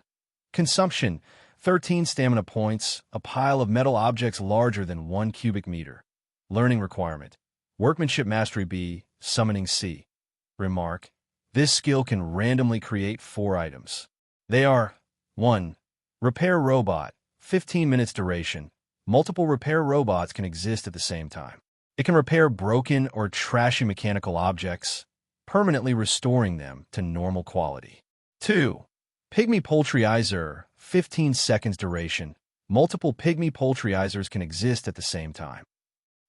Consumption: 13 stamina points, a pile of metal objects larger than 1 cubic meter. Learning Requirement. Workmanship Mastery B, Summoning C. Remark: This skill can randomly create 4 items. They are: 1. Repair Robot, 15 minutes duration. Multiple repair robots can exist at the same time. It can repair broken or trashy mechanical objects, permanently restoring them to normal quality. 2. Pygmy Poultryizer, 15 seconds duration. Multiple Pygmy Poultryizers can exist at the same time.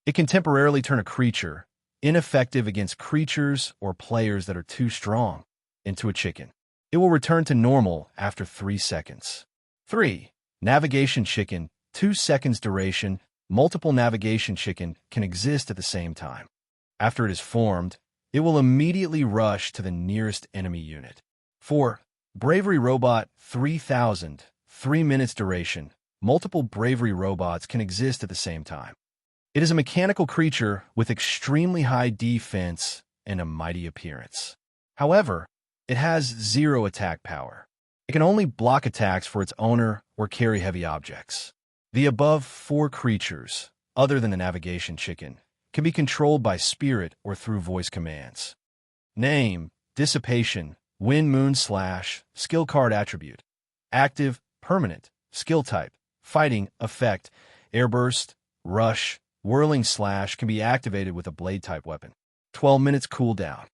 It can temporarily turn a creature, ineffective against creatures or players that are too strong, into a chicken. It will return to normal after 3 seconds. 3. Navigation Chicken, 2 seconds duration. Multiple Navigation Chicken can exist at the same time. After it is formed, it will immediately rush to the nearest enemy unit. 4. Bravery Robot, 3000, 3 minutes duration. Multiple Bravery Robots can exist at the same time. It is a mechanical creature with extremely high defense and a mighty appearance. However, it has 0 attack power. It can only block attacks for its owner or carry heavy objects. The above 4 creatures, other than the Navigation Chicken, can be controlled by spirit or through voice commands. Name, Dissipation, Wind Moon Slash, Skill Card Attribute. Active, Permanent, Skill Type. Fighting, Effect, Airburst, Rush, Whirling Slash can be activated with a Blade-type weapon. 12 minutes cooldown.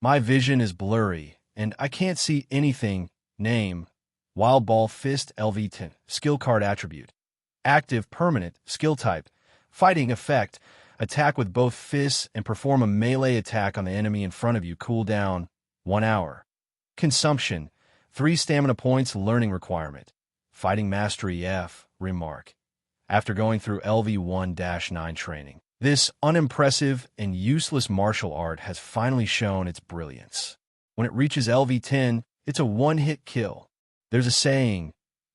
My vision is blurry, and I can't see anything. Name, Wild Ball Fist LV10, Skill Card Attribute. Active, Permanent, Skill Type. Fighting Effect, attack with both fists and perform a melee attack on the enemy in front of you. Cooldown, 1 hour. Consumption, 3 stamina points. Learning Requirement. Fighting Mastery F. Remark. After going through LV1-9 training, this unimpressive and useless martial art has finally shown its brilliance. When it reaches LV10, it's a one-hit kill. There's a saying,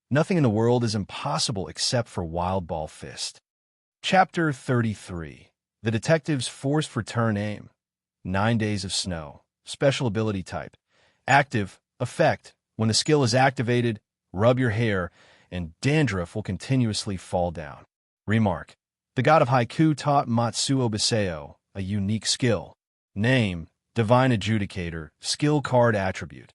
nothing in the world is impossible except for Wild Ball Fist. Chapter 33. The Detective's Forced for Turn Aim. 9 Days of Snow. Special Ability Type. Active, Effect. When the skill is activated, rub your hair, and dandruff will continuously fall down. Remark. The god of haiku taught Matsuo Biseo a unique skill. Name, Divine Adjudicator, Skill Card Attribute.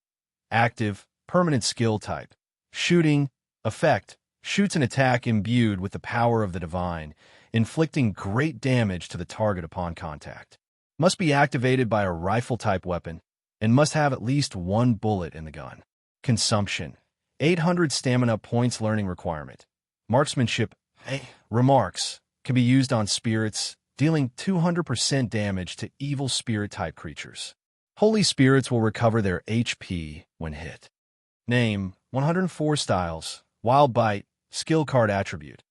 Active, permanent skill type. Shooting, effect, shoots an attack imbued with the power of the divine, inflicting great damage to the target upon contact. Must be activated by a rifle-type weapon, and must have at least one bullet in the gun. Consumption, 800 stamina points learning requirement. Marksmanship, remarks, can be used on spirits, dealing 200% damage to evil spirit-type creatures. Holy spirits will recover their HP when hit. Name, 104 styles. Wild Bite, skill card attribute.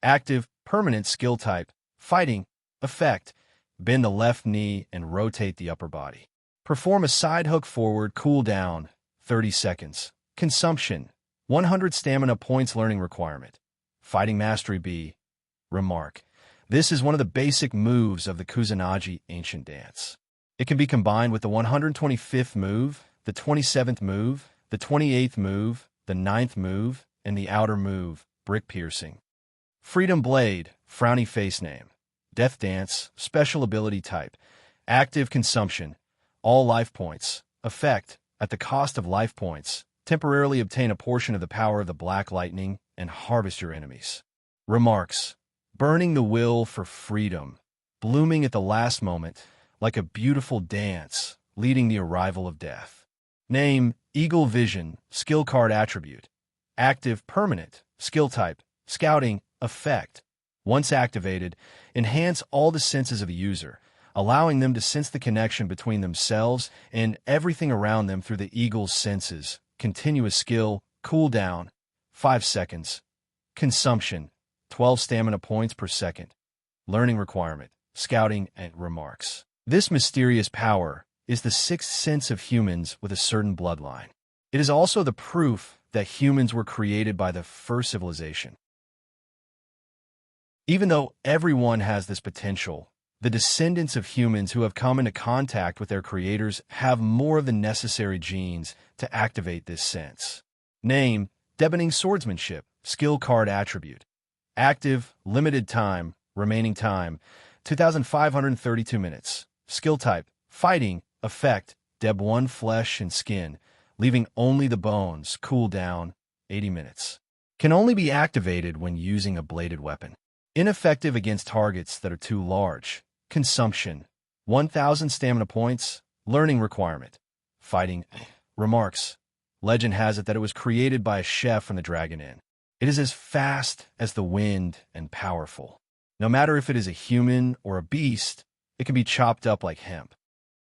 Active, permanent skill type. Fighting, effect, bend the left knee and rotate the upper body. Perform a side hook forward, cooldown, 30 seconds. Consumption, 100 stamina points learning requirement. Fighting Mastery B. Remark, this is one of the basic moves of the Kusanagi ancient dance. It can be combined with the 125th move, the 27th move, the 28th move, the 9th move, and the outer move, Brick Piercing. Freedom Blade, Frowny Face Name. Death Dance, special ability type. Active consumption, all life points. Effect, at the cost of life points, temporarily obtain a portion of the power of the Black Lightning and harvest your enemies. Remarks, burning the will for freedom, blooming at the last moment, like a beautiful dance, leading the arrival of death. Name, Eagle Vision, skill card attribute. Active, permanent, skill type, scouting, effect. Once activated, enhance all the senses of the user, allowing them to sense the connection between themselves and everything around them through the eagle's senses. Continuous skill, cooldown, 5 seconds. Consumption, 12 stamina points per second. Learning requirement, scouting and remarks. This mysterious power is the sixth sense of humans with a certain bloodline. It is also the proof that humans were created by the first civilization. Even though everyone has this potential, the descendants of humans who have come into contact with their creators have more of the necessary genes to activate this sense. Name, Deafening Swordsmanship, skill card attribute. Active, limited time, remaining time, 2,532 minutes. Skill type, fighting, effect, Deb 1 flesh and skin, leaving only the bones, cooldown, 80 minutes. Can only be activated when using a bladed weapon. Ineffective against targets that are too large. Consumption, 1,000 stamina points, learning requirement. Fighting, remarks. Legend has it that it was created by a chef from the Dragon Inn. It is as fast as the wind and powerful. No matter if it is a human or a beast, it can be chopped up like hemp.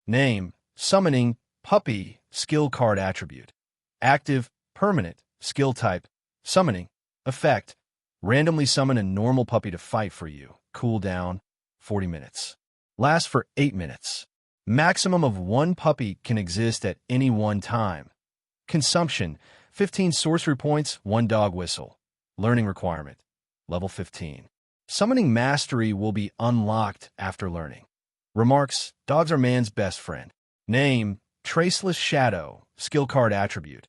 Name, Summoning, Puppy, skill card attribute. Active, permanent, skill type, summoning, effect. Randomly summon a normal puppy to fight for you. Cooldown, 40 minutes. Lasts for 8 minutes. Maximum of 1 puppy can exist at any one time. Consumption, 15 sorcery points, 1 dog whistle. Learning requirement, level 15. Summoning mastery will be unlocked after learning. Remarks, dogs are man's best friend. Name, Traceless Shadow, skill card attribute.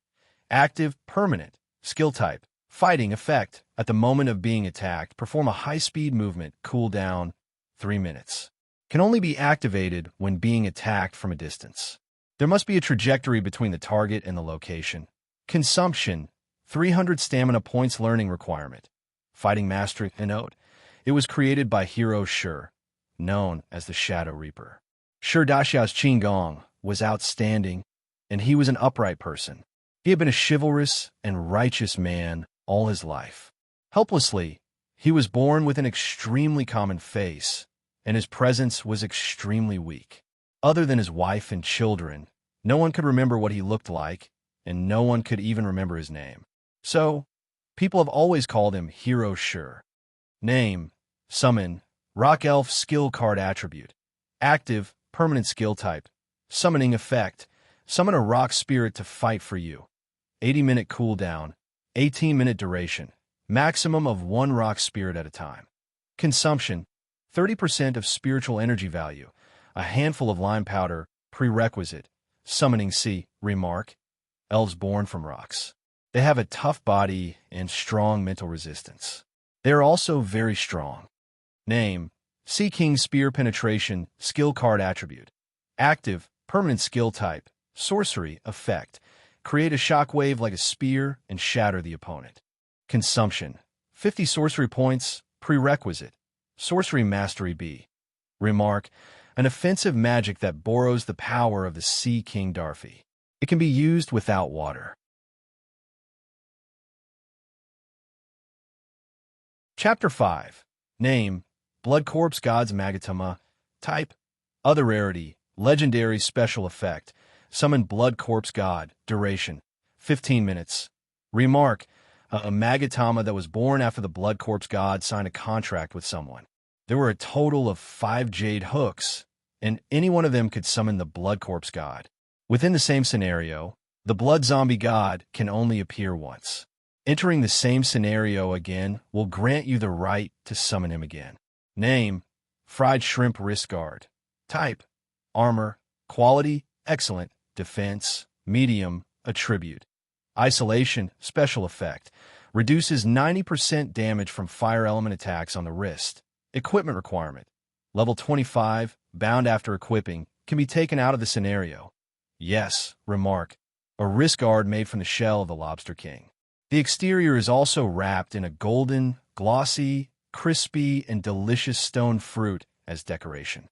Active, permanent, skill type, fighting effect. At the moment of being attacked, perform a high-speed movement, cooldown, 3 minutes. Can only be activated when being attacked from a distance. There must be a trajectory between the target and the location. Consumption, 300 stamina points learning requirement. Fighting mastery and note. It was created by Hero Shur, known as the Shadow Reaper. Shur Dashiao's Qinggong was outstanding, and he was an upright person. He had been a chivalrous and righteous man all his life. Helplessly, he was born with an extremely common face, and his presence was extremely weak. Other than his wife and children, no one could remember what he looked like, and no one could even remember his name. So, people have always called him Hero Shur. Name, Summon, Rock Elf skill card attribute. Active, permanent skill type. Summoning effect. Summon a rock spirit to fight for you. 80-minute cooldown. 18-minute duration. Maximum of 1 rock spirit at a time. Consumption. 30% of spiritual energy value. A handful of lime powder. Prerequisite. Summoning C. Remark. Elves born from rocks. They have a tough body and strong mental resistance. They are also very strong. Name, Sea King Spear Penetration, skill card attribute. Active, permanent skill type, sorcery, effect. Create a shockwave like a spear and shatter the opponent. Consumption. 50 sorcery points. Prerequisite. Sorcery Mastery B. Remark. An offensive magic that borrows the power of the Sea King Darfi. It can be used without water. Chapter 5. Name. Blood Corpse God's Magatama. Type. Other rarity. Legendary special effect. Summon Blood Corpse God. Duration. 15 minutes. Remark. A Magatama that was born after the Blood Corpse God signed a contract with someone. There were a total of 5 jade hooks, and any one of them could summon the Blood Corpse God. Within the same scenario, the Blood Zombie God can only appear once. Entering the same scenario again will grant you the right to summon him again. Name. Fried Shrimp Wrist Guard. Type. Armor. Quality. Excellent. Defense. Medium. Attribute. Isolation. Special effect. Reduces 90% damage from fire element attacks on the wrist. Equipment requirement. Level 25. Bound after equipping. Can be taken out of the scenario. Yes. Remark. A wrist guard made from the shell of the Lobster King. The exterior is also wrapped in a golden, glossy, crispy, and delicious stone fruit as decoration.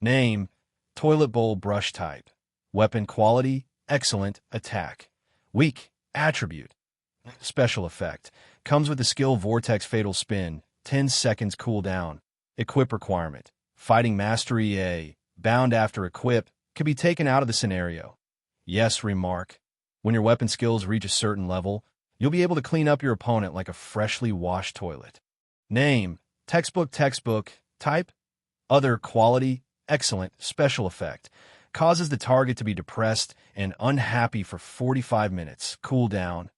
Name. Toilet bowl brush type. Weapon quality. Excellent. Attack. Weak. Attribute. Special effect. Comes with the skill Vortex Fatal Spin. 10 seconds cooldown. Equip requirement. Fighting Mastery A. Bound after equip. Can be taken out of the scenario. Yes. Remark. When your weapon skills reach a certain level, you'll be able to clean up your opponent like a freshly washed toilet. Name. Textbook. Type. Other quality. Excellent. Special effect. Causes the target to be depressed and unhappy for 45 minutes. Cooldown.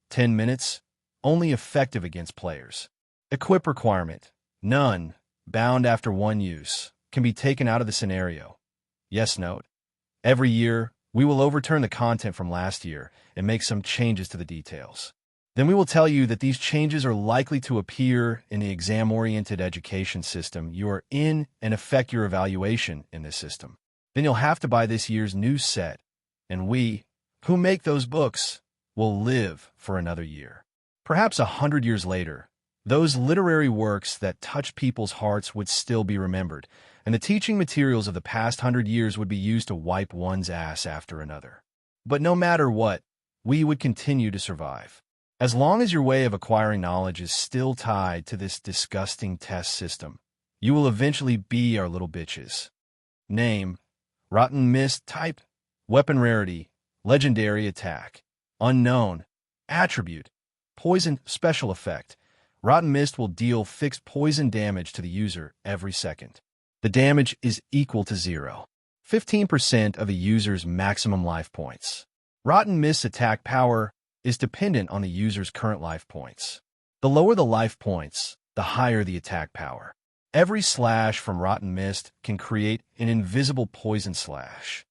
10 minutes. Only effective against players. Equip requirement. None. Bound after one use. Can be taken out of the scenario. Yes. Note. Every year, we will overturn the content from last year and make some changes to the details. Then we will tell you that these changes are likely to appear in the exam-oriented education system you are in and affect your evaluation in this system. Then you'll have to buy this year's new set, and we, who make those books, will live for another year. Perhaps 100 years later, those literary works that touch people's hearts would still be remembered, and the teaching materials of the past 100 years would be used to wipe one's ass after another. But no matter what, we would continue to survive. As long as your way of acquiring knowledge is still tied to this disgusting test system, you will eventually be our little bitches. Name. Rotten Mist. Type. Weapon rarity. Legendary attack. Unknown. Attribute. Poison. Special effect. Rotten Mist will deal fixed poison damage to the user every second. The damage is equal to 0. 15% of a user's maximum life points. Rotten Mist's attack power is dependent on the user's current life points. The lower the life points, the higher the attack power. Every slash from Rotten Mist can create an invisible poison slash.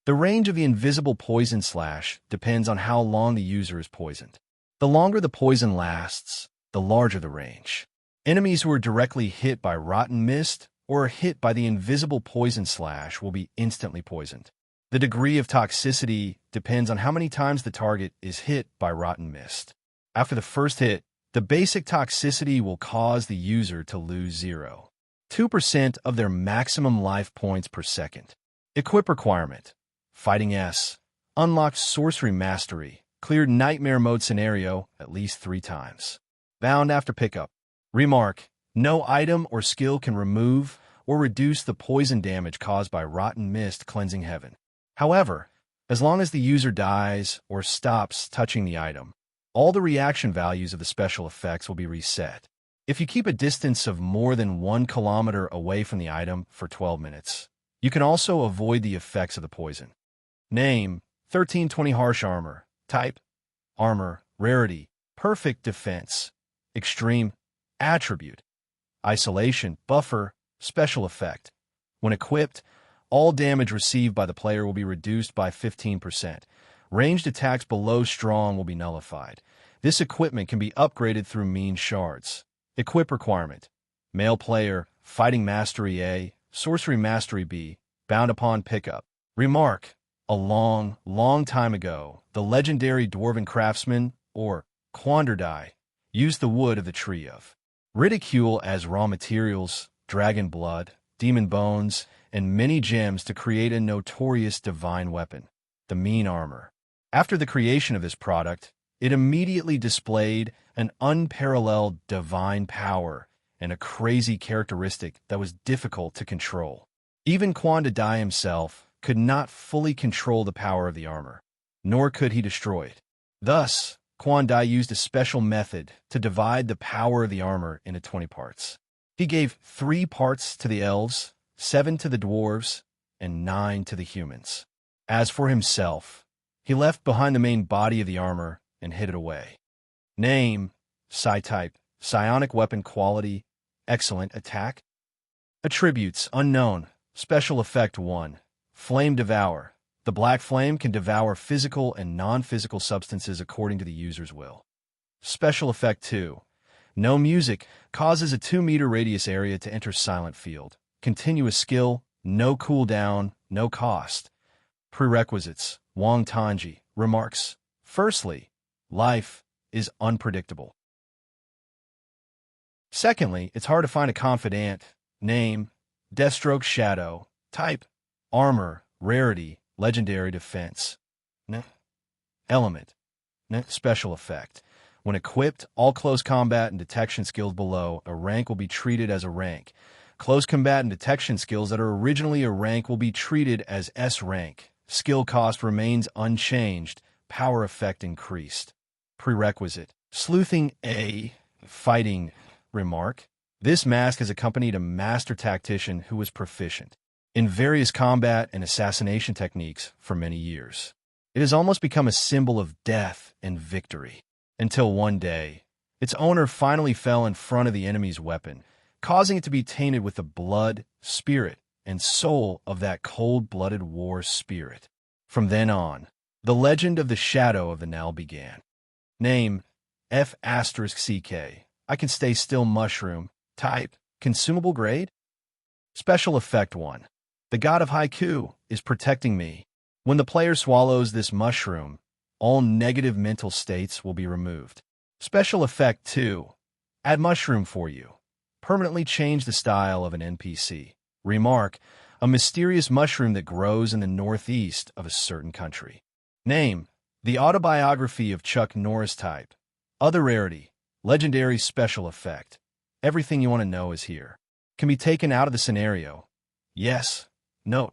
The range of the invisible poison slash depends on how long the user is poisoned. The longer the poison lasts, the larger the range. Enemies who are directly hit by Rotten Mist or are hit by the invisible poison slash will be instantly poisoned. The degree of toxicity depends on how many times the target is hit by Rotten Mist. After the first hit, the basic toxicity will cause the user to lose 0.2% of their maximum life points per second. Equip requirement. Fighting S. Unlocked Sorcery Mastery. Cleared Nightmare Mode scenario at least 3 times. Bound after pickup. Remark. No item or skill can remove or reduce the poison damage caused by Rotten Mist cleansing heaven. However, as long as the user dies or stops touching the item, all the reaction values of the special effects will be reset. If you keep a distance of more than 1 kilometer away from the item for 12 minutes, you can also avoid the effects of the poison. Name. 1320 Harsh Armor. Type. Armor. Rarity. Perfect Defense. Extreme. Attribute. Isolation. Buffer. Special effect. When equipped, all damage received by the player will be reduced by 15%. Ranged attacks below strong will be nullified. This equipment can be upgraded through mean shards. Equip requirement. Male player. Fighting Mastery A. Sorcery Mastery B. Bound upon pickup. Remark. A long, long time ago, the legendary dwarven craftsman, or Quanderdai, used the wood of the tree of ridicule as raw materials, dragon blood, demon bones, and many gems to create a notorious divine weapon, the mean armor. After the creation of this product, it immediately displayed an unparalleled divine power and a crazy characteristic that was difficult to control. Even Quanderdai himself could not fully control the power of the armor, nor could he destroy it. Thus, Quandai used a special method to divide the power of the armor into 20 parts. He gave 3 parts to the elves, 7 to the dwarves, and 9 to the humans. As for himself, he left behind the main body of the armor and hid it away. Name, Psi-type, psionic weapon quality, excellent attack. Attributes, unknown, special effect 1, flame devour. The black flame can devour physical and non-physical substances according to the user's will. Special effect 2, no music, causes a 2-meter radius area to enter silent field. Continuous skill, no cooldown, no cost. Prerequisites, Wang Tanji, remarks, firstly, life is unpredictable. Secondly, it's hard to find a confidant. Name, Deathstroke Shadow, type, armor, rarity, legendary defense. Element, special effect. When equipped, all close combat and detection skills below a rank will be treated as a rank. Close combat and detection skills that are originally a rank will be treated as S rank. Skill cost remains unchanged. Power effect increased. Prerequisite, sleuthing A, fighting, remark. This mask has accompanied a master tactician who was proficient in various combat and assassination techniques for many years. It has almost become a symbol of death and victory, until one day, its owner finally fell in front of the enemy's weapon, causing it to be tainted with the blood, spirit, and soul of that cold-blooded war spirit. From then on, the legend of the Shadow of the Nell began. Name, F*CK. I can stay still mushroom. Type, consumable grade. Special effect 1. The god of Haiku is protecting me. When the player swallows this mushroom, all negative mental states will be removed. Special effect 2. Add mushroom for you. Permanently change the style of an NPC. Remark, a mysterious mushroom that grows in the northeast of a certain country. Name, the autobiography of Chuck Norris type. Other rarity, legendary special effect. Everything you want to know is here. Can be taken out of the scenario. Yes. Note,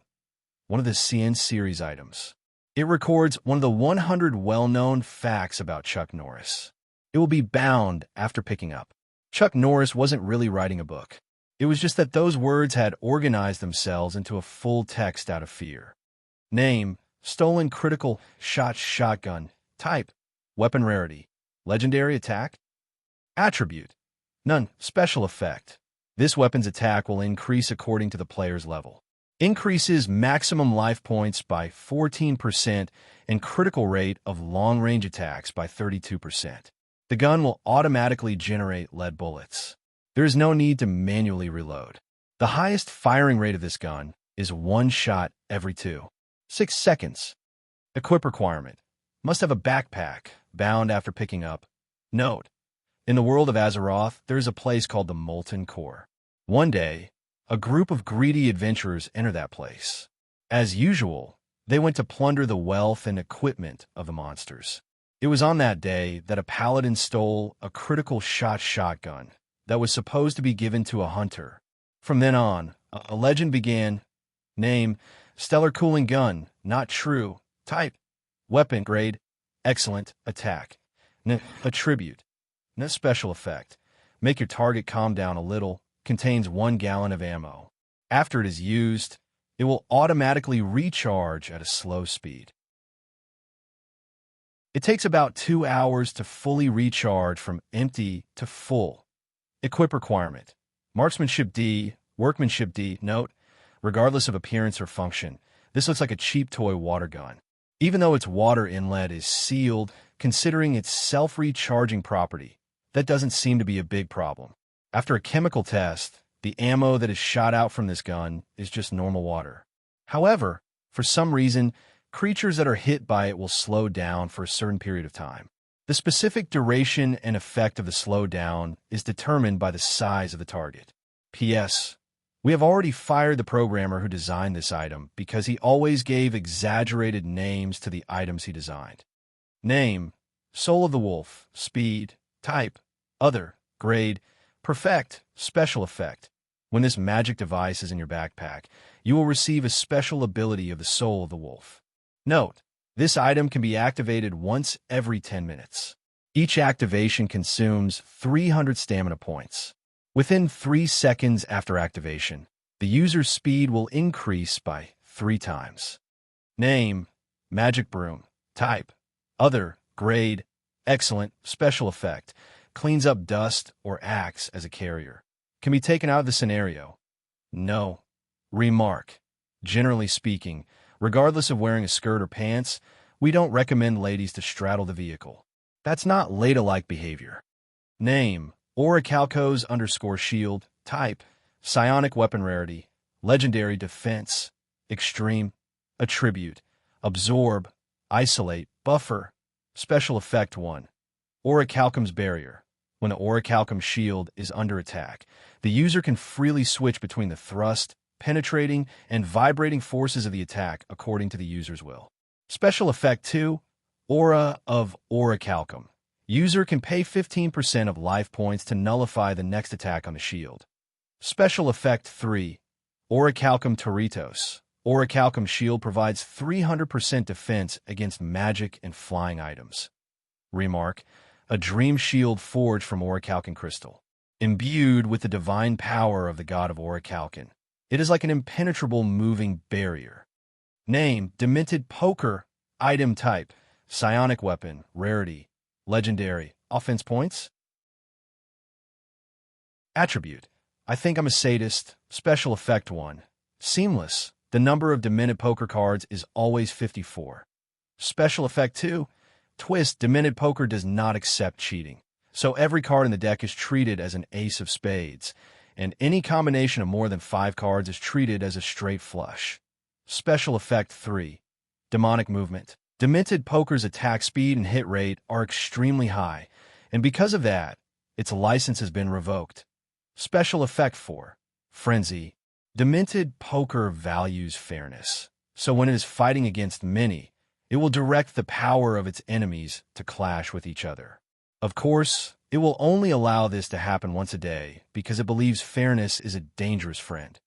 one of the CN series items. It records one of the 100 well-known facts about Chuck Norris. It will be bound after picking up. Chuck Norris wasn't really writing a book. It was just that those words had organized themselves into a full text out of fear. Name, stolen critical shot shotgun. Type, weapon rarity. Legendary attack. Attribute, none. Special effect. This weapon's attack will increase according to the player's level. Increases maximum life points by 14% and critical rate of long-range attacks by 32%. The gun will automatically generate lead bullets. There is no need to manually reload. The highest firing rate of this gun is 1 shot every 6 seconds. Equip requirement. Must have a backpack, bound after picking up. Note, in the world of Azeroth, there is a place called the Molten Core. One day, a group of greedy adventurers enter that place. As usual, they went to plunder the wealth and equipment of the monsters. It was on that day that a paladin stole a critical shot shotgun that was supposed to be given to a hunter. From then on, a legend began. Name, stellar cooling gun, not true. Type, weapon grade, excellent attack. Attribute, no special effect. Make your target calm down a little. Contains 1 gallon of ammo. After it is used, it will automatically recharge at a slow speed. It takes about 2 hours to fully recharge from empty to full. Equip requirement. Marksmanship D, workmanship D. Note, regardless of appearance or function, this looks like a cheap toy water gun. Even though its water inlet is sealed, considering its self-recharging property, that doesn't seem to be a big problem. After a chemical test, the ammo that is shot out from this gun is just normal water. However, for some reason, Creatures that are hit by it will slow down for a certain period of time. The specific duration and effect of the slowdown is determined by the size of the target. P.S. We have already fired the programmer who designed this item because he always gave exaggerated names to the items he designed. Name: Soul of the Wolf, Speed, Type, Other, Grade, Perfect, Special Effect. When this magic device is in your backpack, you will receive a special ability of the Soul of the Wolf. Note: this item can be activated once every 10 minutes. Each activation consumes 300 stamina points. Within 3 seconds after activation, the user's speed will increase by 3 times. Name: Magic Broom. Type: Other, Grade, Excellent, Special Effect. Cleans up dust or acts as a carrier. Can be taken out of the scenario. No. Remark: generally speaking, regardless of wearing a skirt or pants, we don't recommend ladies to straddle the vehicle. That's not ladylike behavior. Name: Orichalcos_shield. Type: Psionic weapon rarity. Legendary defense. Extreme. Attribute: Absorb, Isolate, Buffer. Special effect 1. Orichalcum's barrier. When the Orichalcum shield is under attack, the user can freely switch between the thrust, penetrating, and vibrating forces of the attack according to the user's will. Special effect 2. Aura of Orichalcum. User can pay 15% of life points to nullify the next attack on the shield. Special effect 3. Orichalcum Toritos. Orichalcum shield provides 300% defense against magic and flying items. Remark: a dream shield forged from Orichalcum crystal. Imbued with the divine power of the god of Orichalcum, it is like an impenetrable moving barrier. Name: Demented Poker. Item type: Psionic weapon. Rarity: Legendary. Offense points. Attribute: I think I'm a sadist. Special effect 1. Seamless. The number of Demented Poker cards is always 54. Special effect 2. Twist: Demented Poker does not accept cheating, so every card in the deck is treated as an ace of spades, and any combination of more than 5 cards is treated as a straight flush. Special effect 3. Demonic movement. Demented Poker's attack speed and hit rate are extremely high, and because of that, its license has been revoked. Special effect 4. Frenzy. Demented Poker values fairness, so when it is fighting against many, it will direct the power of its enemies to clash with each other. Of course, it will only allow this to happen once a day because it believes fairness is a dangerous friend.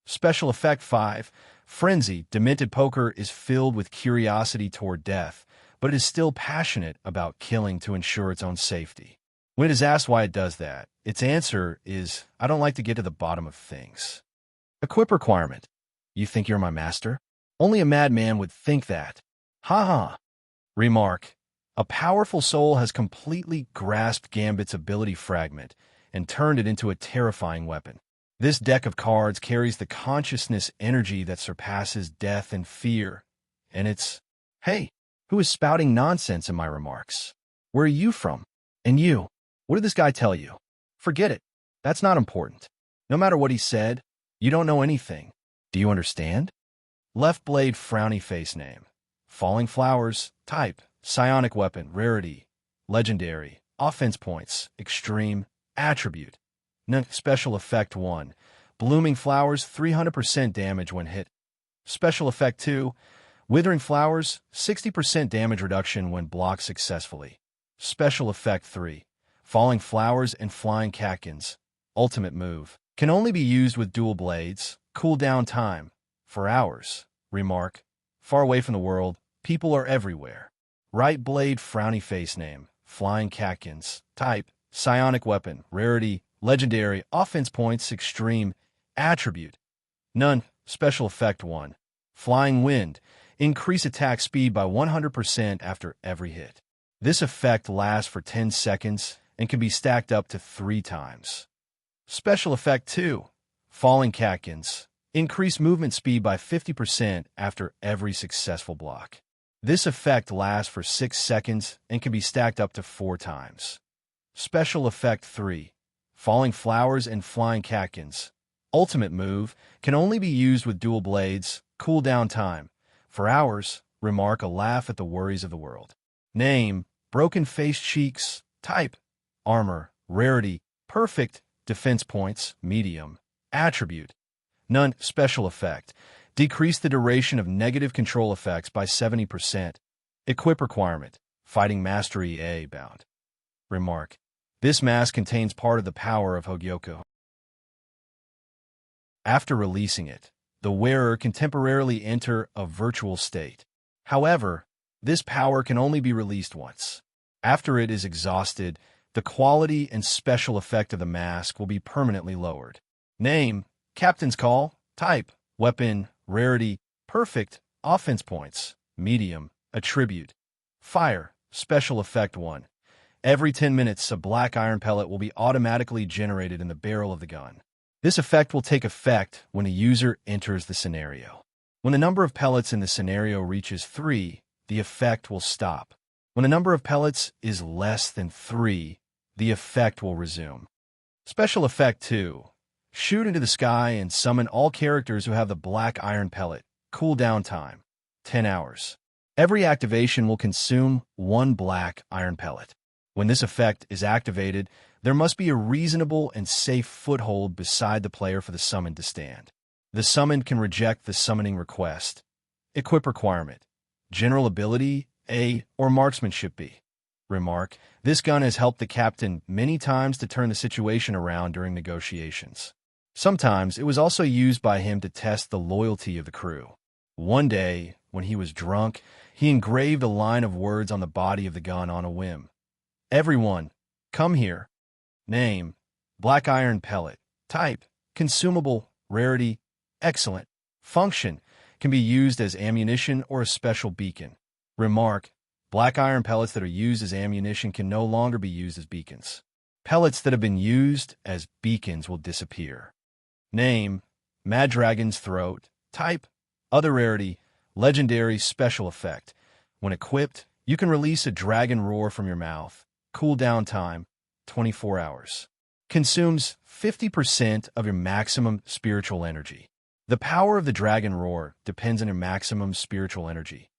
Special effect 5. Frenzy. Demented Poker is filled with curiosity toward death, but it is still passionate about killing to ensure its own safety. When it is asked why it does that, its answer is, I don't like to get to the bottom of things. Equip requirement. You think you're my master? Only a madman would think that. Ha ha. Remark: a powerful soul has completely grasped Gambit's ability fragment and turned it into a terrifying weapon. This deck of cards carries the consciousness energy that surpasses death and fear, and it's, hey, who is spouting nonsense in my remarks? Where are you from? And you, what did this guy tell you? Forget it. That's not important. No matter what he said, you don't know anything. Do you understand? Left blade frowny face name. Falling flowers. Type: Psionic weapon. Rarity: Legendary. Offense points: Extreme. Attribute: Special effect 1. Blooming flowers 300% damage when hit. Special effect 2. Withering flowers 60% damage reduction when blocked successfully. Special effect 3. Falling flowers and flying catkins. Ultimate move. Can only be used with dual blades. Cooldown time: for hours. Remark: far away from the world, people are everywhere. Right blade frowny face name. Flying catkins. Type: Psionic weapon. Rarity: Legendary. Offense points: Extreme. Attribute: None. Special effect 1. Flying wind. Increase attack speed by 100% after every hit. This effect lasts for 10 seconds and can be stacked up to 3 times. Special effect 2. Falling catkins. Increase movement speed by 50% after every successful block. This effect lasts for 6 seconds and can be stacked up to 4 times. Special effect 3. Falling flowers and flying catkins. Ultimate move. Can only be used with dual blades. Cooldown time: for hours. Remark, a laugh at the worries of the world. Name, broken-faced cheeks. Type, armor. Rarity, perfect. Defense points, medium. Attribute, none. Special effect, decrease the duration of negative control effects by 70%. Equip requirement, fighting mastery A bound. Remark, this mask contains part of the power of Hogyoku. After releasing it, the wearer can temporarily enter a virtual state. However, this power can only be released once. After it is exhausted, the quality and special effect of the mask will be permanently lowered. Name, Captain's Call. Type, weapon. Rarity, perfect. Offense points, medium. Attribute, fire. Special effect 1. Every 10 minutes, a black iron pellet will be automatically generated in the barrel of the gun. This effect will take effect when a user enters the scenario. When the number of pellets in the scenario reaches 3, the effect will stop. When the number of pellets is less than 3, the effect will resume. Special effect 2. Shoot into the sky and summon all characters who have the black iron pellet. Cooldown time, 10 hours. Every activation will consume 1 black iron pellet. When this effect is activated, there must be a reasonable and safe foothold beside the player for the summon to stand. The summoned can reject the summoning request. Equip requirement, general ability A or marksmanship B. Remark, this gun has helped the captain many times to turn the situation around during negotiations. Sometimes it was also used by him to test the loyalty of the crew. One day, when he was drunk, he engraved a line of words on the body of the gun on a whim. Everyone, come here. Name, black iron pellet. Type, consumable. Rarity, excellent. Function, can be used as ammunition or a special beacon. Remark, black iron pellets that are used as ammunition can no longer be used as beacons. Pellets that have been used as beacons will disappear. Name, Mad Dragon's Throat. Type, other rarity, legendary. Special effect, when equipped, you can release a dragon roar from your mouth. Cooldown time, 24 hours. Consumes 50% of your maximum spiritual energy. The power of the dragon roar depends on your maximum spiritual energy.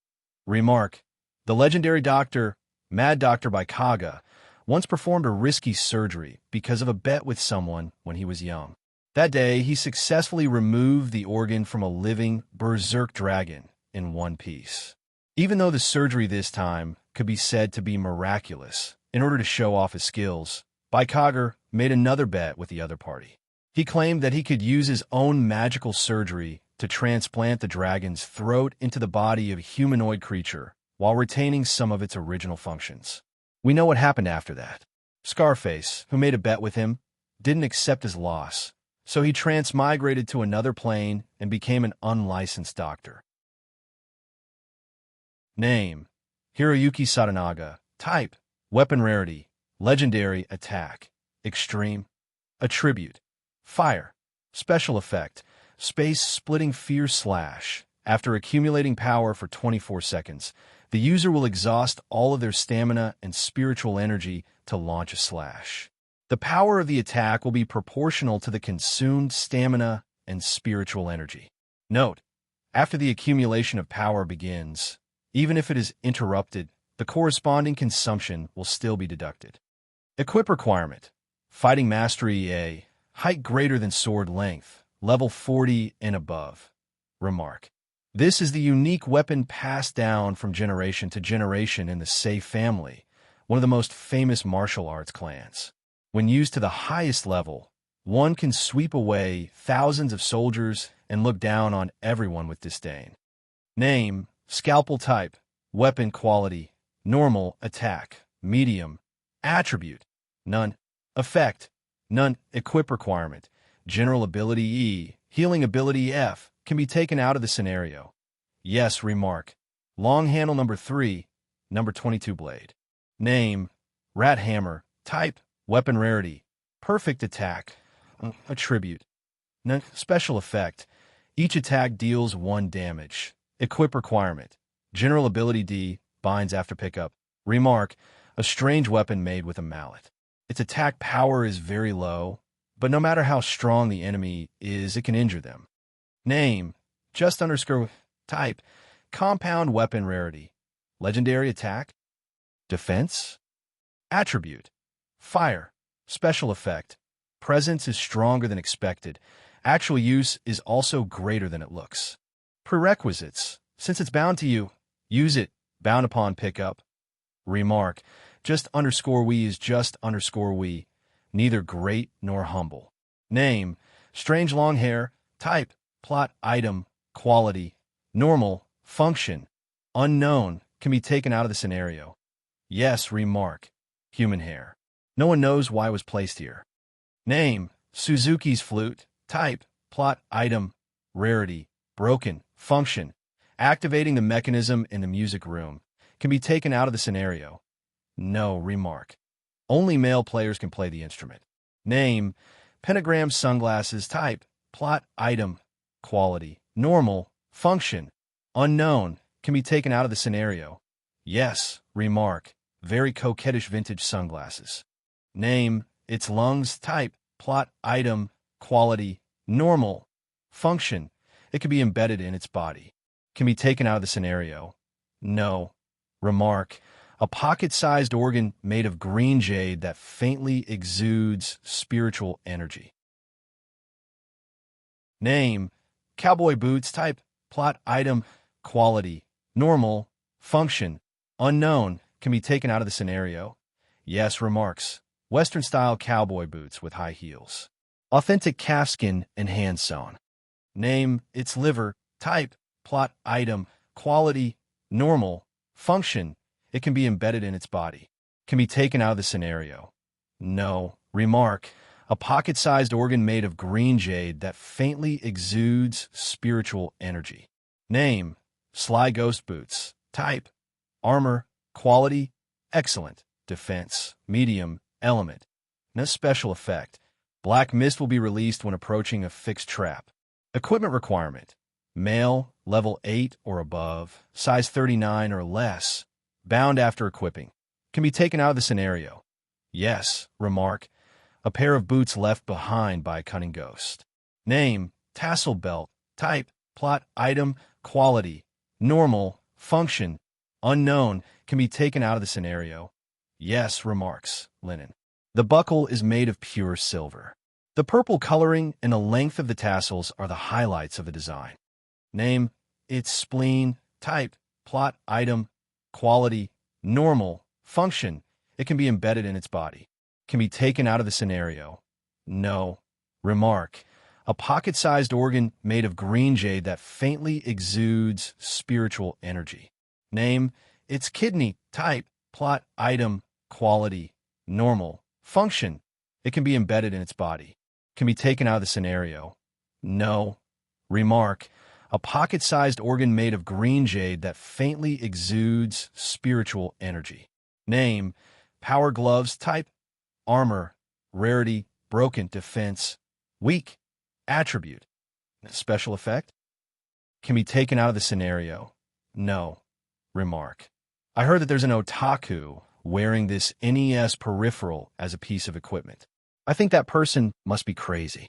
Remark, the legendary doctor, Mad Doctor by Kaga, once performed a risky surgery because of a bet with someone when he was young. That day, he successfully removed the organ from a living berserk dragon in one piece. Even though the surgery this time could be said to be miraculous, in order to show off his skills, Baikager made another bet with the other party. He claimed that he could use his own magical surgery to transplant the dragon's throat into the body of a humanoid creature while retaining some of its original functions. We know what happened after that. Scarface, who made a bet with him, didn't accept his loss, so he transmigrated to another plane and became an unlicensed doctor. Name, Hiroyuki Sadanaga. Type, weapon. Rarity, legendary. Attack, extreme. Attribute, fire. Special effect, space-splitting fierce slash. After accumulating power for 24 seconds, the user will exhaust all of their stamina and spiritual energy to launch a slash. The power of the attack will be proportional to the consumed stamina and spiritual energy. Note, after the accumulation of power begins, even if it is interrupted, the corresponding consumption will still be deducted. Equip requirement, fighting mastery A, height greater than sword length, level 40 and above. Remark, this is the unique weapon passed down from generation to generation in the Sei family, one of the most famous martial arts clans. When used to the highest level, one can sweep away thousands of soldiers and look down on everyone with disdain. Name, scalpel. Type, weapon. Quality, normal. Attack, medium. Attribute, none. Effect, none. Equip requirement, general ability E, healing ability F, can be taken out of the scenario. Yes. Remark, long handle. Number 3, number 22 blade. Name, Rat Hammer. Type, weapon. Rarity, perfect. Attack, attribute, none. Special effect, each attack deals 1 damage. Equip requirement, general ability D, binds after pickup. Remark, a strange weapon made with a mallet. Its attack power is very low, but no matter how strong the enemy is, it can injure them. Name, just underscore. Type, Compound weapon rarity. Legendary attack. Defense. Attribute. Fire. Special effect. Presence is stronger than expected. Actual use is also greater than it looks. Prerequisites. Since it's bound to you, use it. Bound upon pickup. Remark. Just underscore we is just underscore we. Neither great nor humble. Name. Strange long hair. Type. Plot item. Quality. Normal. Function. Unknown. Can be taken out of the scenario. Yes. Remark. Human hair. No one knows why it was placed here. Name. Suzuki's flute. Type. Plot item. Rarity. Broken. Function. Activating the mechanism in the music room. Can be taken out of the scenario. No. Remark. Only male players can play the instrument. Name. Pentagram sunglasses. Type. Plot item. Quality. Normal. Function. Unknown. Can be taken out of the scenario. Yes. Remark. Very coquettish vintage sunglasses. Name. Its lungs. Type. Plot item. Quality. Normal. Function. It can be embedded in its body. Can be taken out of the scenario. No. Remark. A pocket-sized organ made of green jade that faintly exudes spiritual energy. Name. Cowboy boots. Type. Plot item. Quality. Normal. Function. Unknown. Can be taken out of the scenario. Yes. Remarks. Western-style cowboy boots with high heels. Authentic calfskin and hand-sewn. Name. Its liver. Type. Plot item. Quality. Normal. Function. It can be embedded in its body. Can be taken out of the scenario. No. Remark. A pocket-sized organ made of green jade that faintly exudes spiritual energy. Name. Sly ghost boots. Type. Armor. Quality. Excellent. Defense. Medium. Element. No special effect. Black mist will be released when approaching a fixed trap. Equipment requirement. Male, level 8 or above, size 39 or less, bound after equipping. Can be taken out of the scenario. Yes. Remark. A pair of boots left behind by a cunning ghost. Name. Tassel belt. Type. Plot item. Quality. Normal. Function. Unknown. Can be taken out of the scenario. Yes. Remarks. Linen. The buckle is made of pure silver. The purple coloring and the length of the tassels are the highlights of the design. Name. Its spleen. Type. Plot item. Quality. Normal. Function. It can be embedded in its body. Can be taken out of the scenario. No. Remark. A pocket-sized organ made of green jade that faintly exudes spiritual energy. Name. Its kidney. Type. Plot item. Quality. Normal. Function. It can be embedded in its body. Can be taken out of the scenario. No. Remark. A pocket-sized organ made of green jade that faintly exudes spiritual energy. Name. Power gloves. Type. Armor. Rarity. Broken. Defense. Weak. Attribute. Special effect. Can be taken out of the scenario. No. Remark. I heard that there's an otaku wearing this NES peripheral as a piece of equipment. I think that person must be crazy.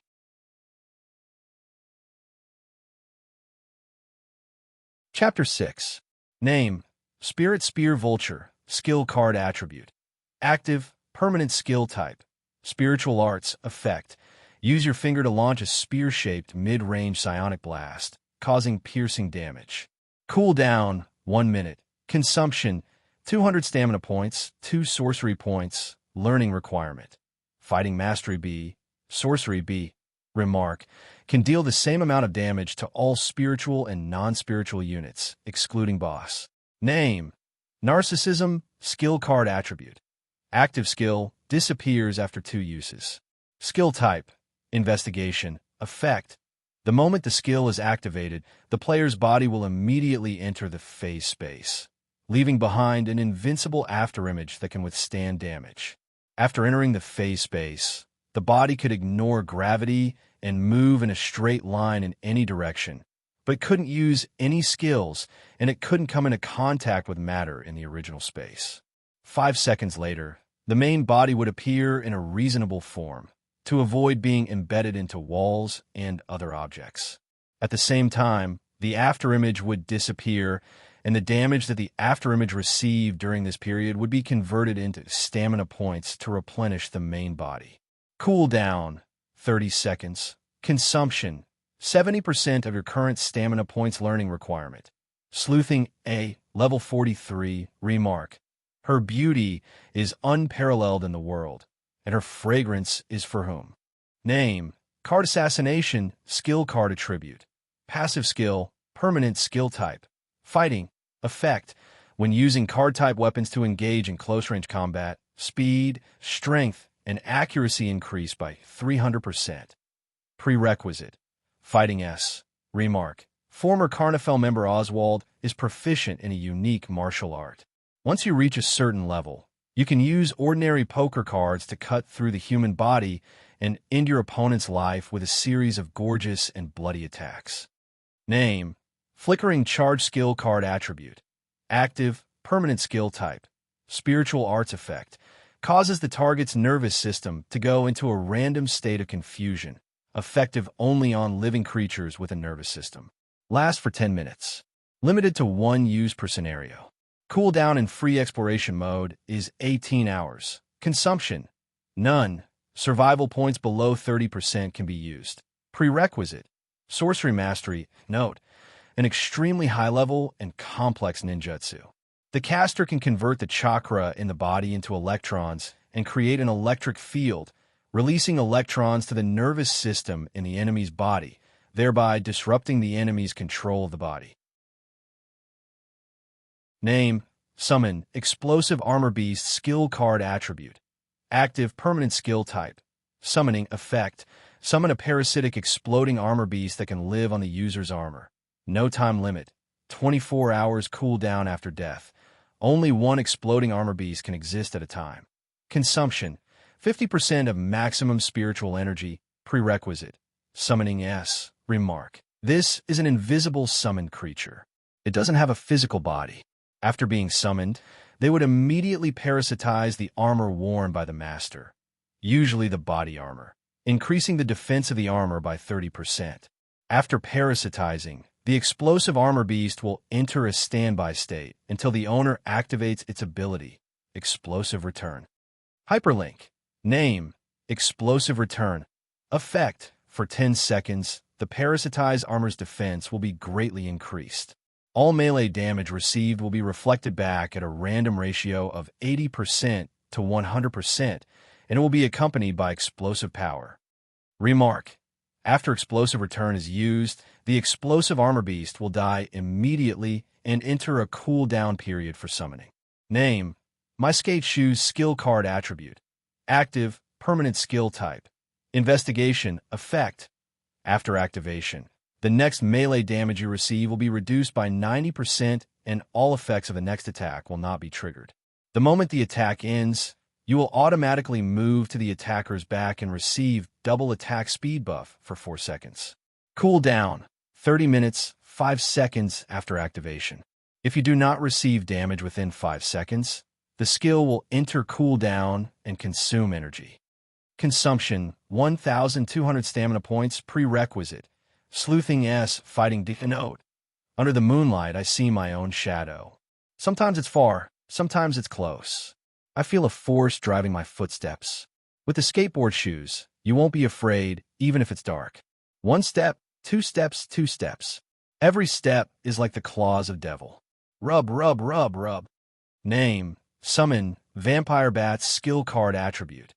Chapter 6. Name. Spirit Spear Vulture. Skill card attribute. Active. Permanent skill type. Spiritual arts. Effect. Use your finger to launch a spear-shaped mid-range psionic blast, causing piercing damage. Cooldown. 1 minute. Consumption. 200 stamina points, 2 sorcery points. Learning requirement. Fighting Mastery B. Sorcery B. Remark. Can deal the same amount of damage to all spiritual and non-spiritual units, excluding boss. Name. Narcissism. Skill card attribute. Active skill. Disappears after 2 uses. Skill type. Investigation. Effect. The moment the skill is activated, the player's body will immediately enter the phase space, leaving behind an invincible afterimage that can withstand damage. After entering the phase space, the body could ignore gravity and move in a straight line in any direction, but couldn't use any skills, and it couldn't come into contact with matter in the original space. 5 seconds later, the main body would appear in a reasonable form, to avoid being embedded into walls and other objects. At the same time, the afterimage would disappear, and the damage that the afterimage received during this period would be converted into stamina points to replenish the main body. Cooldown, 30 seconds. Consumption, 70% of your current stamina points learning requirement. Sleuthing A, level 43, remark. Her beauty is unparalleled in the world, and her fragrance is for whom? Name, card assassination, skill card attribute. Passive skill, permanent skill type. Fighting, effect. When using card-type weapons to engage in close-range combat, speed, strength, and accuracy increase by 300%. Prerequisite. Fighting S. Remark. Former Carnifel member Oswald is proficient in a unique martial art. Once you reach a certain level, you can use ordinary poker cards to cut through the human body and end your opponent's life with a series of gorgeous and bloody attacks. Name. Flickering charge skill card attribute. Active, permanent skill type. Spiritual arts effect. Causes the target's nervous system to go into a random state of confusion, effective only on living creatures with a nervous system. Lasts for 10 minutes. Limited to 1 use per scenario. Cooldown in free exploration mode is 18 hours. Consumption, none. Survival points below 30% can be used. Prerequisite. Sorcery mastery, note, an extremely high-level and complex ninjutsu. The caster can convert the chakra in the body into electrons and create an electric field, releasing electrons to the nervous system in the enemy's body, thereby disrupting the enemy's control of the body. Name, summon, explosive armor beast skill card attribute. Active permanent skill type. Summoning effect. Summon a parasitic exploding armor beast that can live on the user's armor. No time limit. 24 hours cooldown after death. Only 1 exploding armor beast can exist at a time. Consumption, 50% of maximum spiritual energy. Prerequisite. Summoning S. Remark. This is an invisible summoned creature. It doesn't have a physical body. After being summoned, they would immediately parasitize the armor worn by the master, usually the body armor, increasing the defense of the armor by 30%. After parasitizing, the explosive armor beast will enter a standby state until the owner activates its ability, Explosive Return. Hyperlink. Name, Explosive Return. Effect, for 10 seconds, the parasitized armor's defense will be greatly increased. All melee damage received will be reflected back at a random ratio of 80% to 100%, and it will be accompanied by explosive power. Remark. After Explosive Return is used, the explosive armor beast will die immediately and enter a cooldown period for summoning. Name, My Skate Shoes skill card attribute. Active, permanent skill type. Investigation, effect. After activation, the next melee damage you receive will be reduced by 90% and all effects of the next attack will not be triggered. The moment the attack ends, you will automatically move to the attacker's back and receive double attack speed buff for 4 seconds. Cooldown, 30 minutes, 5 seconds after activation. If you do not receive damage within 5 seconds, the skill will enter cooldown and consume energy. Consumption, 1,200 stamina points. Prerequisite. Sleuthing S. Fighting D. Note. Under the moonlight, I see my own shadow. Sometimes it's far, sometimes it's close. I feel a force driving my footsteps. With the skateboard shoes, you won't be afraid, even if it's dark. 1 step, 2 steps, 2 steps. Every step is like the claws of devil. Rub, rub, rub, rub. Name, summon, vampire bat skill card attribute.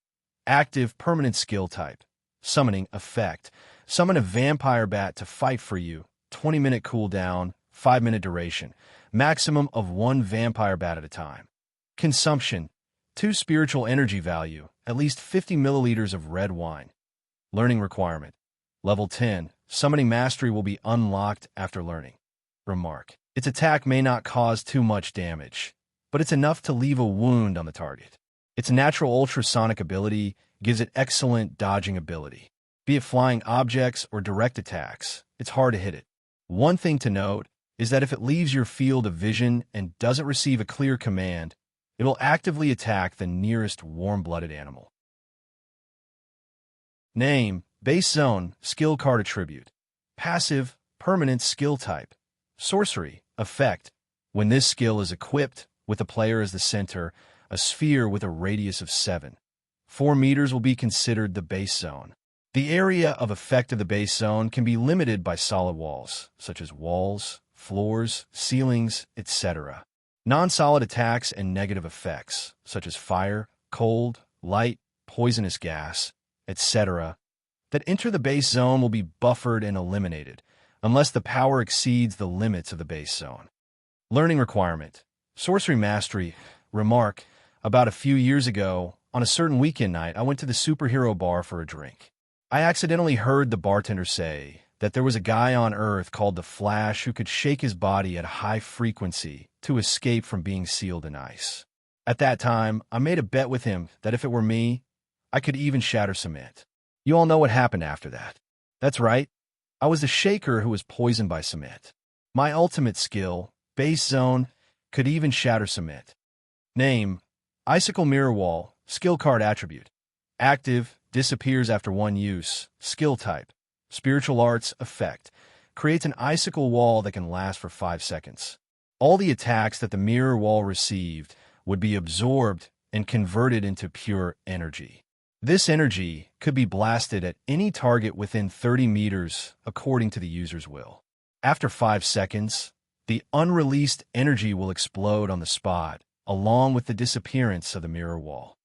Active permanent skill type. Summoning effect. Summon a vampire bat to fight for you. 20-minute cooldown, 5-minute duration. Maximum of 1 vampire bat at a time. Consumption, 2 spiritual energy value, at least 50 milliliters of red wine. Learning requirement. Level 10. Summoning mastery will be unlocked after learning. Remark. Its attack may not cause too much damage, but it's enough to leave a wound on the target. Its natural ultrasonic ability gives it excellent dodging ability. Be it flying objects or direct attacks, it's hard to hit it. One thing to note is that if it leaves your field of vision and doesn't receive a clear command, it will actively attack the nearest warm-blooded animal. Name, Base Zone, skill card attribute. Passive, permanent skill type. Sorcery, effect. When this skill is equipped, with the player as the center, a sphere with a radius of 4 meters will be considered the base zone. The area of effect of the base zone can be limited by solid walls, such as walls, floors, ceilings, etc. Non-solid attacks and negative effects, such as fire, cold, light, poisonous gas, etc., that enter the base zone will be buffered and eliminated, unless the power exceeds the limits of the base zone. Learning requirement. Sorcery Mastery. Remark, about a few years ago, on a certain weekend night, I went to the superhero bar for a drink. I accidentally heard the bartender say that there was a guy on Earth called the Flash who could shake his body at a high frequency to escape from being sealed in ice. At that time, I made a bet with him that if it were me, I could even shatter cement. You all know what happened after that. That's right. I was the shaker who was poisoned by cement. My ultimate skill, base zone, could even shatter cement. Name, Icicle Mirror Wall, skill card attribute. Active, disappears after one use, skill type. Spiritual Arts, effect. Creates an icicle wall that can last for 5 seconds. All the attacks that the mirror wall received would be absorbed and converted into pure energy. This energy could be blasted at any target within 30 meters according to the user's will. After 5 seconds, the unreleased energy will explode on the spot, along with the disappearance of the mirror wall.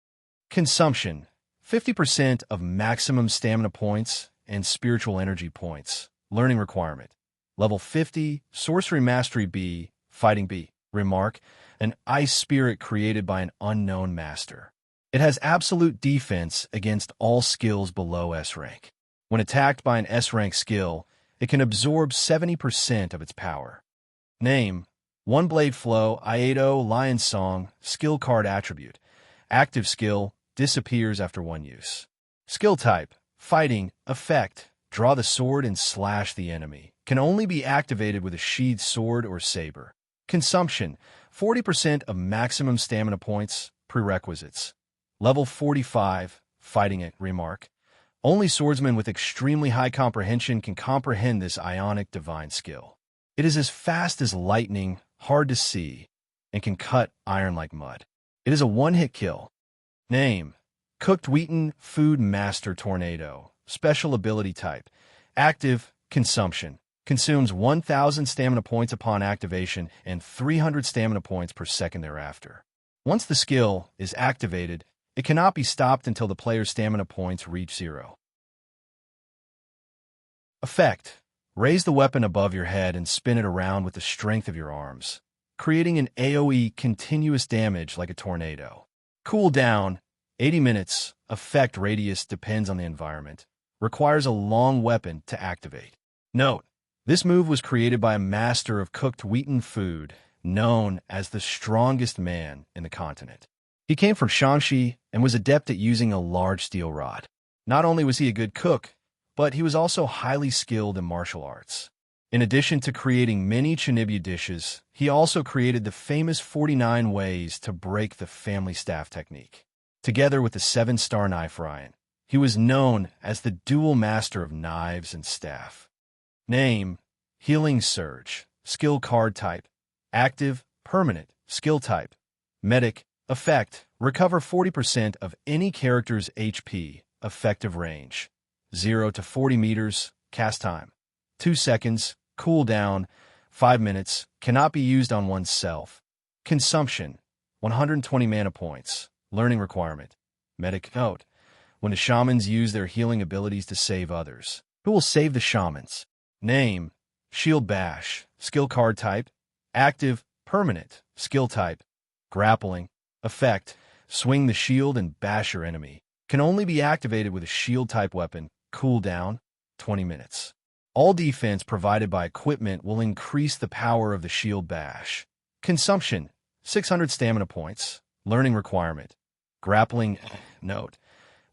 Consumption, 50% of maximum stamina points and spiritual energy points. Learning requirement. Level 50, Sorcery Mastery B, Fighting B. Remark, an ice spirit created by an unknown master. It has absolute defense against all skills below S rank. When attacked by an S rank skill, it can absorb 70% of its power. Name, One Blade Flow, Iato, Lion Song, skill card attribute. Active skill, disappears after one use. Skill type, fighting, effect, draw the sword and slash the enemy. Can only be activated with a sheathed sword or saber. Consumption, 40% of maximum stamina points, prerequisites. Level 45, fighting it, remark. Only swordsmen with extremely high comprehension can comprehend this ionic divine skill. It is as fast as lightning, hard to see, and can cut iron like mud. It is a one-hit kill. Name, Cooked Wheaten Food Master Tornado. Special ability type. Active, consumption. Consumes 1,000 stamina points upon activation and 300 stamina points per second thereafter. Once the skill is activated, it cannot be stopped until the player's stamina points reach 0. Effect. Raise the weapon above your head and spin it around with the strength of your arms, creating an AoE continuous damage like a tornado. Cool down, 80 minutes. Effect radius depends on the environment. Requires a long weapon to activate. Note, this move was created by a master of cooked wheaten food, known as the strongest man in the continent. He came from Shaanxi and was adept at using a large steel rod. Not only was he a good cook, but he was also highly skilled in martial arts. In addition to creating many Chinibu dishes, he also created the famous 49 ways to break the family staff technique. Together with the 7-star knife Ryan, he was known as the dual master of knives and staff. Name, Healing Surge, skill card type. Active, permanent, skill type. Medic, effect, recover 40% of any character's HP, effective range. 0 to 40 meters, cast time. 2 seconds, cooldown, 5 minutes, cannot be used on oneself. Consumption, 120 mana points. Learning requirement. Medic note, when the shamans use their healing abilities to save others, who will save the shamans? Name, Shield Bash, skill card type. Active, permanent, skill type. Grappling, effect, swing the shield and bash your enemy. Can only be activated with a shield-type weapon. Cooldown, 20 minutes. All defense provided by equipment will increase the power of the shield bash. Consumption, 600 stamina points. Learning requirement. Grappling, note.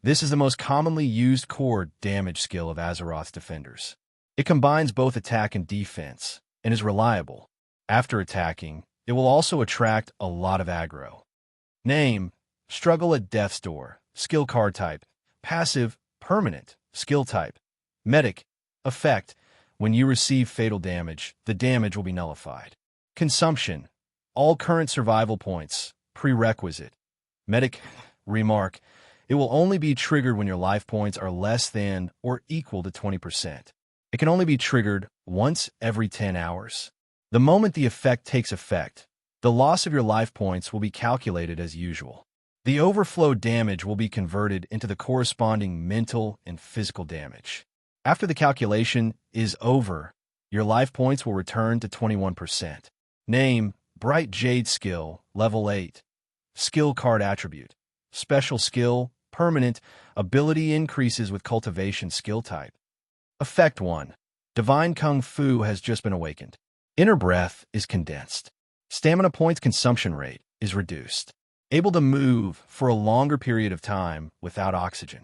This is the most commonly used core damage skill of Azeroth's defenders. It combines both attack and defense, and is reliable. After attacking, it will also attract a lot of aggro. Name, Struggle at Death's Door, skill card type. Passive, permanent, skill type. Medic, effect, When you receive fatal damage, the damage will be nullified. Consumption. All current survival points. Prerequisite. Medic. Remark. It will only be triggered when your life points are less than or equal to 20%. It can only be triggered once every 10 hours. The moment the effect takes effect, the loss of your life points will be calculated as usual. The overflow damage will be converted into the corresponding mental and physical damage. After the calculation is over, your life points will return to 21%. Name, Bright Jade Skill, Level 8. Skill Card Attribute. Special Skill, Permanent. Ability increases with Cultivation Skill Type. Effect 1. Divine Kung Fu has just been awakened. Inner breath is condensed. Stamina points consumption rate is reduced. Able to move for a longer period of time without oxygen.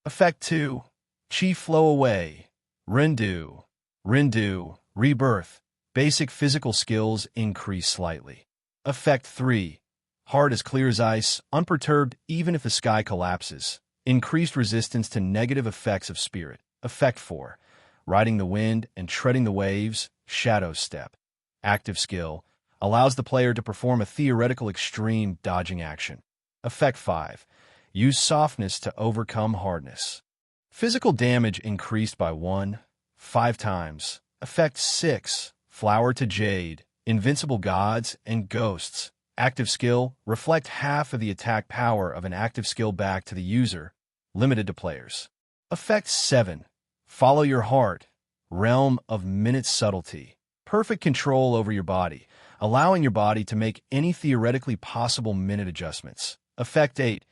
Effect 2. Chi Flow Away. Rendu. Rebirth. Basic physical skills increase slightly. Effect 3. Heart as clear as ice, unperturbed even if the sky collapses. Increased resistance to negative effects of spirit. Effect 4. Riding the wind and treading the waves, Shadow Step. Active skill. Allows the player to perform a theoretical extreme dodging action. Effect 5. Use softness to overcome hardness. Physical damage increased by 5 times. Effect 6. Flower to Jade. Invincible gods and ghosts. Active skill. Reflect half of the attack power of an active skill back to the user. Limited to players. Effect 7. Follow your heart. Realm of minute subtlety. Perfect control over your body, allowing your body to make any theoretically possible minute adjustments. Effect 8.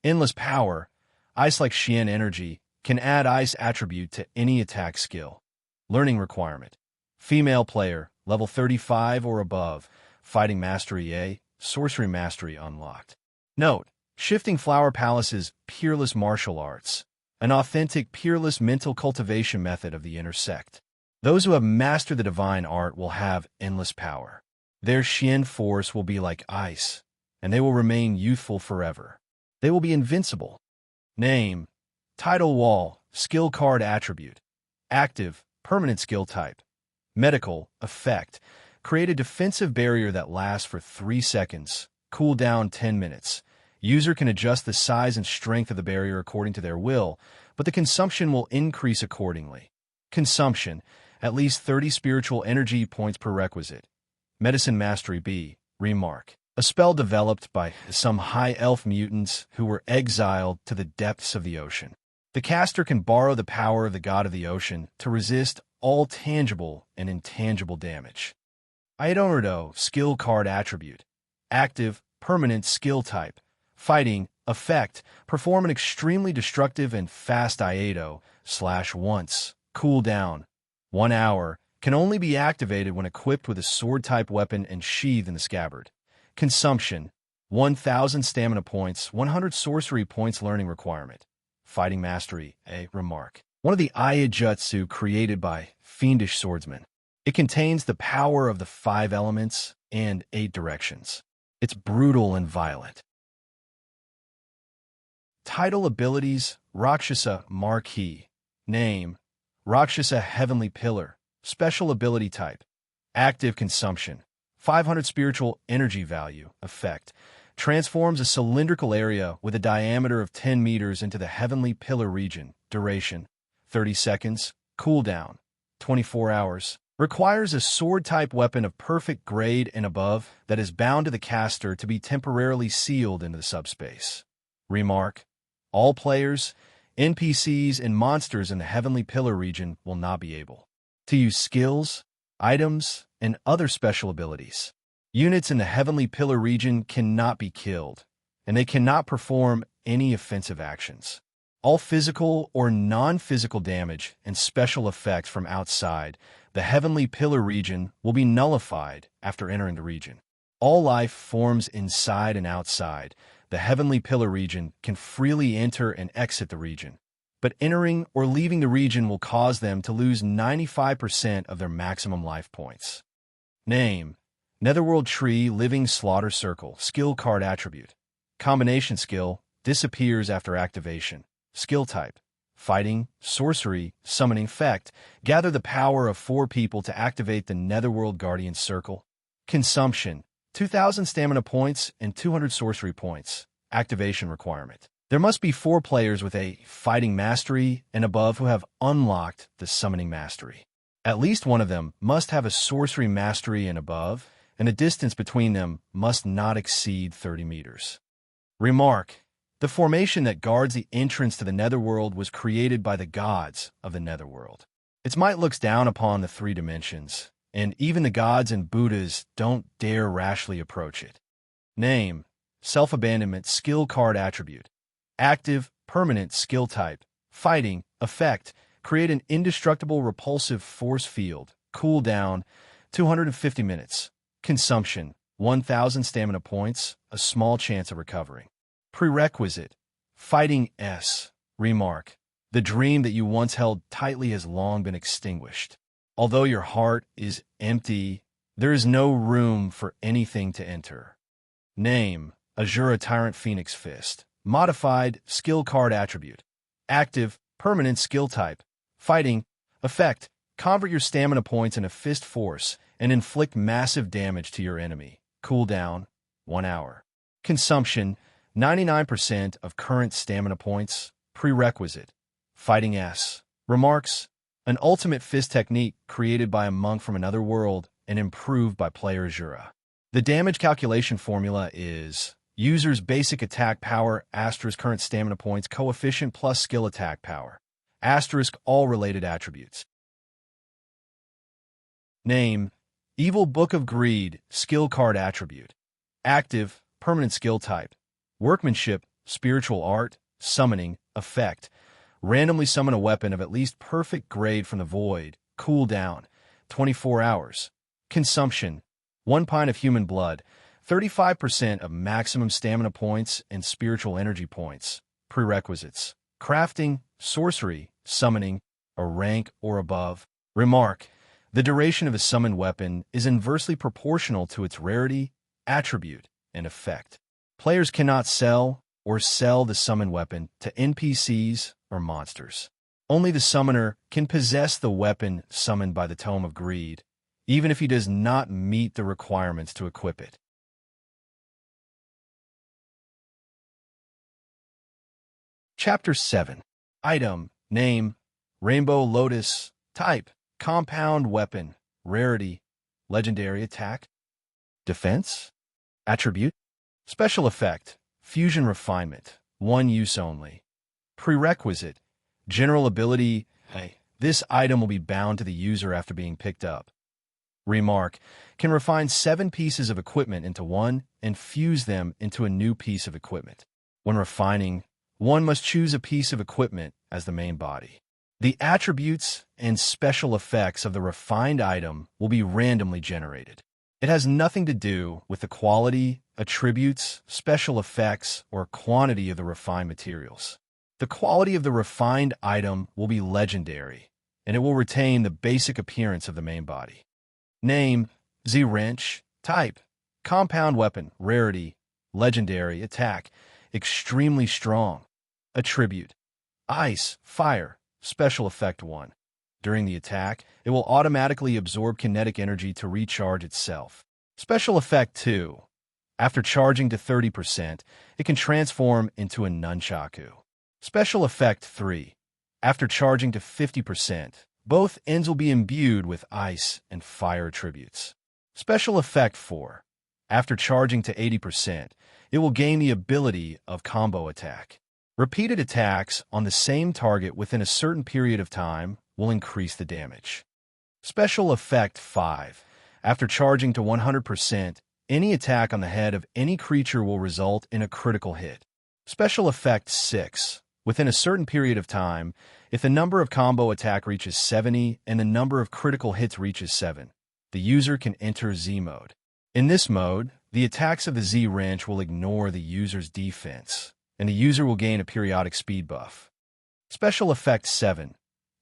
Endless power. Ice-like Xian energy can add ice attribute to any attack skill. Learning requirement. Female player, level 35 or above. Fighting Mastery A, Sorcery Mastery unlocked. Note, Shifting Flower Palace's Peerless Martial Arts, an authentic peerless mental cultivation method of the inner sect. Those who have mastered the divine art will have endless power. Their Xian force will be like ice, and they will remain youthful forever. They will be invincible. Name, Tidal Wall, Skill Card Attribute. Active, permanent skill type. Medical, effect. Create a defensive barrier that lasts for 3 seconds. Cooldown 10 minutes. User can adjust the size and strength of the barrier according to their will, but the consumption will increase accordingly. Consumption, at least 30 spiritual energy points per requisite. Medicine Mastery B, Remark. A spell developed by some high elf mutants who were exiled to the depths of the ocean. The caster can borrow the power of the god of the ocean to resist all tangible and intangible damage. Idonerdo, Skill Card Attribute. Active, permanent skill type. Fighting, effect. Perform an extremely destructive and fast Iaido/once. Cooldown, 1 hour. Can only be activated when equipped with a sword-type weapon and sheath in the scabbard. Consumption, 1,000 stamina points, 100 sorcery points learning requirement. Fighting Mastery A, Remark. One of the Iajutsu created by Fiendish Swordsman. It contains the power of the 5 elements and 8 directions. It's brutal and violent. Title abilities, Rakshasa Marquee. Name, Rakshasa Heavenly Pillar. Special ability type. Active consumption. 500 spiritual energy value. Effect. Transforms a cylindrical area with a diameter of 10 meters into the Heavenly Pillar region. Duration, 30 seconds. Cooldown, 24 hours. Requires a sword-type weapon of perfect grade and above that is bound to the caster to be temporarily sealed into the subspace. Remark. All players, NPCs, and monsters in the Heavenly Pillar region will not be able to use skills, items, and other special abilities. Units in the Heavenly Pillar region cannot be killed, and they cannot perform any offensive actions. All physical or non-physical damage and special effects from outside the Heavenly Pillar region will be nullified after entering the region. All life forms inside and outside the Heavenly Pillar region can freely enter and exit the region, but entering or leaving the region will cause them to lose 95% of their maximum life points. Name, Netherworld Tree Living Slaughter Circle. Skill Card Attribute. Combination skill, disappears after activation. Skill type, fighting, sorcery, summoning effect. Gather the power of 4 people to activate the Netherworld Guardian Circle. Consumption: 2,000 stamina points and 200 sorcery points. Activation requirement: there must be 4 players with a fighting mastery and above who have unlocked the summoning mastery. At least one of them must have a sorcery mastery and above, and the distance between them must not exceed 30 meters. Remark: the formation that guards the entrance to the Netherworld was created by the gods of the Netherworld. Its might looks down upon the 3 dimensions, and even the gods and Buddhas don't dare rashly approach it. Name: self-abandonment skill card attribute. Active, permanent skill type. Fighting, effect. Create an indestructible repulsive force field. Cooldown, 250 minutes. Consumption, 1,000 stamina points, a small chance of recovering. Prerequisite: Fighting S. Remark: the dream that you once held tightly has long been extinguished. Although your heart is empty, there is no room for anything to enter. Name: Azura Tyrant Phoenix Fist. Modified skill card attribute. Active, permanent skill type. Fighting, effect. Convert your stamina points into fist force and inflict massive damage to your enemy. Cooldown, 1 hour. Consumption, 99% of current stamina points. Prerequisite: Fighting S. Remarks: an ultimate fist technique created by a monk from another world and improved by player Azura. The damage calculation formula is user's basic attack power * current stamina points coefficient plus skill attack power * all related attributes. Name: Evil Book of Greed skill card attribute. Active, permanent skill type. Workmanship, spiritual art, summoning, effect. Randomly summon a weapon of at least perfect grade from the void. Cooldown, 24 hours. Consumption: 1 pint of human blood, 35% of maximum stamina points and spiritual energy points. Prerequisites: crafting, sorcery, summoning, a rank or above. Remark: the duration of a summoned weapon is inversely proportional to its rarity, attribute, and effect. Players cannot sell the summoned weapon to NPCs or monsters. Only the summoner can possess the weapon summoned by the Tome of Greed, even if he does not meet the requirements to equip it. Chapter 7. Item: Name: Rainbow Lotus. Type: Compound weapon. Rarity: Legendary attack. Defense: Attribute: Special effect: Fusion refinement. 1 use only. Prerequisite: General ability. This item will be bound to the user after being picked up. Remark: can refine 7 pieces of equipment into 1 and fuse them into a new piece of equipment. When refining, one must choose a piece of equipment as the main body. The attributes and special effects of the refined item will be randomly generated. It has nothing to do with the quality, attributes, special effects, or quantity of the refined materials. The quality of the refined item will be legendary, and it will retain the basic appearance of the main body. Name: Z-Wrench. Type: Compound weapon. Rarity: Legendary attack. Extremely strong. Attribute: Ice, Fire. Special effect 1. During the attack, it will automatically absorb kinetic energy to recharge itself. Special effect 2. After charging to 30%, it can transform into a nunchaku. Special effect 3. After charging to 50%, both ends will be imbued with ice and fire attributes. Special effect 4. After charging to 80%, it will gain the ability of combo attack. Repeated attacks on the same target within a certain period of time will increase the damage. Special effect 5. After charging to 100%, any attack on the head of any creature will result in a critical hit. Special effect 6. Within a certain period of time, if the number of combo attack reaches 70 and the number of critical hits reaches 7, the user can enter Z mode. In this mode, the attacks of the Z-Wrench will ignore the user's defense, and the user will gain a periodic speed buff. Special effect 7.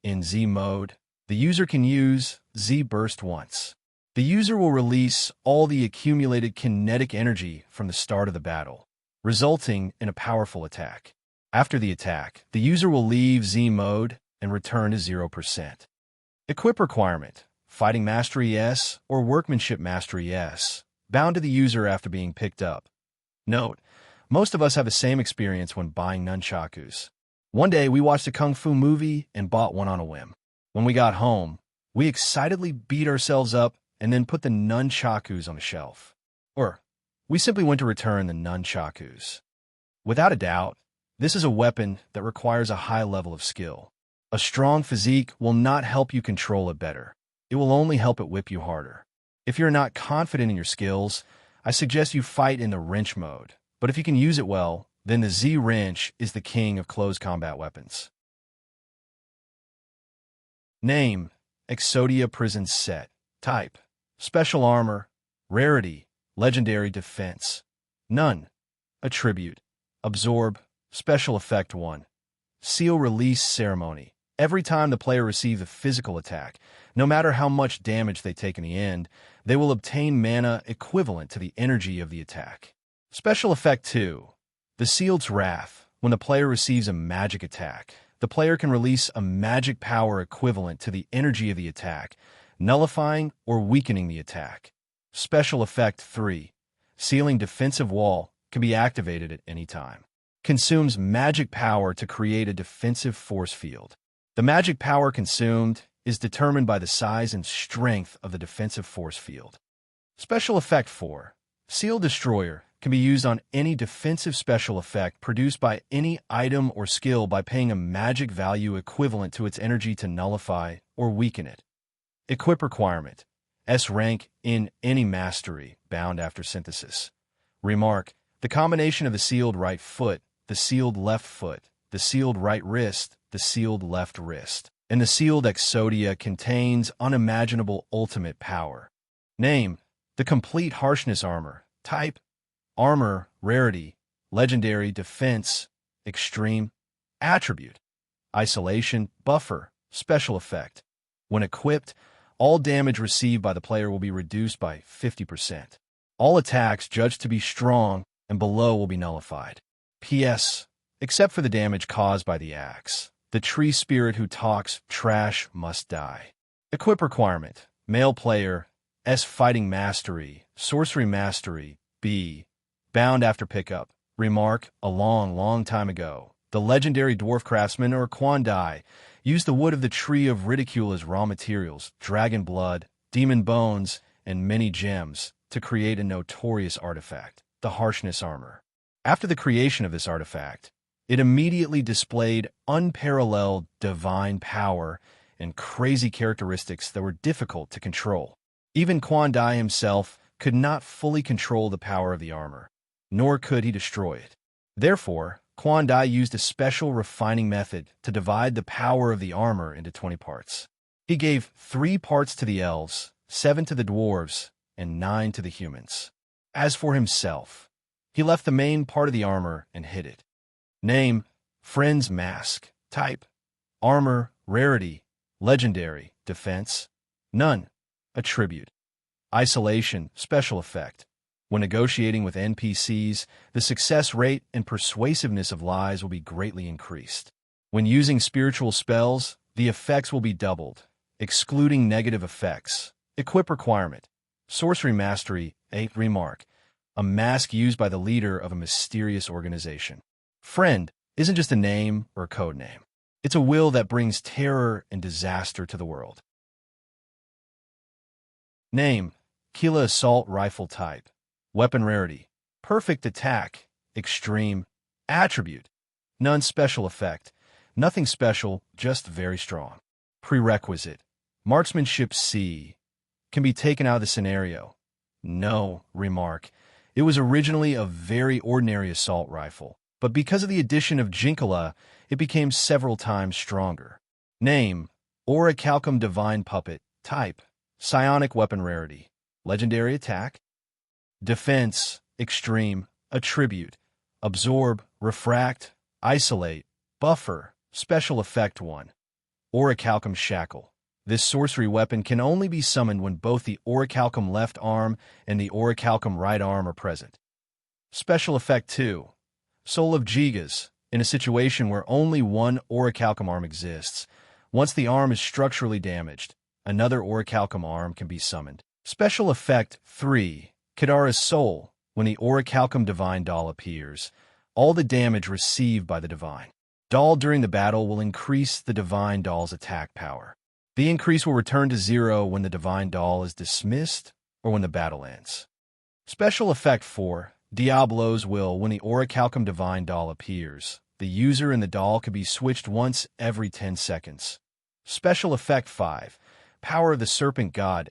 In Z mode, the user can use Z-Burst once. The user will release all the accumulated kinetic energy from the start of the battle, resulting in a powerful attack. After the attack, the user will leave Z mode and return to 0%. Equip requirement: Fighting Mastery S or Workmanship Mastery S, bound to the user after being picked up. Note: most of us have the same experience when buying nunchakus. One day, we watched a kung fu movie and bought one on a whim. When we got home, we excitedly beat ourselves up and then put the nunchakus on a shelf. Or, we simply went to return the nunchakus. Without a doubt, this is a weapon that requires a high level of skill. A strong physique will not help you control it better. It will only help it whip you harder. If you're not confident in your skills, I suggest you fight in the wrench mode. But if you can use it well, then the Z wrench is the king of close combat weapons. Name: Exodia Prison Set. Type: Special Armor. Rarity: Legendary Defense. None. Attribute: Absorb. Special Effect 1. Seal Release Ceremony. Every time the player receives a physical attack, no matter how much damage they take in the end, they will obtain mana equivalent to the energy of the attack. Special Effect 2. The Sealed's Wrath. When the player receives a magic attack, the player can release a magic power equivalent to the energy of the attack, nullifying or weakening the attack. Special Effect 3. Sealing Defensive Wall can be activated at any time. Consumes magic power to create a defensive force field. The magic power consumed is determined by the size and strength of the defensive force field. Special Effect 4. Seal Destroyer can be used on any defensive special effect produced by any item or skill by paying a magic value equivalent to its energy to nullify or weaken it. Equip requirement: S rank in any mastery, bound after synthesis. Remark: the combination of the sealed right foot, the sealed left foot, the sealed right wrist, the sealed left wrist, and the sealed Exodia contains unimaginable ultimate power. Name: the Complete Harshness Armor. Type: Armor. Rarity: Legendary Defense. Extreme. Attribute: Isolation. Buffer. Special Effect: when equipped, all damage received by the player will be reduced by 50%. All attacks judged to be strong and below will be nullified. P.S. Except for the damage caused by the axe, the tree spirit who talks trash must die. Equip requirement: Male player. S Fighting Mastery. Sorcery Mastery. B. Bound after pickup. Remark: a long time ago, the legendary dwarf craftsman or Quandai used the wood of the Tree of Ridicule as raw materials, dragon blood, demon bones, and many gems, to create a notorious artifact, the Harshness Armor. After the creation of this artifact, it immediately displayed unparalleled divine power and crazy characteristics that were difficult to control. Even Quandai himself could not fully control the power of the armor, nor could he destroy it. Therefore, Quandai used a special refining method to divide the power of the armor into 20 parts. He gave 3 parts to the elves, 7 to the dwarves, and 9 to the humans. As for himself, he left the main part of the armor and hid it. Name: Friend's Mask. Type: Armor. Rarity: Legendary. Defense: None. Attribute: Isolation. Special Effect: when negotiating with NPCs, the success rate and persuasiveness of lies will be greatly increased. When using spiritual spells, the effects will be doubled, excluding negative effects. Equip requirement: Sorcery Mastery. 8. Remark: a mask used by the leader of a mysterious organization. Friend isn't just a name or a code name. It's a will that brings terror and disaster to the world. Name: Kila Assault Rifle. Type: Weapon. Rarity: Perfect Attack. Extreme. Attribute: None. Special Effect: nothing special, just very strong. Prerequisite: Marksmanship C. Can be taken out of the scenario. No. Remark: it was originally a very ordinary assault rifle, but because of the addition of Jinkala, it became several times stronger. Name: Orichalcum Divine Puppet. Type: Psionic Weapon. Rarity: Legendary Attack. Defense: Extreme. Attribute: Absorb, Refract, Isolate, Buffer. Special Effect 1. Orichalcum Shackle. This sorcery weapon can only be summoned when both the Orichalcum left arm and the Orichalcum right arm are present. Special Effect 2. Soul of Gigas. In a situation where only one orichalcum arm exists, once the arm is structurally damaged, another orichalcum arm can be summoned. Special Effect 3. Kadara's Soul. When the orichalcum divine doll appears, all the damage received by the divine doll during the battle will increase the divine doll's attack power. The increase will return to 0 when the divine doll is dismissed or when the battle ends. Special Effect 4. Diablo's Will. When the orichalcum divine doll appears, the user and the doll can be switched once every 10 seconds. Special Effect 5. Power of the Serpent God.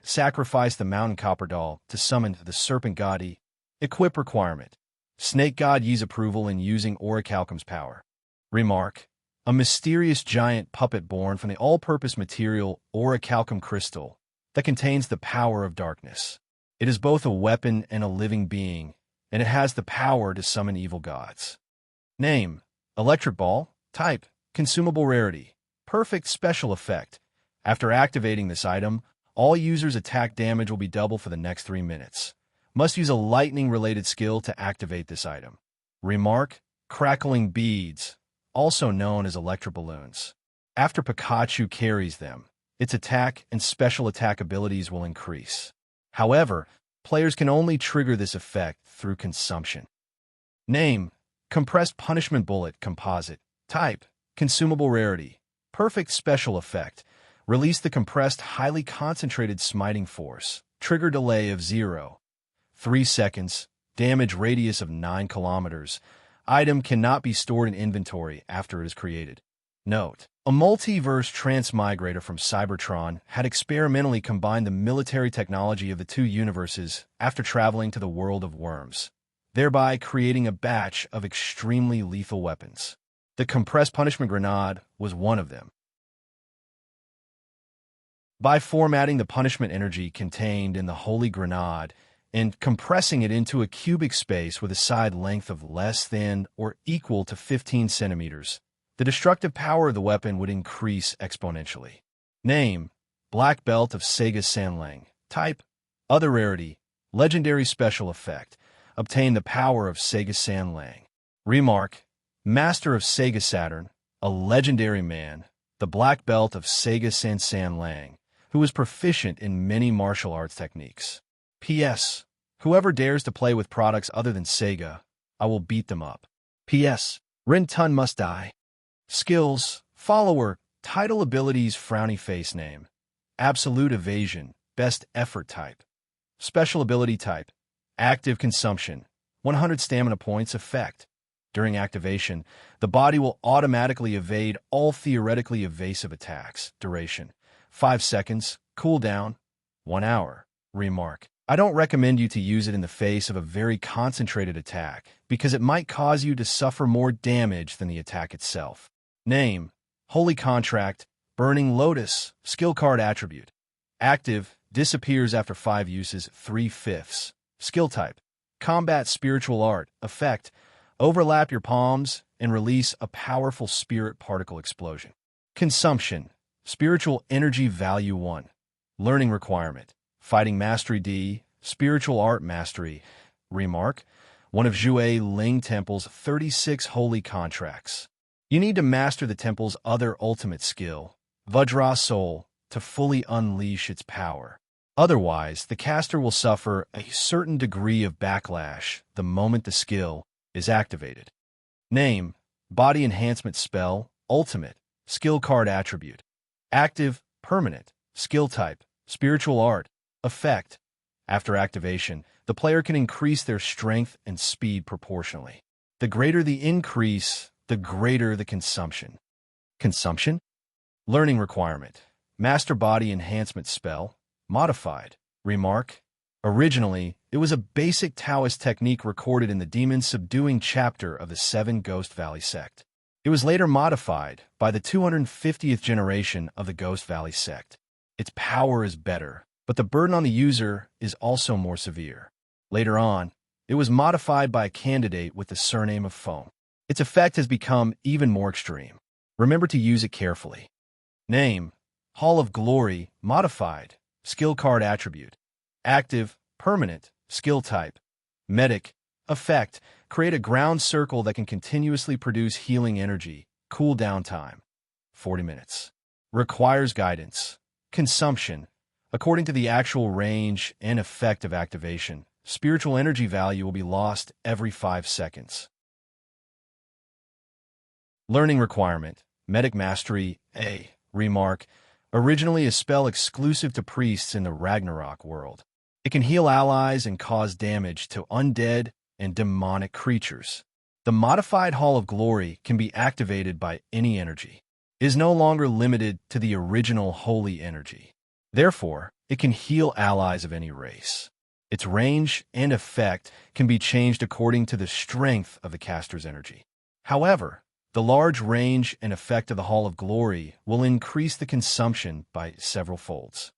Sacrifice the mountain copper doll to summon the Serpent God. Equip requirement. Snake God Yi's approval in using orichalcum's power. Remark. A mysterious giant puppet born from the all-purpose material orichalcum crystal that contains the power of darkness. It is both a weapon and a living being, and it has the power to summon evil gods. Name. Electric Ball. Type. Consumable rarity. Perfect special effect. After activating this item, all users' attack damage will be double for the next 3 minutes. Must use a lightning-related skill to activate this item. Remark. Crackling Beads, also known as electric balloons. After Pikachu carries them, its attack and special attack abilities will increase. However, players can only trigger this effect through consumption. Name. Compressed Punishment Bullet Composite. Type. Consumable rarity. Perfect special effect. Release the compressed, highly concentrated smiting force. Trigger delay of 0.3 seconds. Damage radius of 9 kilometers. Item cannot be stored in inventory after it is created. Note. A multiverse transmigrator from Cybertron had experimentally combined the military technology of the two universes after traveling to the world of worms, thereby creating a batch of extremely lethal weapons. The compressed punishment grenade was one of them. By formatting the punishment energy contained in the holy grenade and compressing it into a cubic space with a side length of less than or equal to 15 centimeters, the destructive power of the weapon would increase exponentially. Name. Black Belt of Sega Sanlang. Type. Other rarity. Legendary special effect. Obtain the power of Sega Sanlang. Remark. Master of Sega Saturn, a legendary man, the Black Belt of Sega Sanlang, who is proficient in many martial arts techniques. P.S. Whoever dares to play with products other than Sega, I will beat them up. P.S. Rin-Tun must die. Skills. Follower. Title abilities. Frowny face name. Absolute evasion. Best effort type. Special ability type. Active consumption. 100 stamina points effect. During activation, the body will automatically evade all theoretically evasive attacks. Duration. 5 seconds. Cooldown. 1 hour. Remark. I don't recommend you to use it in the face of a very concentrated attack because it might cause you to suffer more damage than the attack itself. Name. Holy Contract. Burning Lotus. Skill card attribute. Active. Disappears after 5 uses. 3/5. Skill type. Combat Spiritual Art. Effect. Overlap your palms and release a powerful spirit particle explosion. Consumption. Spiritual Energy Value 1. Learning Requirement. Fighting Mastery D. Spiritual Art Mastery. Remark. One of Zhue Ling Temple's 36 holy contracts. You need to master the temple's other ultimate skill, Vajra Soul, to fully unleash its power. Otherwise, the caster will suffer a certain degree of backlash the moment the skill is activated. Name. Body Enhancement Spell, Ultimate. Skill card attribute. Active. Permanent. Skill type. Spiritual Art. Effect. After activation, the player can increase their strength and speed proportionally. The greater the increase, the greater the consumption. Consumption? Learning Requirement. Master Body Enhancement Spell. Modified. Remark. Originally, it was a basic Taoist technique recorded in the Demon Subduing chapter of the 7 Ghost Valley sect. It was later modified by the 250th generation of the Ghost Valley sect. Its power is better, but the burden on the user is also more severe. Later on, it was modified by a candidate with the surname of Foam. Its effect has become even more extreme. Remember to use it carefully. Name. Hall of Glory. Modified. Skill card attribute. Active. Permanent. Skill type. Medic. Effect: create a ground circle that can continuously produce healing energy. Cooldown time: 40 minutes. Requires guidance. Consumption: according to the actual range and effect of activation, spiritual energy value will be lost every 5 seconds. Learning requirement: Medic Mastery A. Remark: originally a spell exclusive to priests in the Ragnarok world. It can heal allies and cause damage to undead and demonic creatures. The modified Hall of Glory can be activated by any energy. It is no longer limited to the original holy energy. Therefore, it can heal allies of any race. Its range and effect can be changed according to the strength of the caster's energy. However, the large range and effect of the Hall of Glory will increase the consumption by several folds.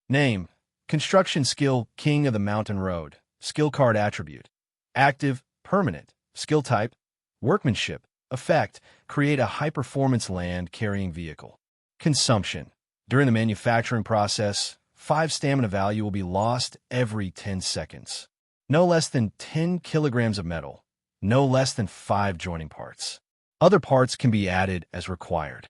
Name: Construction Skill King of the Mountain Road. Skill card attribute: active, permanent. Skill type: workmanship. Effect: create a high-performance land-carrying vehicle. Consumption: during the manufacturing process, 5 stamina value will be lost every 10 seconds. No less than 10 kilograms of metal. No less than 5 joining parts. Other parts can be added as required.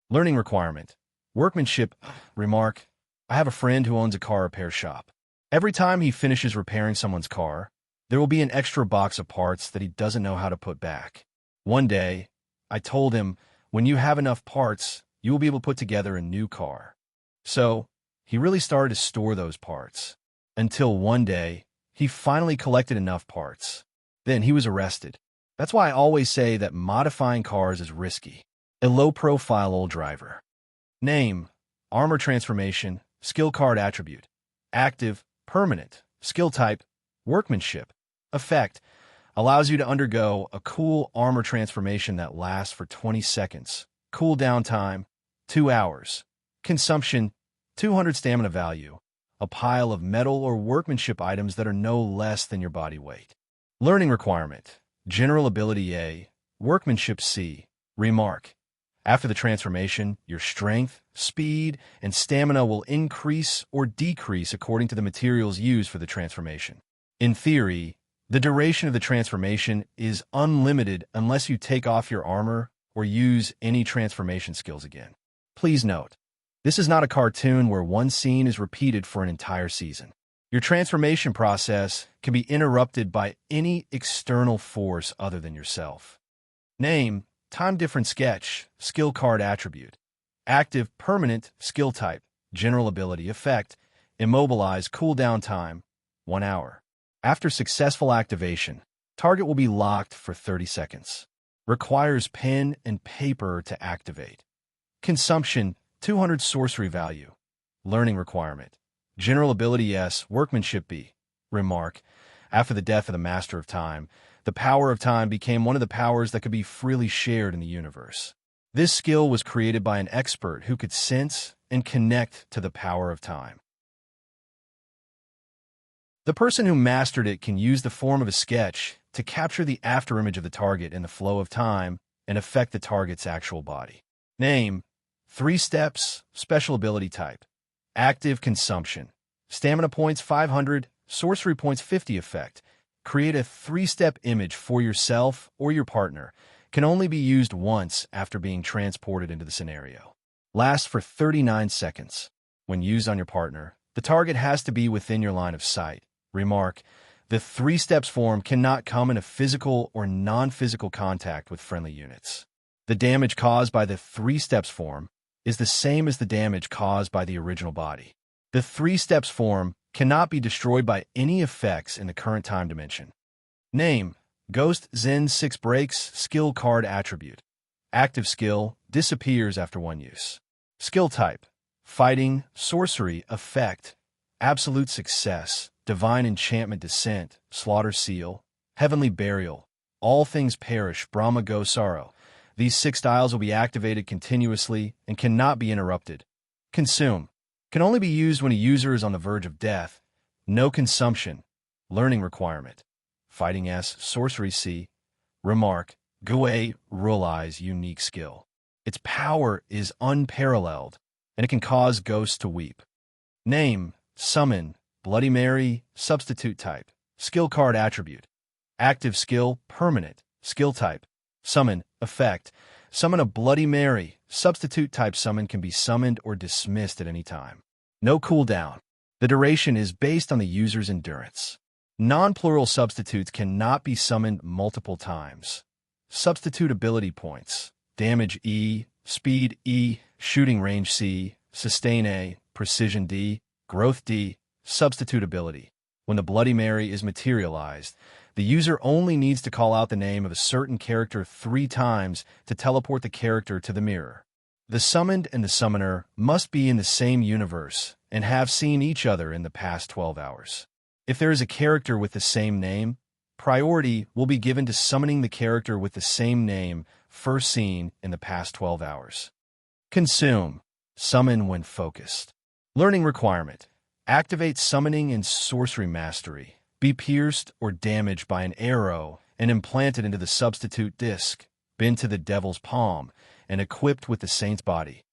Learning requirement: workmanship. Remark: I have a friend who owns a car repair shop. Every time he finishes repairing someone's car, there will be an extra box of parts that he doesn't know how to put back. One day, I told him, when you have enough parts, you will be able to put together a new car. So, he really started to store those parts. Until one day, he finally collected enough parts. Then he was arrested. That's why I always say that modifying cars is risky. A low-profile old driver. Name: armor transformation. Skill card attribute: active, permanent. Skill type: workmanship. Effect: allows you to undergo a cool armor transformation that lasts for 20 seconds. Cooldown time: 2 hours. Consumption: 200 stamina value. A pile of metal or workmanship items that are no less than your body weight. Learning requirement: general ability A. Workmanship C. Remark: after the transformation, your strength, speed, and stamina will increase or decrease according to the materials used for the transformation. In theory, the duration of the transformation is unlimited unless you take off your armor or use any transformation skills again. Please note, this is not a cartoon where one scene is repeated for an entire season. Your transformation process can be interrupted by any external force other than yourself. Name: time different sketch. Skill card attribute: active, permanent. Skill type: general ability. Effect: immobilize. Cooldown time: 1 hour. After successful activation, target will be locked for 30 seconds. Requires pen and paper to activate. Consumption: 200 sorcery value. Learning requirement: general ability S. Workmanship B. Remark: after the death of the Master of Time, the power of time became one of the powers that could be freely shared in the universe. This skill was created by an expert who could sense and connect to the power of time. The person who mastered it can use the form of a sketch to capture the afterimage of the target in the flow of time and affect the target's actual body. Name: 3 steps. Special ability type: active. Consumption: stamina points 500, sorcery points 50. Effect: create a 3-step image for yourself or your partner. Can only be used once after being transported into the scenario. Lasts for 39 seconds. When used on your partner, the target has to be within your line of sight. Remark: the 3 steps form cannot come in a physical or non-physical contact with friendly units. The damage caused by the 3 steps form is the same as the damage caused by the original body. The 3 steps form cannot be destroyed by any effects in the current time dimension. Name: Ghost Zen 6 breaks. Skill card attribute: active. Skill disappears after 1 use. Skill type: fighting, sorcery. Effect: absolute success, divine enchantment. Descent, slaughter seal, heavenly burial, all things perish. Brahma go sorrow. These 6 styles will be activated continuously and cannot be interrupted. Consume: can only be used when a user is on the verge of death. No consumption. Learning requirement: fighting S. Sorcery C. Remark: Gue Rulai's unique skill. Its power is unparalleled, and it can cause ghosts to weep. Name: summon, Bloody Mary. Substitute type: skill card attribute: Active skill, permanent. Skill type, summon, effect. Summon a Bloody Mary. Substitute type summon can be summoned or dismissed at any time. No cooldown. The duration is based on the user's endurance. Non-plural substitutes cannot be summoned multiple times. Substitute ability points. Damage E, speed E, shooting range C, sustain A, precision D, growth D, substitute ability. When the Bloody Mary is materialized, the user only needs to call out the name of a certain character 3 times to teleport the character to the mirror. The summoned and the summoner must be in the same universe and have seen each other in the past 12 hours. If there is a character with the same name, priority will be given to summoning the character with the same name first seen in the past 12 hours. Consume. Summon when focused. Learning requirement. Activate summoning and sorcery mastery. Be pierced or damaged by an arrow and implanted into the substitute disc, been to the devil's palm, and equipped with the saint's body.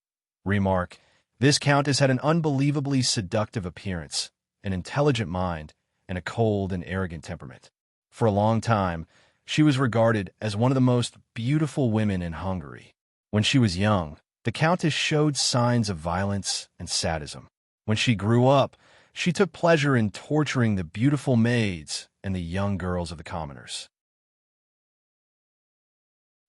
Remark. This countess had an unbelievably seductive appearance, an intelligent mind, and a cold and arrogant temperament. For a long time, she was regarded as one of the most beautiful women in Hungary. When she was young, the countess showed signs of violence and sadism. When she grew up, she took pleasure in torturing the beautiful maids and the young girls of the commoners.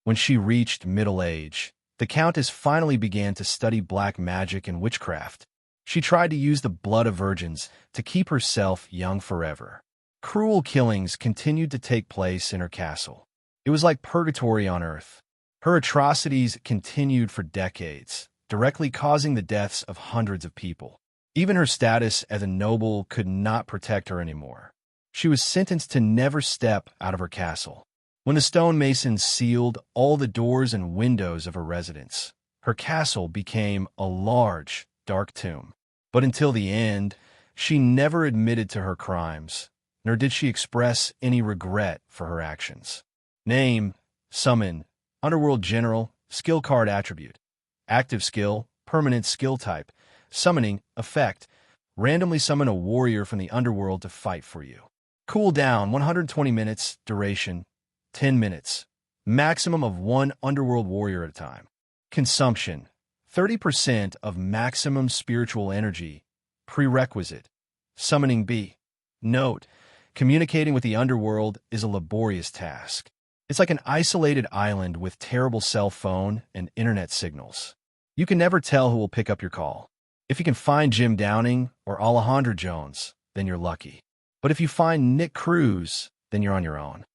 When she reached middle age, the countess finally began to study black magic and witchcraft. She tried to use the blood of virgins to keep herself young forever. Cruel killings continued to take place in her castle. It was like purgatory on earth. Her atrocities continued for decades, directly causing the deaths of hundreds of people. Even her status as a noble could not protect her anymore. She was sentenced to never step out of her castle. When the stonemasons sealed all the doors and windows of her residence, her castle became a large, dark tomb. But until the end, she never admitted to her crimes, nor did she express any regret for her actions. Name, summon, underworld general, skill card attribute. Active skill, permanent skill type. Summoning, effect. Randomly summon a warrior from the underworld to fight for you. Cooldown, 120 minutes. Duration, 10 minutes. Maximum of 1 underworld warrior at a time. Consumption, 30% of maximum spiritual energy. Prerequisite. Summoning B. Note, communicating with the underworld is a laborious task. It's like an isolated island with terrible cell phone and internet signals. You can never tell who will pick up your call. If you can find Jim Downing or Alejandro Jones, then you're lucky. But if you find Nick Cruz, then you're on your own.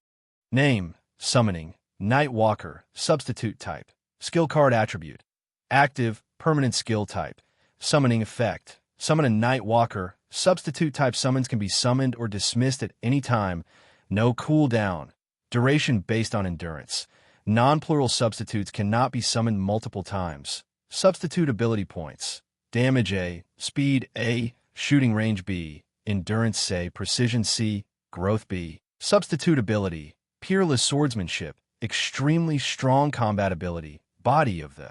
Name, summoning, Night Walker, substitute type, skill card attribute. Active, permanent skill type, summoning effect. Summon a Night Walker. Substitute type summons can be summoned or dismissed at any time. No cooldown. Duration based on endurance. Non-plural substitutes cannot be summoned multiple times. Substitute ability points. Damage A, speed A, shooting range B, endurance A, precision C, growth B. Substitute ability. Peerless swordsmanship. Extremely strong combat ability. Body of the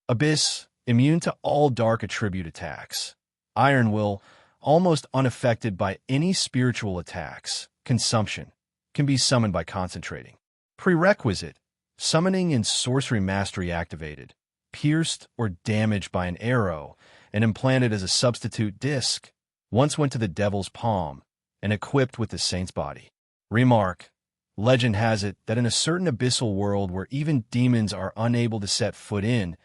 Abyss. Immune to all dark attribute attacks. Iron Will. Almost unaffected by any spiritual attacks. Consumption. Can be summoned by concentrating. Prerequisite. Summoning and sorcery mastery activated. Pierced or damaged by an arrow and implanted as a substitute disc. Once went to the devil's palm and equipped with the saint's body. Remark. Legend has it that in a certain abyssal world where even demons are unable to set foot in,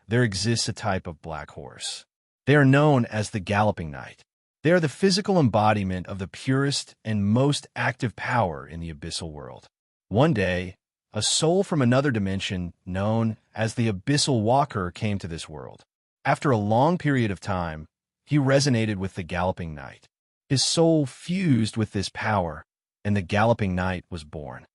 there exists a type of black horse. They are known as the Galloping Knight. They are the physical embodiment of the purest and most active power in the abyssal world. One day, a soul from another dimension, known as the Abyssal Walker, came to this world. After a long period of time, he resonated with the Galloping Knight. His soul fused with this power, and the Galloping Knight was born.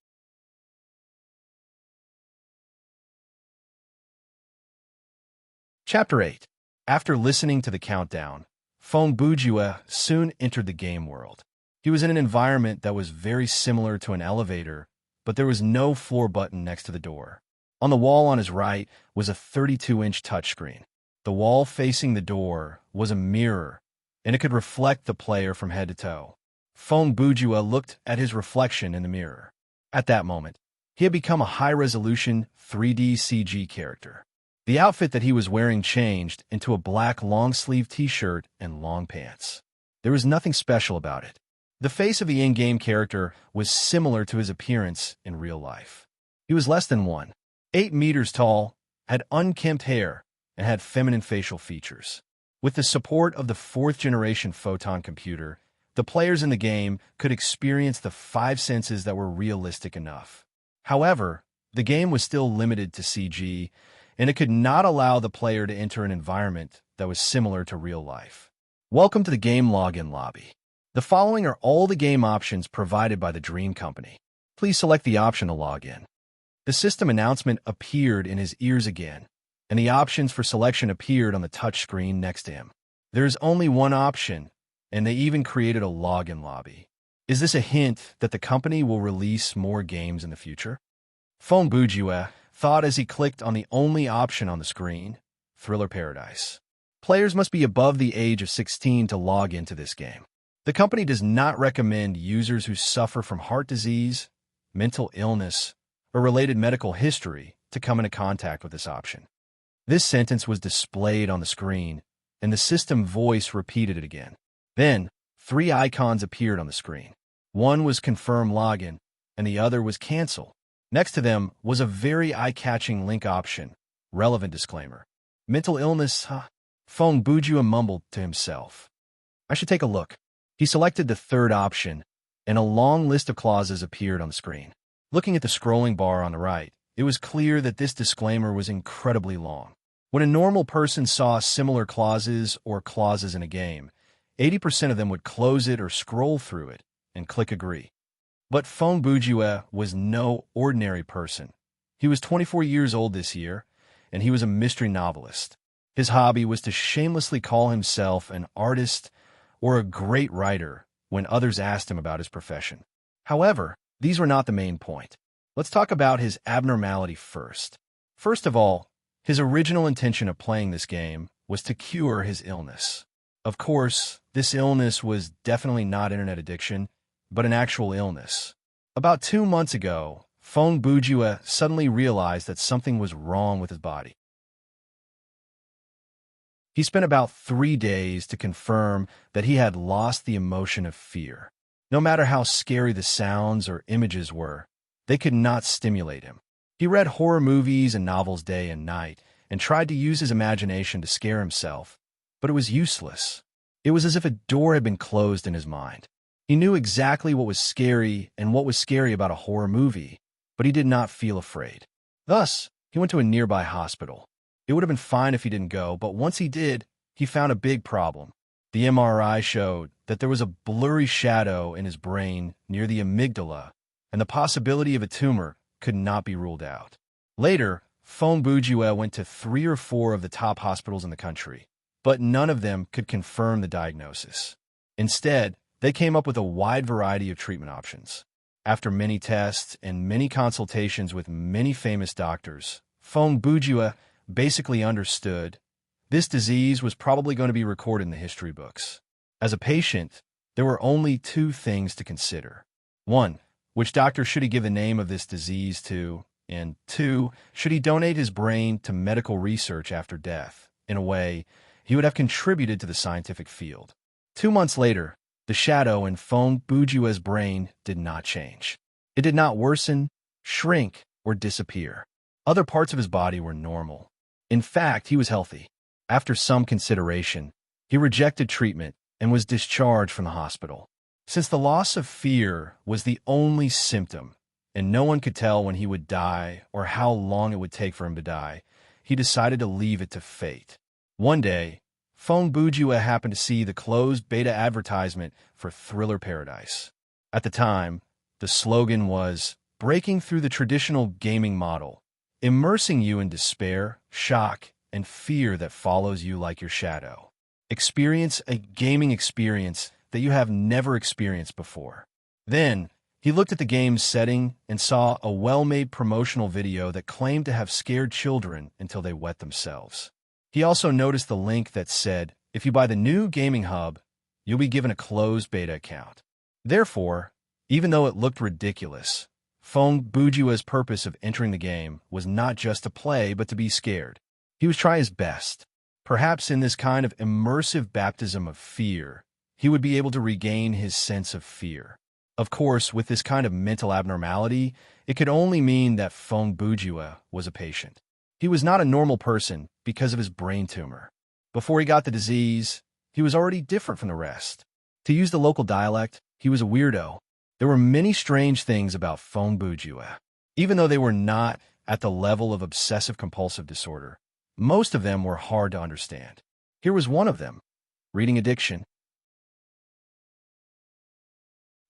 Chapter 8. After listening to the countdown, Bujua soon entered the game world. He was in an environment that was very similar to an elevator, but there was no floor button next to the door. On the wall on his right was a 32-inch touchscreen. The wall facing the door was a mirror, and it could reflect the player from head to toe. Bujua looked at his reflection in the mirror. At that moment, he had become a high-resolution 3D CG character. The outfit that he was wearing changed into a black long-sleeve t-shirt and long pants. There was nothing special about it. The face of the in-game character was similar to his appearance in real life. He was less than 1.8 meters tall, had unkempt hair, and had feminine facial features. With the support of the fourth-generation photon computer, the players in the game could experience the five senses that were realistic enough. However, the game was still limited to CG, and it could not allow the player to enter an environment that was similar to real life. Welcome to the game login lobby. The following are all the game options provided by the Dream Company. Please select the option to log in. The system announcement appeared in his ears again, and the options for selection appeared on the touch screen next to him. There is only one option, and they even created a login lobby. Is this a hint that the company will release more games in the future? Phone Bujue thought as he clicked on the only option on the screen, Thriller Paradise. Players must be above the age of 16 to log into this game. The company does not recommend users who suffer from heart disease, mental illness, or related medical history to come into contact with this option. This sentence was displayed on the screen, and the system voice repeated it again. Then, three icons appeared on the screen. One was Confirm Login, and the other was Cancel. Next to them was a very eye-catching link option, Relevant Disclaimer. Mental illness, huh? Phone Bujue mumbled to himself. I should take a look. He selected the third option, and a long list of clauses appeared on the screen. Looking at the scrolling bar on the right, it was clear that this disclaimer was incredibly long. When a normal person saw similar clauses or clauses in a game, 80% of them would close it or scroll through it and click Agree. But Phone Bujue was no ordinary person. He was 24 years old this year, and he was a mystery novelist. His hobby was to shamelessly call himself an artist or a great writer when others asked him about his profession. However, these were not the main point. Let's talk about his abnormality first. First of all, his original intention of playing this game was to cure his illness. Of course, this illness was definitely not internet addiction, but an actual illness. About 2 months ago, Phone Bujue suddenly realized that something was wrong with his body. He spent about 3 days to confirm that he had lost the emotion of fear. No matter how scary the sounds or images were, they could not stimulate him. He read horror movies and novels day and night and tried to use his imagination to scare himself, but it was useless. It was as if a door had been closed in his mind. He knew exactly what was scary and what was scary about a horror movie, but he did not feel afraid. Thus, he went to a nearby hospital. It would have been fine if he didn't go, but once he did, he found a big problem. The MRI showed that there was a blurry shadow in his brain near the amygdala, and the possibility of a tumor could not be ruled out. Later, Phone Bujue went to 3 or 4 of the top hospitals in the country, but none of them could confirm the diagnosis. Instead, they came up with a wide variety of treatment options. After many tests and many consultations with many famous doctors, Phone Bujue basically understood this disease was probably going to be recorded in the history books. As a patient, there were only 2 things to consider. 1, which doctor should he give the name of this disease to? And 2, should he donate his brain to medical research after death? In a way, he would have contributed to the scientific field. 2 months later, the shadow in Phone Bujue's brain did not change. It did not worsen, shrink, or disappear. Other parts of his body were normal. In fact, he was healthy. After some consideration, he rejected treatment and was discharged from the hospital. Since the loss of fear was the only symptom, and no one could tell when he would die or how long it would take for him to die, he decided to leave it to fate. One day, Phone Bujue happened to see the closed beta advertisement for Thriller Paradise. At the time, the slogan was, breaking through the traditional gaming model, immersing you in despair, shock, and fear that follows you like your shadow. Experience a gaming experience that you have never experienced before. Then, he looked at the game's setting and saw a well-made promotional video that claimed to have scared children until they wet themselves. He also noticed the link that said, if you buy the new gaming hub, you'll be given a closed beta account. Therefore, even though it looked ridiculous, Feng Bujua's purpose of entering the game was not just to play, but to be scared. He was trying his best. Perhaps in this kind of immersive baptism of fear, he would be able to regain his sense of fear. Of course, with this kind of mental abnormality, it could only mean that Feng Bujua was a patient. He was not a normal person because of his brain tumor. Before he got the disease, he was already different from the rest. To use the local dialect, he was a weirdo. There were many strange things about Feng Bujua. Even though they were not at the level of obsessive-compulsive disorder, most of them were hard to understand. Here was one of them: reading addiction.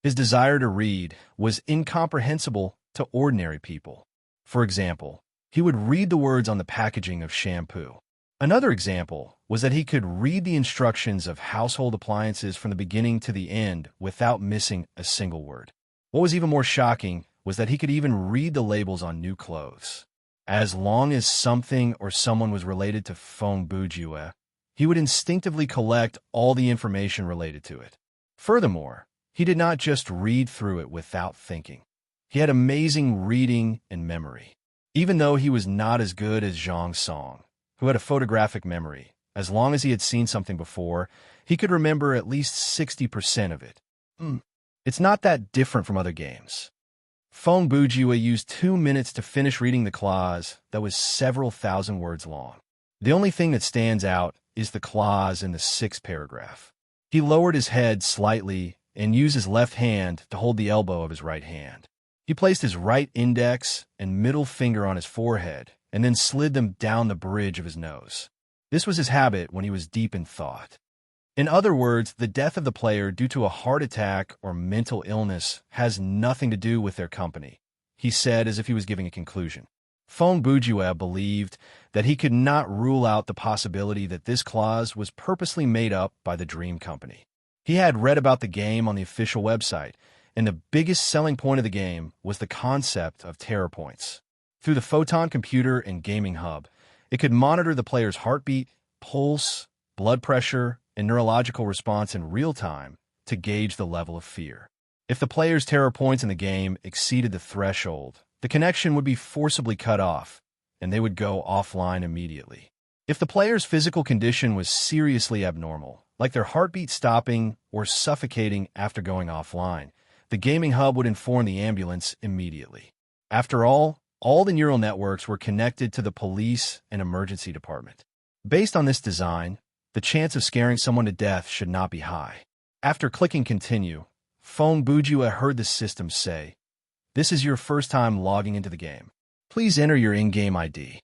His desire to read was incomprehensible to ordinary people. For example, he would read the words on the packaging of shampoo. Another example was that he could read the instructions of household appliances from the beginning to the end without missing a single word. What was even more shocking was that he could even read the labels on new clothes. As long as something or someone was related to Feng Bujua, he would instinctively collect all the information related to it. Furthermore, he did not just read through it without thinking. He had amazing reading and memory. Even though he was not as good as Zhang Song, who had a photographic memory, as long as he had seen something before, he could remember at least 60% of it. It's not that different from other games. Feng Bujua used 2 minutes to finish reading the clause that was several thousand words long. The only thing that stands out is the clause in the 6th paragraph. He lowered his head slightly and used his left hand to hold the elbow of his right hand. He placed his right index and middle finger on his forehead and then slid them down the bridge of his nose. This was his habit when he was deep in thought. In other words, the death of the player due to a heart attack or mental illness has nothing to do with their company, he said as if he was giving a conclusion. Feng Bujua believed that he could not rule out the possibility that this clause was purposely made up by the Dream Company. He had read about the game on the official website, and the biggest selling point of the game was the concept of terror points. Through the Photon computer and gaming hub, it could monitor the player's heartbeat, pulse, blood pressure, and neurological response in real time to gauge the level of fear. If the player's terror points in the game exceeded the threshold, the connection would be forcibly cut off, and they would go offline immediately. If the player's physical condition was seriously abnormal, like their heartbeat stopping or suffocating after going offline, the gaming hub would inform the ambulance immediately. After all the neural networks were connected to the police and emergency department. Based on this design, the chance of scaring someone to death should not be high. After clicking continue, Feng Bujua heard the system say, "This is your first time logging into the game. Please enter your in-game ID."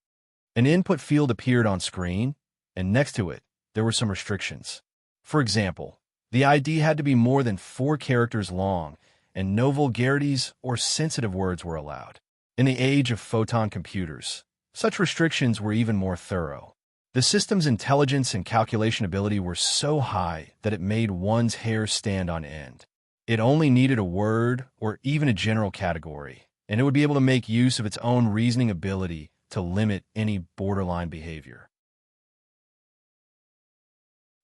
An input field appeared on screen, and next to it, there were some restrictions. For example, the ID had to be more than 4 characters long, and no vulgarities or sensitive words were allowed. In the age of photon computers, such restrictions were even more thorough. The system's intelligence and calculation ability were so high that it made one's hair stand on end. It only needed a word or even a general category, and it would be able to make use of its own reasoning ability to limit any borderline behavior.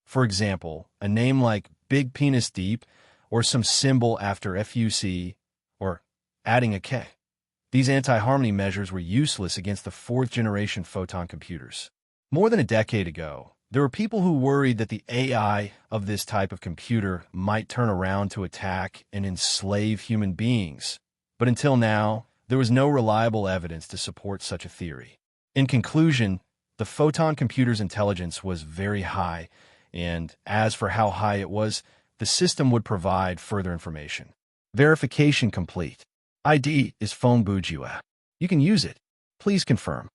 For example, a name like Big Penis Deep, or some symbol after FUC, or adding a K. These anti-harmony measures were useless against the 4th-generation photon computers. More than a decade ago, there were people who worried that the AI of this type of computer might turn around to attack and enslave human beings, but until now, there was no reliable evidence to support such a theory. In conclusion, the photon computer's intelligence was very high, and as for how high it was, the system would provide further information. Verification complete. ID is Feng Bujua. You can use it. Please confirm.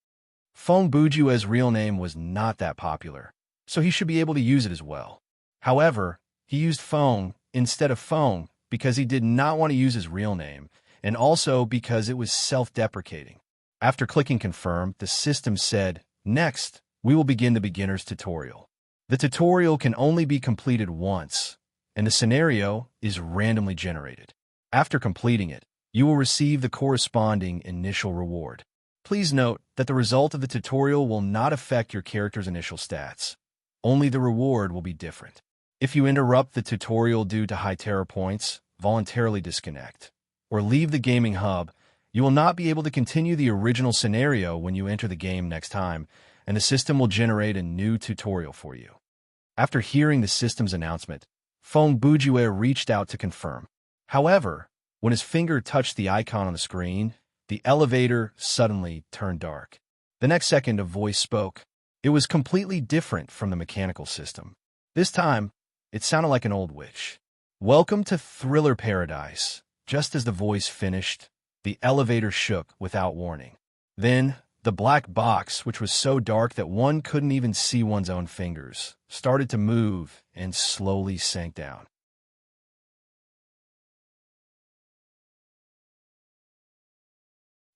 Feng Bujua's real name was not that popular, so he should be able to use it as well. However, he used Feng instead of Feng because he did not want to use his real name, and also because it was self-deprecating. After clicking confirm, the system said, "Next, we will begin the beginner's tutorial." The tutorial can only be completed once, and the scenario is randomly generated. After completing it, you will receive the corresponding initial reward. Please note that the result of the tutorial will not affect your character's initial stats. Only the reward will be different. If you interrupt the tutorial due to high terror points, voluntarily disconnect, or leave the gaming hub You will not be able to continue the original scenario when you enter the game next time, and the system will generate a new tutorial for you. After hearing the system's announcement, Feng Bujue reached out to confirm. However, when his finger touched the icon on the screen, the elevator suddenly turned dark. The next second, a voice spoke. It was completely different from the mechanical system. This time, it sounded like an old witch. "Welcome to Thriller Paradise." Just as the voice finished, the elevator shook without warning. Then, the black box, which was so dark that one couldn't even see one's own fingers, started to move and slowly sank down.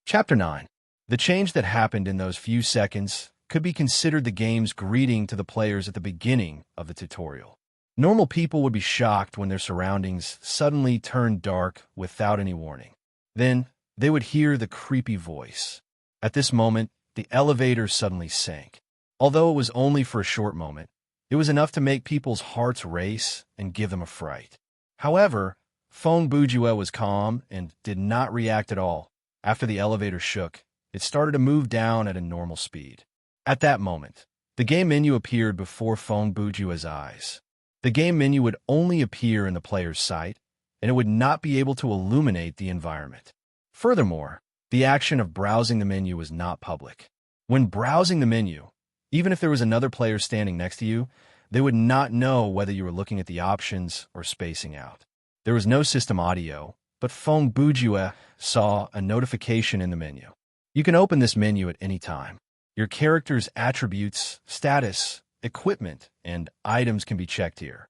Chapter 9. The change that happened in those few seconds could be considered the game's greeting to the players at the beginning of the tutorial. Normal people would be shocked when their surroundings suddenly turned dark without any warning. Then, they would hear the creepy voice. At this moment, the elevator suddenly sank. Although it was only for a short moment, it was enough to make people's hearts race and give them a fright. However, Feng Bujue was calm and did not react at all. After the elevator shook, it started to move down at a normal speed. At that moment, the game menu appeared before Feng Bujue's eyes. The game menu would only appear in the player's sight, and it would not be able to illuminate the environment. Furthermore, the action of browsing the menu was not public. When browsing the menu, even if there was another player standing next to you, they would not know whether you were looking at the options or spacing out. There was no system audio, but Feng Bujue saw a notification in the menu. You can open this menu at any time. Your character's attributes, status, equipment, and items can be checked here.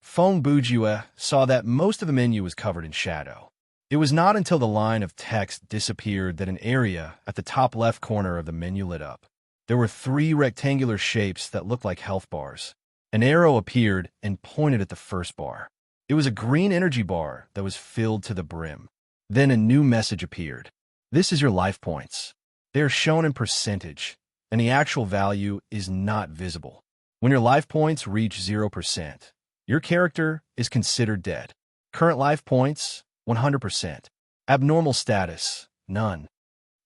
Feng Bujue saw that most of the menu was covered in shadow. It was not until the line of text disappeared that an area at the top left corner of the menu lit up. There were 3 rectangular shapes that looked like health bars. An arrow appeared and pointed at the first bar. It was a green energy bar that was filled to the brim. Then a new message appeared. This is your life points. They are shown in percentage, and the actual value is not visible. When your life points reach 0%, your character is considered dead. Current life points, 100%. Abnormal status, none.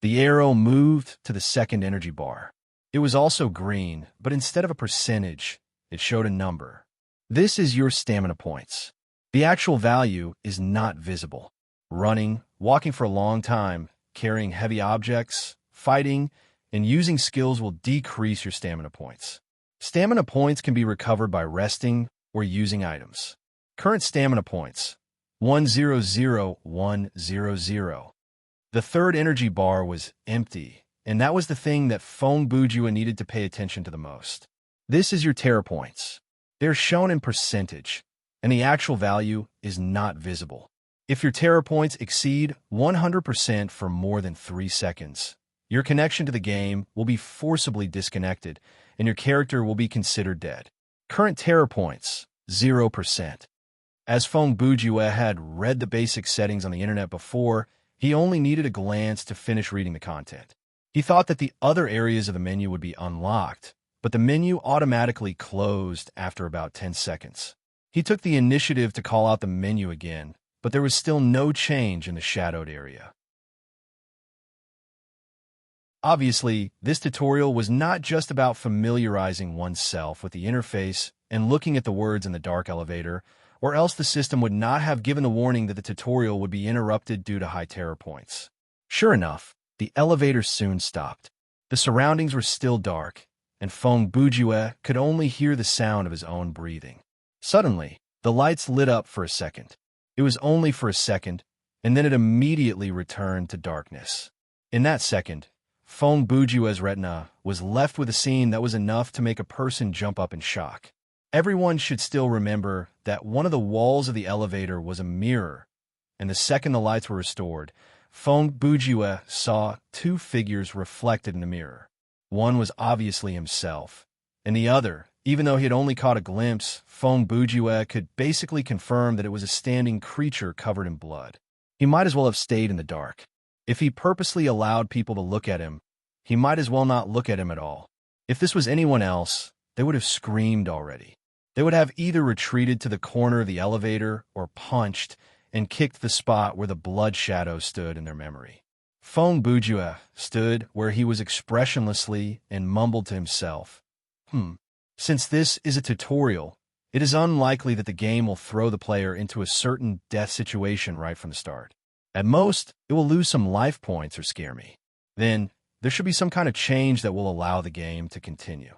The arrow moved to the second energy bar. It was also green, but instead of a percentage, it showed a number. This is your stamina points. The actual value is not visible. Running, walking for a long time, carrying heavy objects, fighting, and using skills will decrease your stamina points. Stamina points can be recovered by resting or using items. Current stamina points, 100,100. The third energy bar was empty, and that was the thing that Feng Bujue needed to pay attention to the most. This is your terror points. They're shown in percentage, and the actual value is not visible. If your terror points exceed 100% for more than 3 seconds, your connection to the game will be forcibly disconnected, and your character will be considered dead. Current terror points, 0%. As Feng Bujue had read the basic settings on the internet before, he only needed a glance to finish reading the content. He thought that the other areas of the menu would be unlocked, but the menu automatically closed after about 10 seconds. He took the initiative to call out the menu again, but there was still no change in the shadowed area. Obviously, this tutorial was not just about familiarizing oneself with the interface and looking at the words in the dark elevator, or else the system would not have given the warning that the tutorial would be interrupted due to high terror points. Sure enough, the elevator soon stopped. The surroundings were still dark, and Feng Bujue could only hear the sound of his own breathing. Suddenly, the lights lit up for a second. It was only for a second, and then it immediately returned to darkness. In that second, Feng Bujue's retina was left with a scene that was enough to make a person jump up in shock. Everyone should still remember that one of the walls of the elevator was a mirror, and the second the lights were restored, Feng Bujue saw 2 figures reflected in the mirror. One was obviously himself, and the other, even though he had only caught a glimpse, Feng Bujue could basically confirm that it was a standing creature covered in blood. He might as well have stayed in the dark. If he purposely allowed people to look at him, he might as well not look at him at all. If this was anyone else, they would have screamed already. They would have either retreated to the corner of the elevator or punched and kicked the spot where the blood shadow stood in their memory. Feng Bujue stood where he was expressionlessly and mumbled to himself. Since this is a tutorial, it is unlikely that the game will throw the player into a certain death situation right from the start. At most, it will lose some life points or scare me. Then, there should be some kind of change that will allow the game to continue.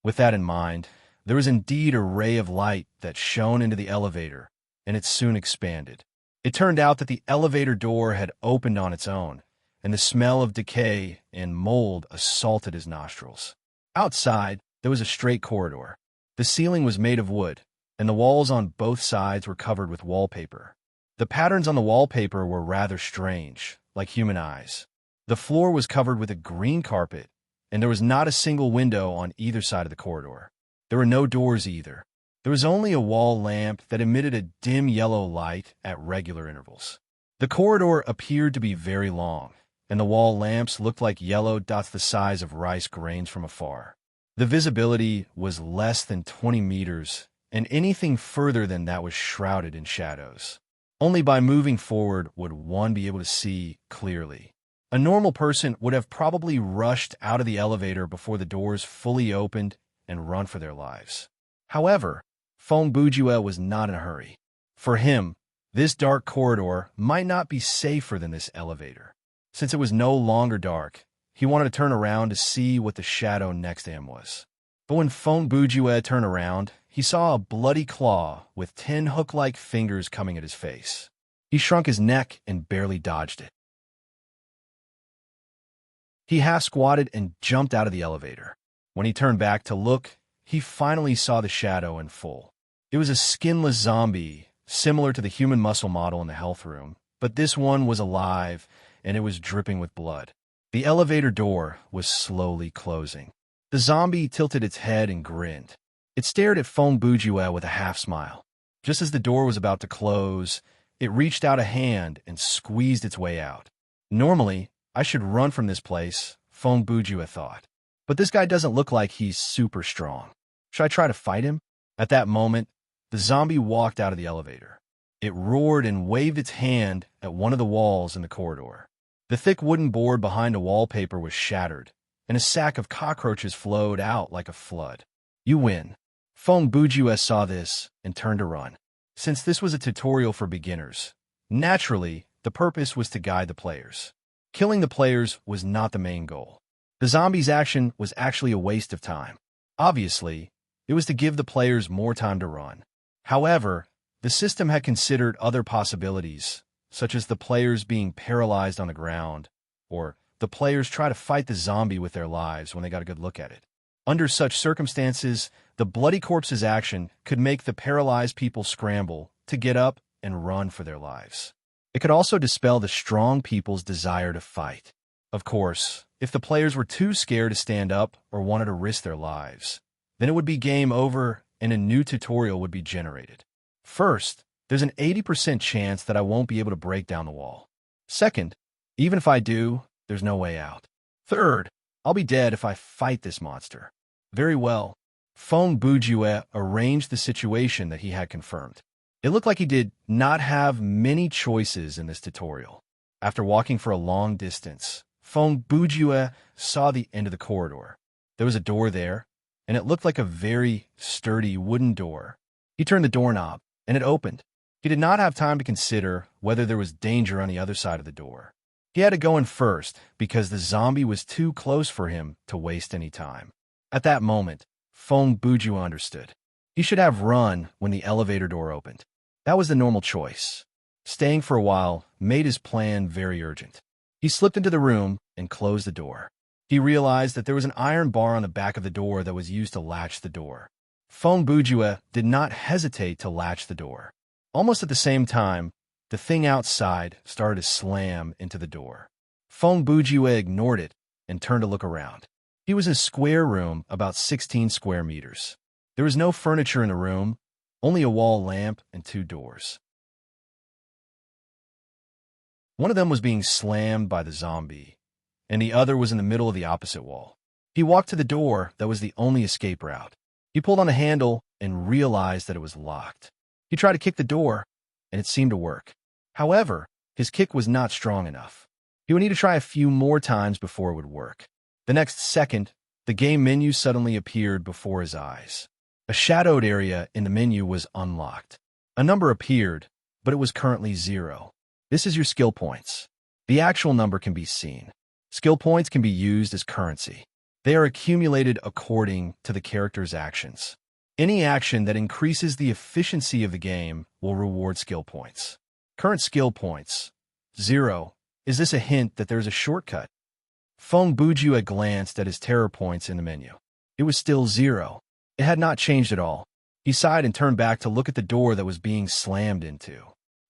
With that in mind, there was indeed a ray of light that shone into the elevator, and it soon expanded. It turned out that the elevator door had opened on its own, and the smell of decay and mold assaulted his nostrils. Outside, there was a straight corridor. The ceiling was made of wood, and the walls on both sides were covered with wallpaper. The patterns on the wallpaper were rather strange, like human eyes. The floor was covered with a green carpet, and there was not a single window on either side of the corridor. There were no doors either. There was only a wall lamp that emitted a dim yellow light at regular intervals. The corridor appeared to be very long, and the wall lamps looked like yellow dots the size of rice grains from afar. The visibility was less than 20 meters, and anything further than that was shrouded in shadows. Only by moving forward would one be able to see clearly. A normal person would have probably rushed out of the elevator before the doors fully opened and run for their lives. However, Feng Bujue was not in a hurry. For him, this dark corridor might not be safer than this elevator. Since it was no longer dark, he wanted to turn around to see what the shadow next to him was. But when Feng Bujue turned around, he saw a bloody claw with 10 hook-like fingers coming at his face. He shrunk his neck and barely dodged it. He half-squatted and jumped out of the elevator. When he turned back to look, he finally saw the shadow in full. It was a skinless zombie, similar to the human muscle model in the health room, but this one was alive, and it was dripping with blood. The elevator door was slowly closing. The zombie tilted its head and grinned. It stared at Feng Bujue with a half-smile. Just as the door was about to close, it reached out a hand and squeezed its way out. Normally, I should run from this place, Feng Bujue thought. But this guy doesn't look like he's super strong. Should I try to fight him? At that moment, the zombie walked out of the elevator. It roared and waved its hand at one of the walls in the corridor. The thick wooden board behind the wallpaper was shattered, and a sack of cockroaches flowed out like a flood. You win. Feng Bujue saw this and turned to run. Since this was a tutorial for beginners, naturally, the purpose was to guide the players. Killing the players was not the main goal. The zombie's action was actually a waste of time. Obviously, it was to give the players more time to run. However, the system had considered other possibilities, such as the players being paralyzed on the ground, or the players try to fight the zombie with their lives when they got a good look at it. Under such circumstances, the bloody corpse's action could make the paralyzed people scramble to get up and run for their lives. It could also dispel the strong people's desire to fight. Of course, if the players were too scared to stand up or wanted to risk their lives, then it would be game over and a new tutorial would be generated. First, there's an 80% chance that I won't be able to break down the wall. Second, even if I do, there's no way out. Third, I'll be dead if I fight this monster. Very well. Feng Bujue arranged the situation that he had confirmed. It looked like he did not have many choices in this tutorial. After walking for a long distance, Feng Bujue saw the end of the corridor. There was a door there, and it looked like a very sturdy wooden door. He turned the doorknob, and it opened. He did not have time to consider whether there was danger on the other side of the door. He had to go in first because the zombie was too close for him to waste any time. At that moment, Feng Bujue understood. He should have run when the elevator door opened. That was the normal choice. Staying for a while made his plan very urgent. He slipped into the room and closed the door. He realized that there was an iron bar on the back of the door that was used to latch the door. Feng Bujue did not hesitate to latch the door. Almost at the same time, the thing outside started to slam into the door. Feng Bujue ignored it and turned to look around. He was in a square room about 16 square meters. There was no furniture in the room, only a wall lamp and 2 doors. One of them was being slammed by the zombie, and the other was in the middle of the opposite wall. He walked to the door that was the only escape route. He pulled on the handle and realized that it was locked. He tried to kick the door, and it seemed to work. However, his kick was not strong enough. He would need to try a few more times before it would work. The next second, the game menu suddenly appeared before his eyes. A shadowed area in the menu was unlocked. A number appeared, but it was currently 0. This is your skill points. The actual number can be seen. Skill points can be used as currency. They are accumulated according to the character's actions. Any action that increases the efficiency of the game will reward skill points. Current skill points, 0. Is this a hint that there's a shortcut? Feng Bujue glanced at his terror points in the menu. It was still 0. It had not changed at all. He sighed and turned back to look at the door that was being slammed into.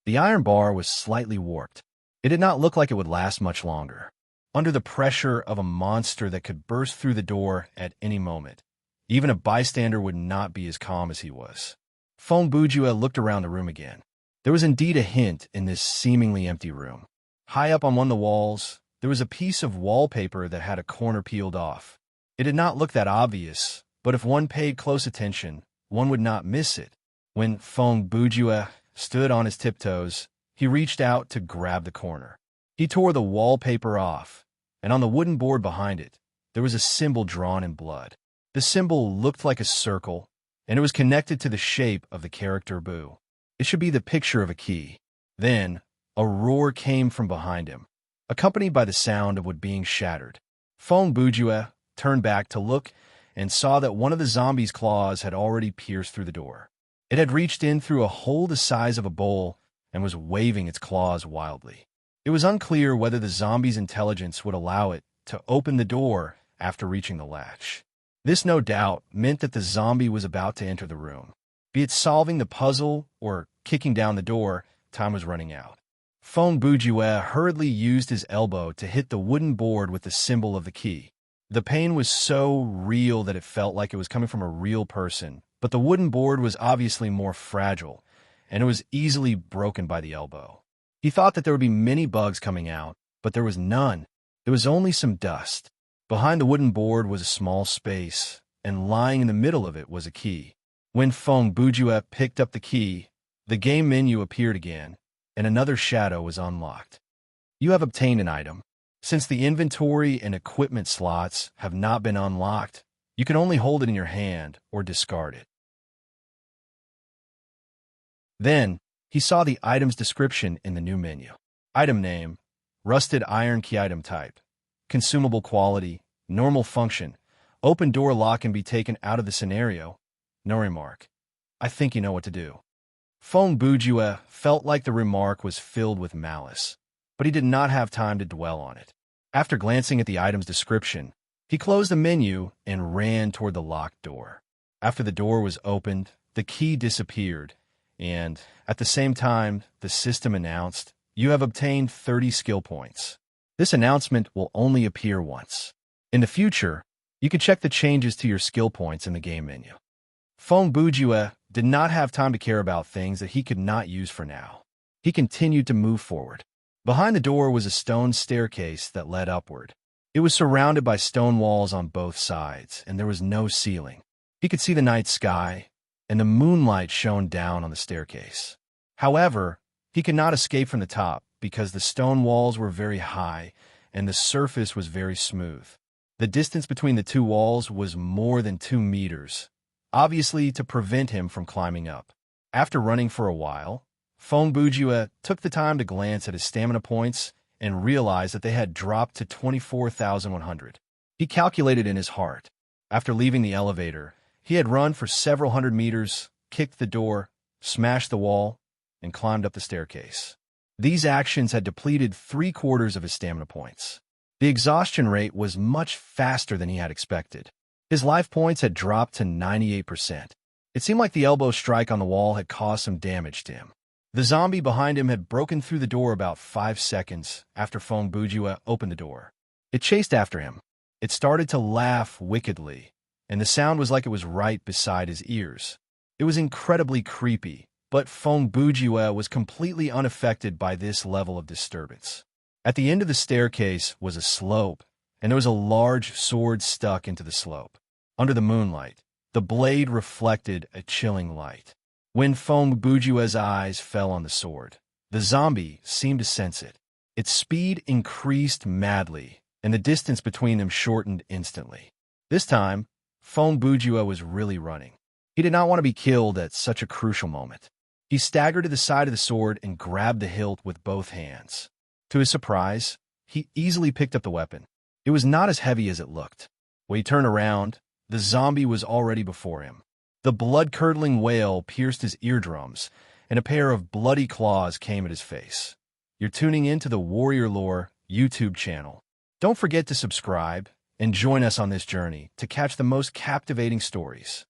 The iron bar was slightly warped. It did not look like it would last much longer. Under the pressure of a monster that could burst through the door at any moment, even a bystander would not be as calm as he was. Feng Bujue looked around the room again. There was indeed a hint in this seemingly empty room. High up on one of the walls, there was a piece of wallpaper that had a corner peeled off. It did not look that obvious, but if one paid close attention, one would not miss it. When Feng Bujue stood on his tiptoes, he reached out to grab the corner. He tore the wallpaper off, and on the wooden board behind it, there was a symbol drawn in blood. The symbol looked like a circle, and it was connected to the shape of the character Bu. It should be the picture of a key. Then, a roar came from behind him, accompanied by the sound of wood being shattered. Feng Bujue turned back to look and saw that one of the zombie's claws had already pierced through the door. It had reached in through a hole the size of a bowl and was waving its claws wildly. It was unclear whether the zombie's intelligence would allow it to open the door after reaching the latch. This no doubt meant that the zombie was about to enter the room. Be it solving the puzzle or kicking down the door, time was running out. Feng Bujue hurriedly used his elbow to hit the wooden board with the symbol of the key. The pain was so real that it felt like it was coming from a real person, but the wooden board was obviously more fragile, and it was easily broken by the elbow. He thought that there would be many bugs coming out, but there was none. There was only some dust. Behind the wooden board was a small space, and lying in the middle of it was a key. When Feng Bujue picked up the key, the game menu appeared again, and another shadow was unlocked. You have obtained an item. Since the inventory and equipment slots have not been unlocked, you can only hold it in your hand or discard it. Then, he saw the item's description in the new menu. Item name, rusted iron key. Item type, consumable quality, normal function, open door lock can be taken out of the scenario, no remark. I think you know what to do. Feng Bujue felt like the remark was filled with malice, but he did not have time to dwell on it. After glancing at the item's description, he closed the menu and ran toward the locked door. After the door was opened, the key disappeared, and, at the same time, the system announced, "You have obtained 30 skill points." This announcement will only appear once. In the future, you can check the changes to your skill points in the game menu. Feng Bujue did not have time to care about things that he could not use for now. He continued to move forward. Behind the door was a stone staircase that led upward. It was surrounded by stone walls on both sides, and there was no ceiling. He could see the night sky, and the moonlight shone down on the staircase. However, he could not escape from the top because the stone walls were very high and the surface was very smooth. The distance between the two walls was more than 2 meters, obviously to prevent him from climbing up. After running for a while, Feng Bujue took the time to glance at his stamina points and realized that they had dropped to 24,100. He calculated in his heart. After leaving the elevator, he had run for several hundred meters, kicked the door, smashed the wall, and climbed up the staircase. These actions had depleted 3/4 of his stamina points. The exhaustion rate was much faster than he had expected. His life points had dropped to 98%. It seemed like the elbow strike on the wall had caused some damage to him. The zombie behind him had broken through the door about 5 seconds after Feng Bujue opened the door. It chased after him. It started to laugh wickedly, and the sound was like it was right beside his ears. It was incredibly creepy, but Feng Bujue was completely unaffected by this level of disturbance. At the end of the staircase was a slope, and there was a large sword stuck into the slope. Under the moonlight, the blade reflected a chilling light. When Feng Bujue's eyes fell on the sword, the zombie seemed to sense it. Its speed increased madly, and the distance between them shortened instantly. This time, Phone Bujua was really running. He did not want to be killed at such a crucial moment. He staggered to the side of the sword and grabbed the hilt with both hands. To his surprise, he easily picked up the weapon. It was not as heavy as it looked. When he turned around, the zombie was already before him. The blood-curdling wail pierced his eardrums, and a pair of bloody claws came at his face. You're tuning in to the Warrior Lore YouTube channel. Don't forget to subscribe and join us on this journey to catch the most captivating stories.